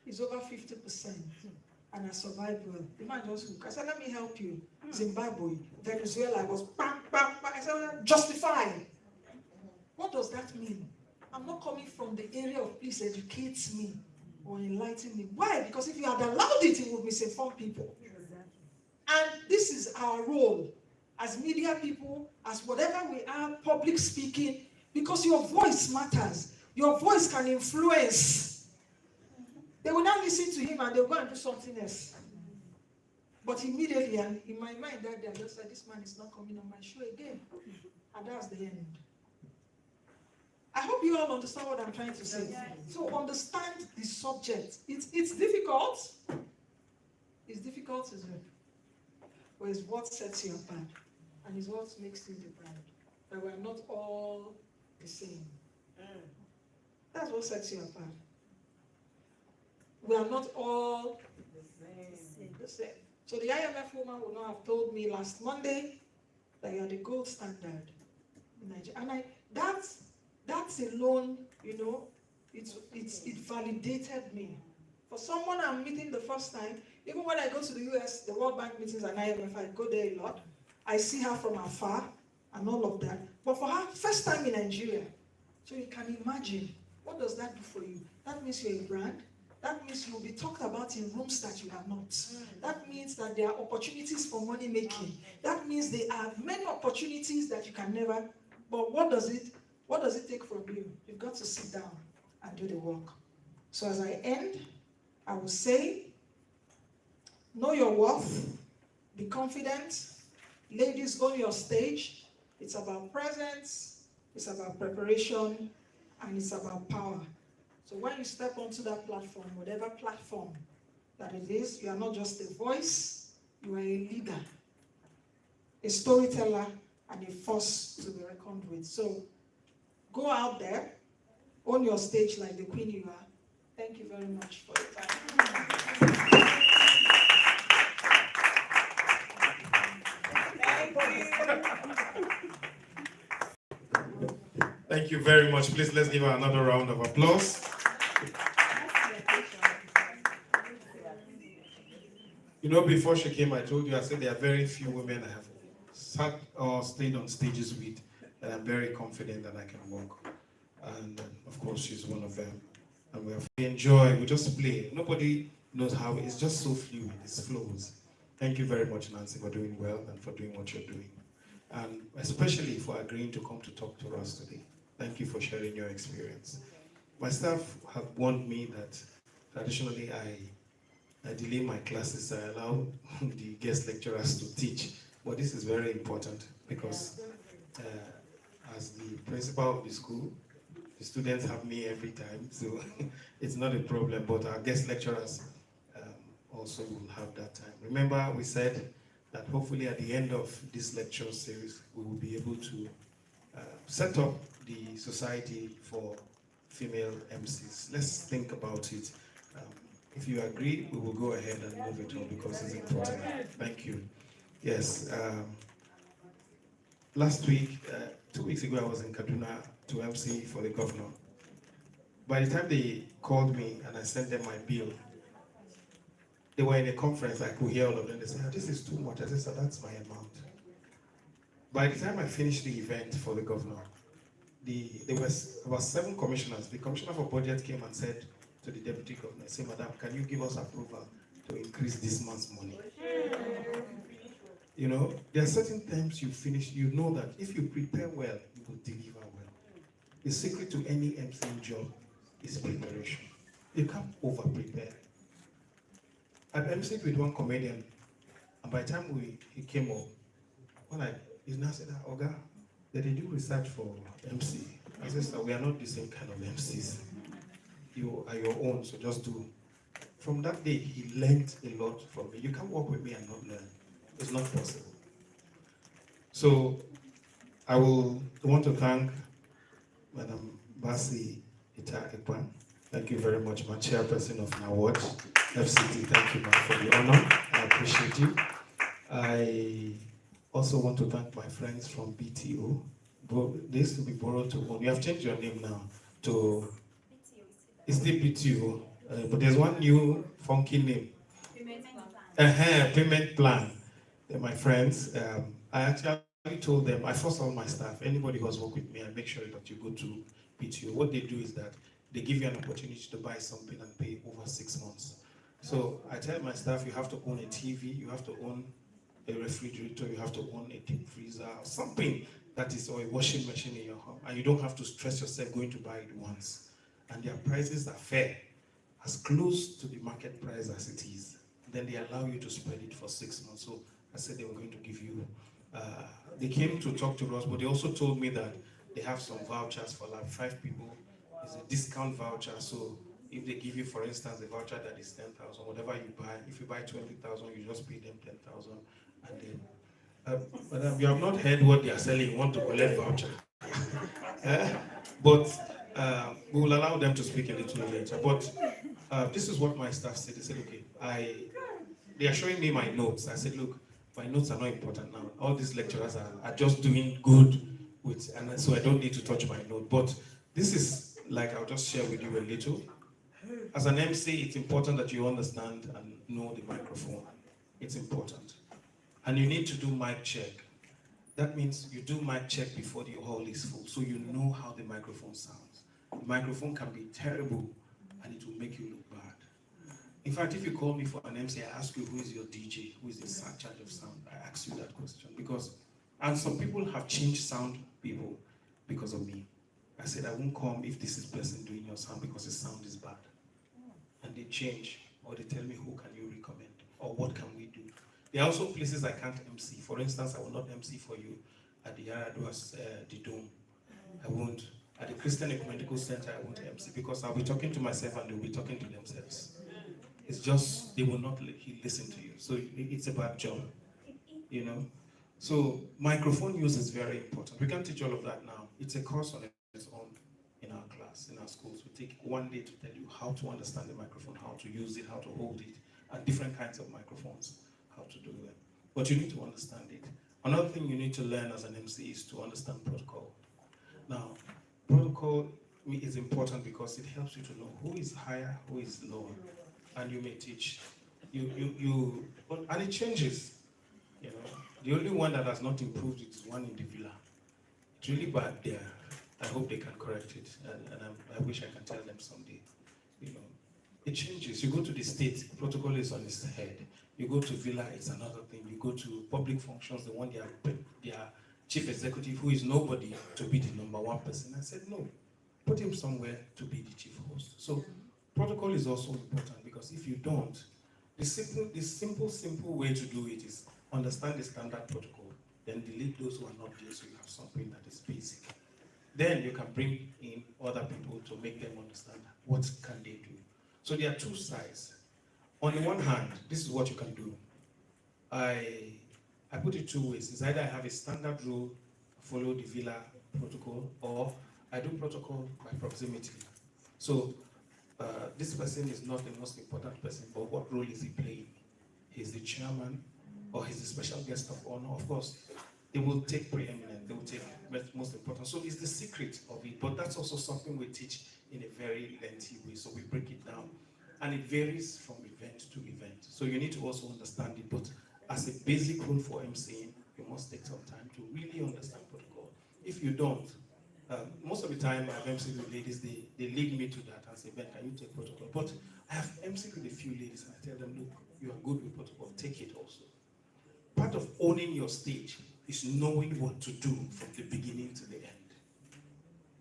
is over 50% and I survived well. The man just looked. I said, let me help you. Zimbabwe, Venezuela was bam, bam, bam. I said, well, justify. What does that mean? I'm not coming from the area of please educate me or enlighten me. Why? Because if you had allowed it, it would misinform people. And this is our role as media people, as whatever we are, public speaking, because your voice matters. Your voice can influence. They will not listen to him and they'll go and do something else. But immediately, and in my mind that day, I just said, this man is not coming on my show again. And that's the end. I hope you all understand what I'm trying to say. So understand the subject. It's difficult. It's difficult, isn't it? But it's what sets you apart. And it's what makes you the brand. That we're not all the same. That's what sets you apart. We are not all the same. So the IMF woman would not have told me last Monday that you are the gold standard in Nigeria. And that's alone, you know, it validated me. For someone I'm meeting the first time, even when I go to the US, the World Bank meetings and IMF, I go there a lot. I see her from afar and all of that. But for her, first time in Nigeria. So you can imagine, what does that do for you? That means you're a brand. That means you'll be talked about in rooms that you are not. That means that there are opportunities for money making. That means there are many opportunities that you can never, but what does it take from you? You've got to sit down and do the work. So as I end, I will say, know your worth, be confident. Ladies, own your stage. It's about presence, it's about preparation, and it's about power. So when you step onto that platform, whatever platform that it is, you are not just a voice, you are a leader, a storyteller, and a force to be reckoned with. So go out there, own your stage like the queen you are. Thank you very much for your time. Thank you very much. Please, let's give her another round of applause. You know, before she came, I told you, I said there are very few women I have sat or stayed on stages with that I'm very confident that I can walk. And of course, she's one of them. And we enjoy, we just play. Nobody knows how, it's just so fluid, it flows. Thank you very much, Nancy, for doing well and for doing what you're doing. And especially for agreeing to come to talk to us today. Thank you for sharing your experience. My staff have warned me that traditionally I delay my classes, I allow the guest lecturers to teach. But this is very important because as the principal of the school, the students have me every time, so it's not a problem, but our guest lecturers also will have that time. Remember, we said that hopefully at the end of this lecture series, we will be able to set up the society for female MCs. Let's think about it. If you agree, we will go ahead and move it on because it's important. Thank you. Yes. last week, 2 weeks ago, I was in Kaduna to MC for the governor. By the time they called me and I sent them my bill, they were in a conference. I could hear all of them. They said, "Oh, this is too much." I said, "So that's my amount." By the time I finished the event for the governor, there was about 7 commissioners. The commissioner for budget came and said to the deputy governor, "Say, madam, can you give us approval to increase this month's money?" You know, there are certain times you finish, you know that if you prepare well, you will deliver well. The secret to any MCing job is preparation. You can't over-prepare. I've MC'd with one comedian, and by the time he came up, he now said, "Oga, did they do research for MC?" I said, "Sir, we are not the same kind of MCs. You are your own, so just do." From that day, he learned a lot from me. You can't work with me and not learn. It's not possible. So I will want to thank Madam Basi Ita-Ekwan. Thank you very much, my chairperson of NAWAD, FCT. Thank you, ma'am, for the honor. I appreciate you. I also want to thank my friends from BTO. They used to be borrowed to own. You have changed your name now to, it's still BTO, but there's one new funky name. Payment plan. They're my friends. I actually told them, I force all my staff, anybody who has worked with me, I make sure that you go to BTO. What they do is that they give you an opportunity to buy something and pay over 6 months. So I tell my staff, you have to own a TV, you have to own a refrigerator, you have to own a deep freezer, or something that is, or a washing machine in your home, and you don't have to stress yourself going to buy it once. And their prices are fair, as close to the market price as it is. Then they allow you to spread it for 6 months. So I said they were going to give you, they came to talk to us, but they also told me that they have some vouchers for like 5 people. It's a discount voucher. So if they give you, for instance, a voucher that is 10,000, whatever you buy, if you buy 20,000, you just pay them 10,000. And then, madam, you have not heard what they are selling. You want to collect voucher. But we will allow them to speak a little later. But this is what my staff said. They said, okay, they are showing me my notes. I said, look, my notes are not important now. All these lecturers are just doing good with, and so I don't need to touch my note. But this is like, I'll just share with you a little. As an MC, it's important that you understand and know the microphone. It's important. And you need to do mic check. That means you do mic check before the hall is full, so you know how the microphone sounds. The microphone can be terrible, and it will make you look bad. In fact, if you call me for an MC, I ask you, who is your DJ? Who is in charge of sound? I ask you that question because, and some people have changed sound people because of me. I said, I won't come if this is person doing your sound because the sound is bad. And they change, or they tell me, who can you recommend? Or what can we do? There are also places I can't MC. For instance, I will not MC for you at the Yaradua's, the Dome. I won't. At the Christian Ecumenical Center, I won't MC because I'll be talking to myself and they'll be talking to themselves. It's just, they will not listen to you. So it's a bad job, you know? So microphone use is very important. We can't teach all of that now. It's a course on its own in our class, in our schools. We take one day to tell you how to understand the microphone, how to use it, how to hold it, and different kinds of microphones, how to do them. But you need to understand it. Another thing you need to learn as an MC is to understand protocol. Now, protocol is important because it helps you to know who is higher, who is lower. And you may teach, and it changes, you know. The only one that has not improved is one in the villa. It's really bad there. I hope they can correct it, and I wish I can tell them someday, you know. It changes. You go to the state, protocol is on its head. You go to villa, it's another thing. You go to public functions, they want their chief executive, who is nobody, to be the #1 person. I said, no, put him somewhere to be the chief host. So protocol is also important because if you don't, the simple way to do it is understand the standard protocol, then delete those who are not there so you have something that is basic. Then you can bring in other people to make them understand what can they do. So there are two sides. On the one hand, this is what you can do. I put it 2 ways. It's either I have a standard rule, follow the villa protocol, or I do protocol by proximity. So this person is not the most important person, but what role is he playing? He's the chairman, or he's the special guest of honor. Of course, they will take preeminent, they will take most important. So it's the secret of it, but that's also something we teach in a very lengthy way. So we break it down, and it varies from event to event. So you need to also understand it, but as a basic rule for MCing, you must take some time to really understand protocol. If you don't, most of the time I've MC'd with ladies, they lead me to that and say, Ben, can you take protocol? But I have MC'd with a few ladies and I tell them, look, you are good with protocol, take it also. Part of owning your stage is knowing what to do from the beginning to the end.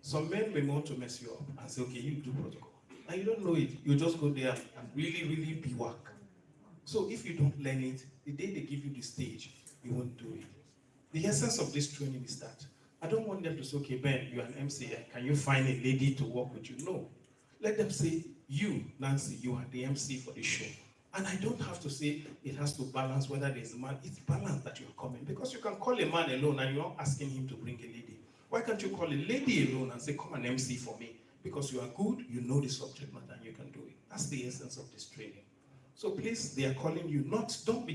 Some men may want to mess you up and say, okay, you do protocol. And you don't know it. You just go there and really, really bivouac. So if you don't learn it, the day they give you the stage, you won't do it. The essence of this training is that I don't want them to say, okay, Ben, you're an MC, can you find a lady to work with you? No. Let them say, you, Nancy, you are the MC for the show. And I don't have to say it has to balance whether there's a man. It's balance that you're coming. Because you can call a man alone and you're not asking him to bring a lady. Why can't you call a lady alone and say, come and MC for me? Because you are good, you know the subject matter, and you can do it. That's the essence of this training. So please, they are calling you, don't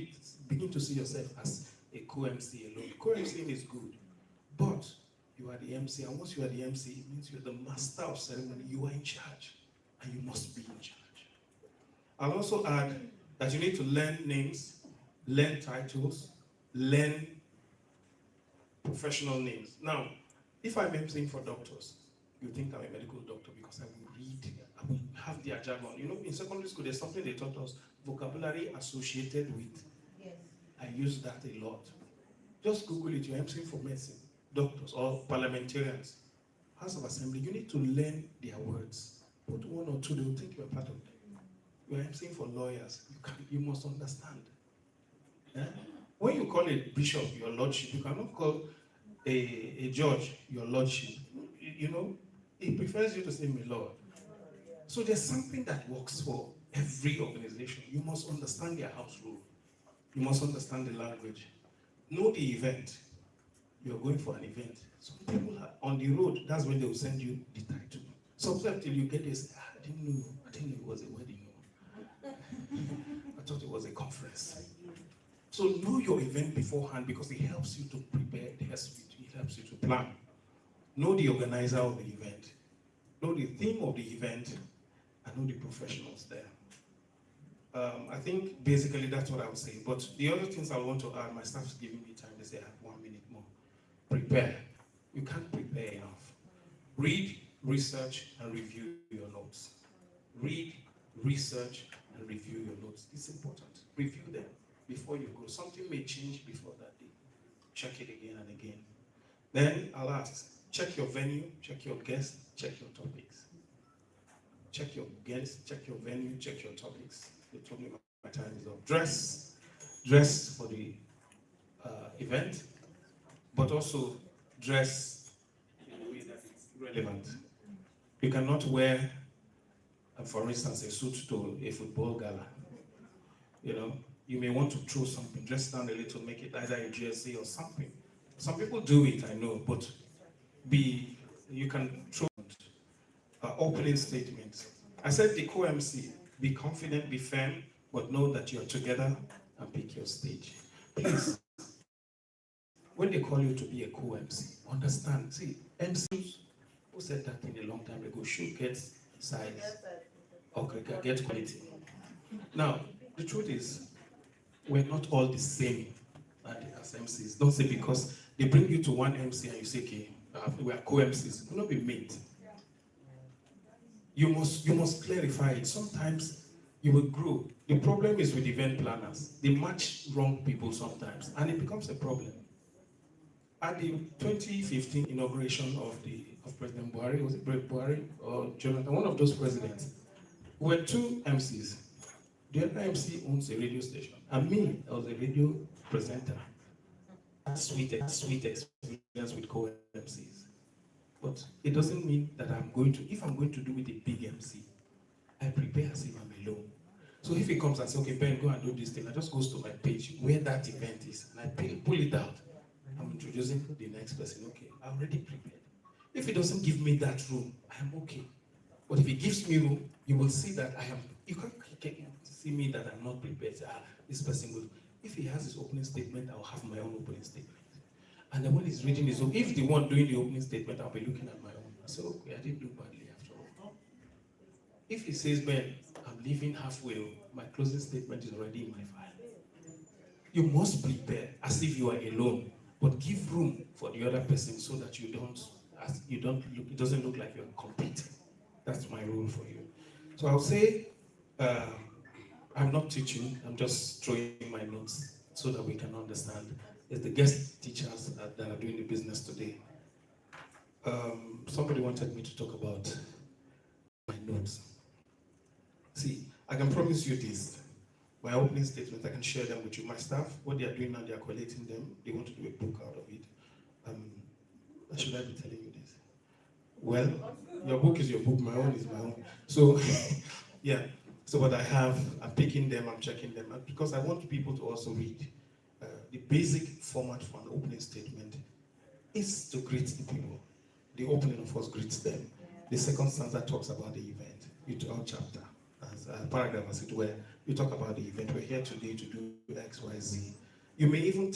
begin to see yourself as a co-MC alone. Co-MCing is good, but you are the MC, and once you are the MC, it means you're the master of ceremony. You are in charge, and you must be in charge. I'll also add that you need to learn names, learn titles, learn professional names. Now, if I'm MCing for doctors, you think I'm a medical doctor because I will read, I will have their jargon. You know, in secondary school, there's something they taught us, vocabulary associated with. Yes. I use that a lot. Just Google it, you're MCing for medicine, doctors, or parliamentarians. House of Assembly, you need to learn their words. Put one or two, they will think you're part of them. You're MCing for lawyers, you must understand. Yeah? When you call a bishop your lordship, you cannot call a judge your lordship. You know, he prefers you to say my lord. So there's something that works for every organization. You must understand their house rule. You must understand the language. Know the event. You're going for an event. Some people are on the road, that's when they will send you the title. Sometimes till you get this, I didn't know it was a wedding. I thought it was a conference. So know your event beforehand because it helps you to prepare, it helps you to plan. Know the organizer of the event. Know the theme of the event and know the professionals there. I think basically that's what I would say. But the other things I want to add, my staff is giving me time, they say I have 1 minute more. Prepare. You can't prepare enough. Read, research, and review your notes. Read, research, and review your notes. It's important. Review them before you go. Something may change before that day. Check it again and again. Then I'll ask, check your venue, check your guests, check your topics. Check your guests, check your venue, check your topics. They told me my time is up. Dress for the event, but also dress in a way that is relevant. You cannot wear, for instance, a suit to a football gala. You know, you may want to throw something, dress down a little, make it either a jersey or something. Some people do it, I know, but you can throw opening statements. I said the co-MC, be confident, be firm, but know that you're together and pick your stage. Please, when they call you to be a co-MC, understand, see, MCs, who said that thing a long time ago, should get size, okay, get quality. Now, the truth is, we're not all the same as MCs. Don't say because they bring you to one MC and you say, okay, we are co-MCs. It will not be made. You must clarify it. Sometimes you will grow. The problem is with event planners. They match wrong people sometimes, and it becomes a problem. At the 2015 inauguration of President Buhari, was it Buhari or Jonathan, one of those presidents, we were two MCs. The other MC owns a radio station, and me, I was a radio presenter. Sweet experience with co-MCs. But it doesn't mean that if I'm going to do with a big MC, I prepare as if I'm alone. So if he comes and says, okay, Ben, go and do this thing, I just goes to my page where that event is, and I pull it out. I'm introducing the next person. Okay, I'm already prepared. If he doesn't give me that room, I am okay. But if he gives me room, you will see that you can't see me that I'm not prepared. This person will. If he has his opening statement, I'll have my own opening statement. And then when he's reading his own, if the one doing the opening statement, I'll be looking at my own. I say, okay, I didn't do badly after all. No. If he says, Ben, I'm leaving halfway, my closing statement is already in my file. You must prepare as if you are alone, but give room for the other person so that you don't look, it doesn't look like you're competing. That's my rule for you. So I'll say, I'm not teaching, I'm just throwing my notes so that we can understand. It's the guest teachers that are doing the business today. Somebody wanted me to talk about my notes. See, I can promise you this. My opening statement, I can share them with you. My staff, what they are doing now, they are collating them. They want to do a book out of it. Should I be telling you this? Well, your book is your book, my own is my own. So, yeah. So what I'm picking them, I'm checking them, because I want people to also read. The basic format for an opening statement is to greet the people. The opening, of course, greets them. The second stanza talks about the event, or chapter, as a paragraph as it were. You talk about the event. We're here today to do X, Y, Z. You may even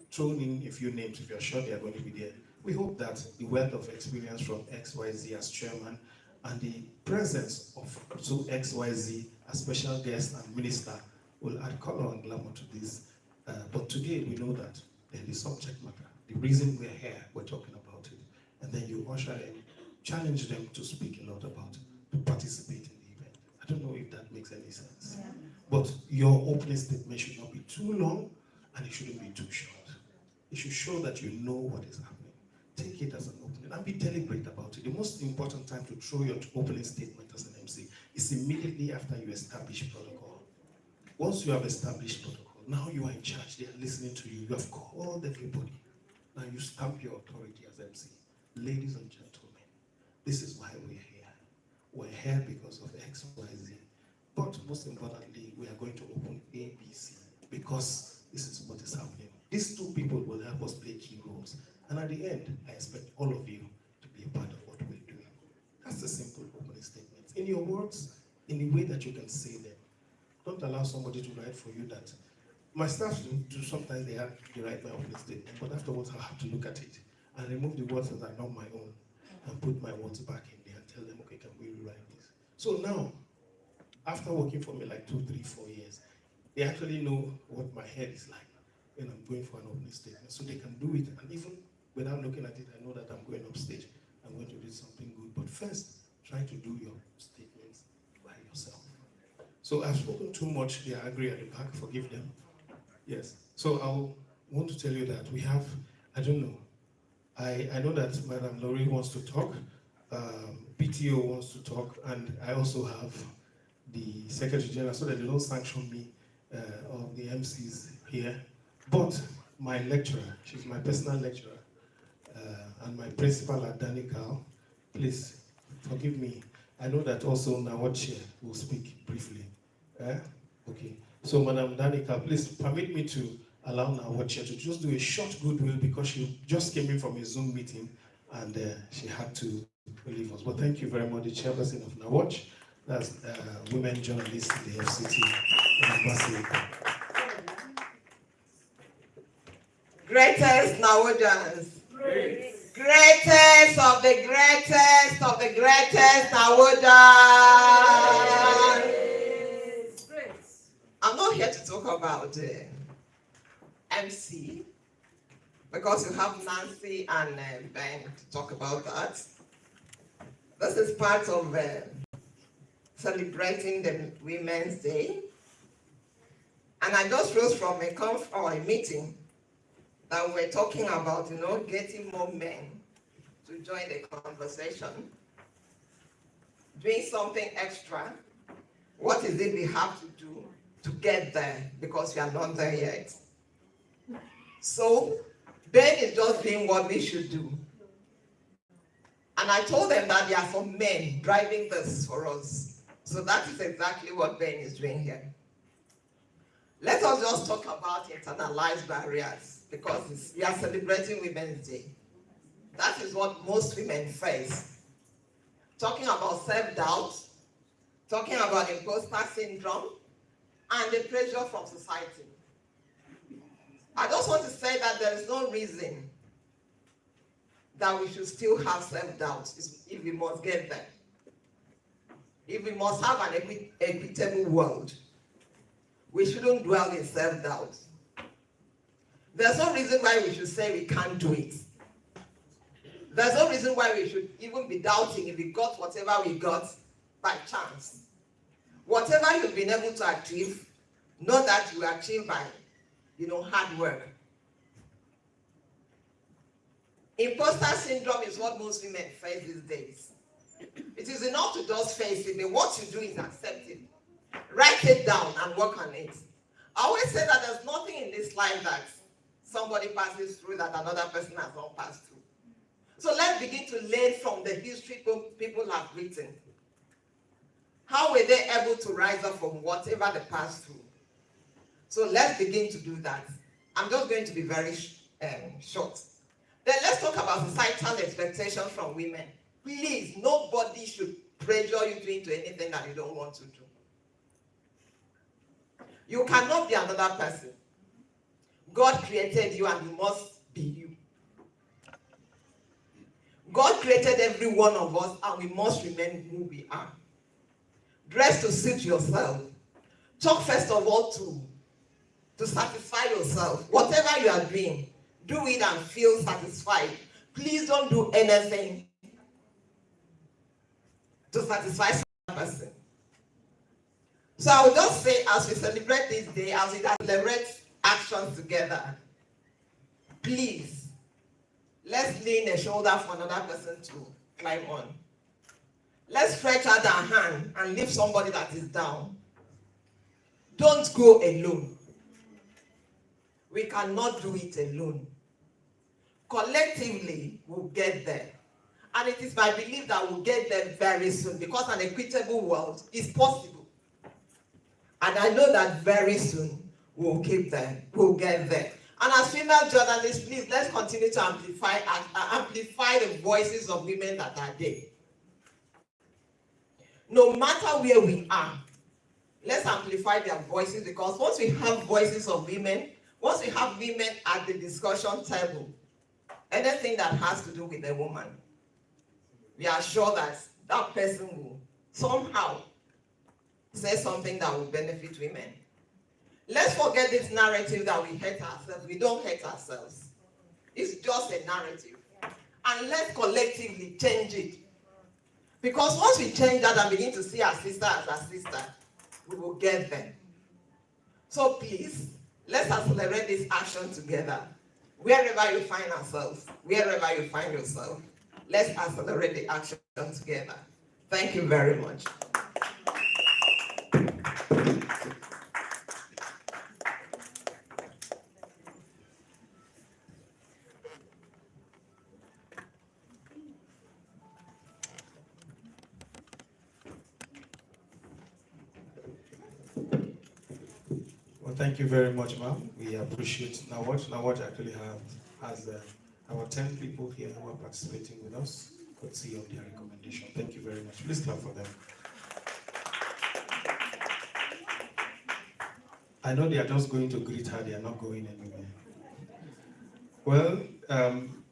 throw in a few names if you're sure they are going to be there. We hope that the wealth of experience from X, Y, Z as chairman and the presence of X, Y, Z as special guest and minister will add color and glamour to this. But today we know that the subject matter, the reason we're here, we're talking about it. And then you usher in, challenge them to speak a lot about it, to participate in the event. I don't know if that makes any sense. Yeah. But your opening statement should not be too long and it shouldn't be too short. It should show that you know what is happening. Take it as an opening and be deliberate about it. The most important time to throw your opening statement as an MC is immediately after you establish protocol. Once you have established protocol, now you are in charge. They are listening to you. You have called everybody. Now you stamp your authority as MC. Ladies and gentlemen, this is why we're here. We're here because of X, Y, Z. But most importantly, we are going to open ABC because this is what is happening. These two people will help us play key roles. And at the end, I expect all of you to be a part of what we're doing. That's the simple opening statement. In your words, in the way that you can say them. Don't allow somebody to write for you that. My staff do sometimes they write my opening statement, but afterwards I have to look at it and remove the words that are not my own and put my words back in there and tell them, okay, can we rewrite this? So now, after working for me like 2, 3, 4 years, they actually know what my head is like when I'm going for an opening statement. So they can do it, and even without looking at it, I know that I'm going up stage. I'm going to do something good. But first, try to do your statements by yourself. So I've spoken too much. They are angry at the back. Forgive them. Yes. So I want to tell you that we have, I don't know. I know that Madam Laurie wants to talk. PTO wants to talk. And I also have the Secretary General, so that they don't sanction me of the MCs here. But my lecturer, she's my personal lecturer, and my principal at Danica, please forgive me. I know that also Nawache will speak briefly. Okay. So Madam Danica, please permit me to allow Nawache to just do a short goodwill because she just came in from a Zoom meeting and she had to leave us. But thank you very much, the chairperson of Nawatch, that's women journalists in the FCT. Greatest Nawojans. Greatest of the greatest of the greatest Nawojans. I'm not here to talk about MC because you have Nancy and Ben to talk about that. This is part of celebrating the Women's Day. And I just rose from a meeting that we're talking about, getting more men to join the conversation, doing something extra. What is it we have to do to get there? Because we are not there yet. So Ben is just doing what we should do. And I told them that there are some men driving this for us. So that is exactly what Ben is doing here. Let us just talk about internalized barriers because we are celebrating Women's Day. That is what most women face. Talking about self-doubt, talking about imposter syndrome, and the pressure from society. I just want to say that there is no reason that we should still have self-doubt if we must get there. If we must have an equitable world, we shouldn't dwell in self-doubt. There's no reason why we should say we can't do it. There's no reason why we should even be doubting if we got whatever we got by chance. Whatever you've been able to achieve, know that you achieve by, hard work. Imposter syndrome is what most women face these days. It is enough to just face it, but what you do is accept it. Write it down and work on it. I always say that there's nothing in this life that somebody passes through that another person has not passed through. So let's begin to learn from the history people have written. How were they able to rise up from whatever they passed through? So let's begin to do that. I'm just going to be very short. Then let's talk about societal expectations from women. Please, nobody should pressure you into anything that you don't want to do. You cannot be another person. God created you and you must be you. God created every one of us and we must remain who we are. Dress to suit yourself. Talk first of all to satisfy yourself. Whatever you are doing, do it and feel satisfied. Please don't do anything to satisfy some person. So I will just say, as we celebrate this day, as we celebrate actions together, please, let's lean a shoulder for another person to climb on. Let's stretch out our hand and lift somebody that is down. Don't go alone. We cannot do it alone. Collectively, we'll get there. And it is my belief that we'll get there very soon because an equitable world is possible. And I know that very soon we'll get there. And as female journalists, please, let's continue to amplify the voices of women that are there. No matter where we are, let's amplify their voices, because once we have voices of women, once we have women at the discussion table, anything that has to do with a woman, we are sure that that person will somehow say something that will benefit women. Let's forget this narrative that we hate ourselves. We don't hate ourselves. It's just a narrative. And let's collectively change it. Because once we change that and begin to see our sister as our sister, we will get there. So please, let's accelerate this action together. Wherever you find ourselves, wherever you find yourself, let's accelerate the action together. Thank you very much. Well, thank you very much, ma'am. We appreciate Nawaj actually has our 10 people here who are participating with us. Could see of their recommendation. Thank you very much. Please clap for them. I know they are just going to greet her. They are not going anywhere. Well,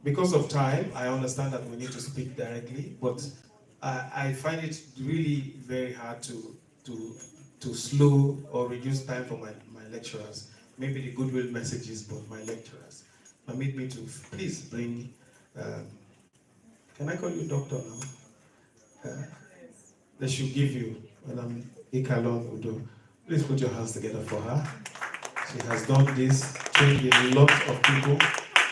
because of time, I understand that we need to speak directly, but I find it really very hard to slow or reduce time for my lecturers. Maybe the Goodwill messages, but my lecturers. Permit me to please bring, can I call you doctor now? They should give you, Madam Ikalon Udo. Please put your hands together for her. She has done this, trained a lot of people,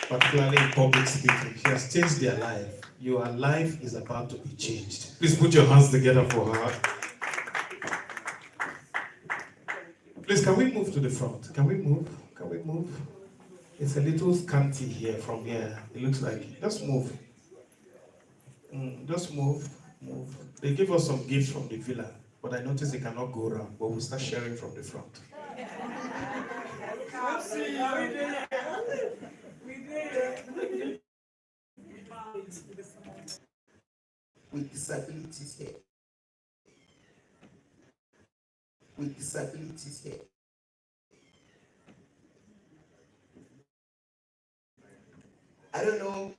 particularly in public speaking. She has changed their life. Your life is about to be changed. Please put your hands together for her. Please, can we move to the front? Can we move? Can we move? It's a little scanty here from here. It looks like. Just move. Just move. Move. They give us some gifts from the villa, but I noticed they cannot go around. But we'll start sharing from the front. With disabilities here. With disabilities here. I don't know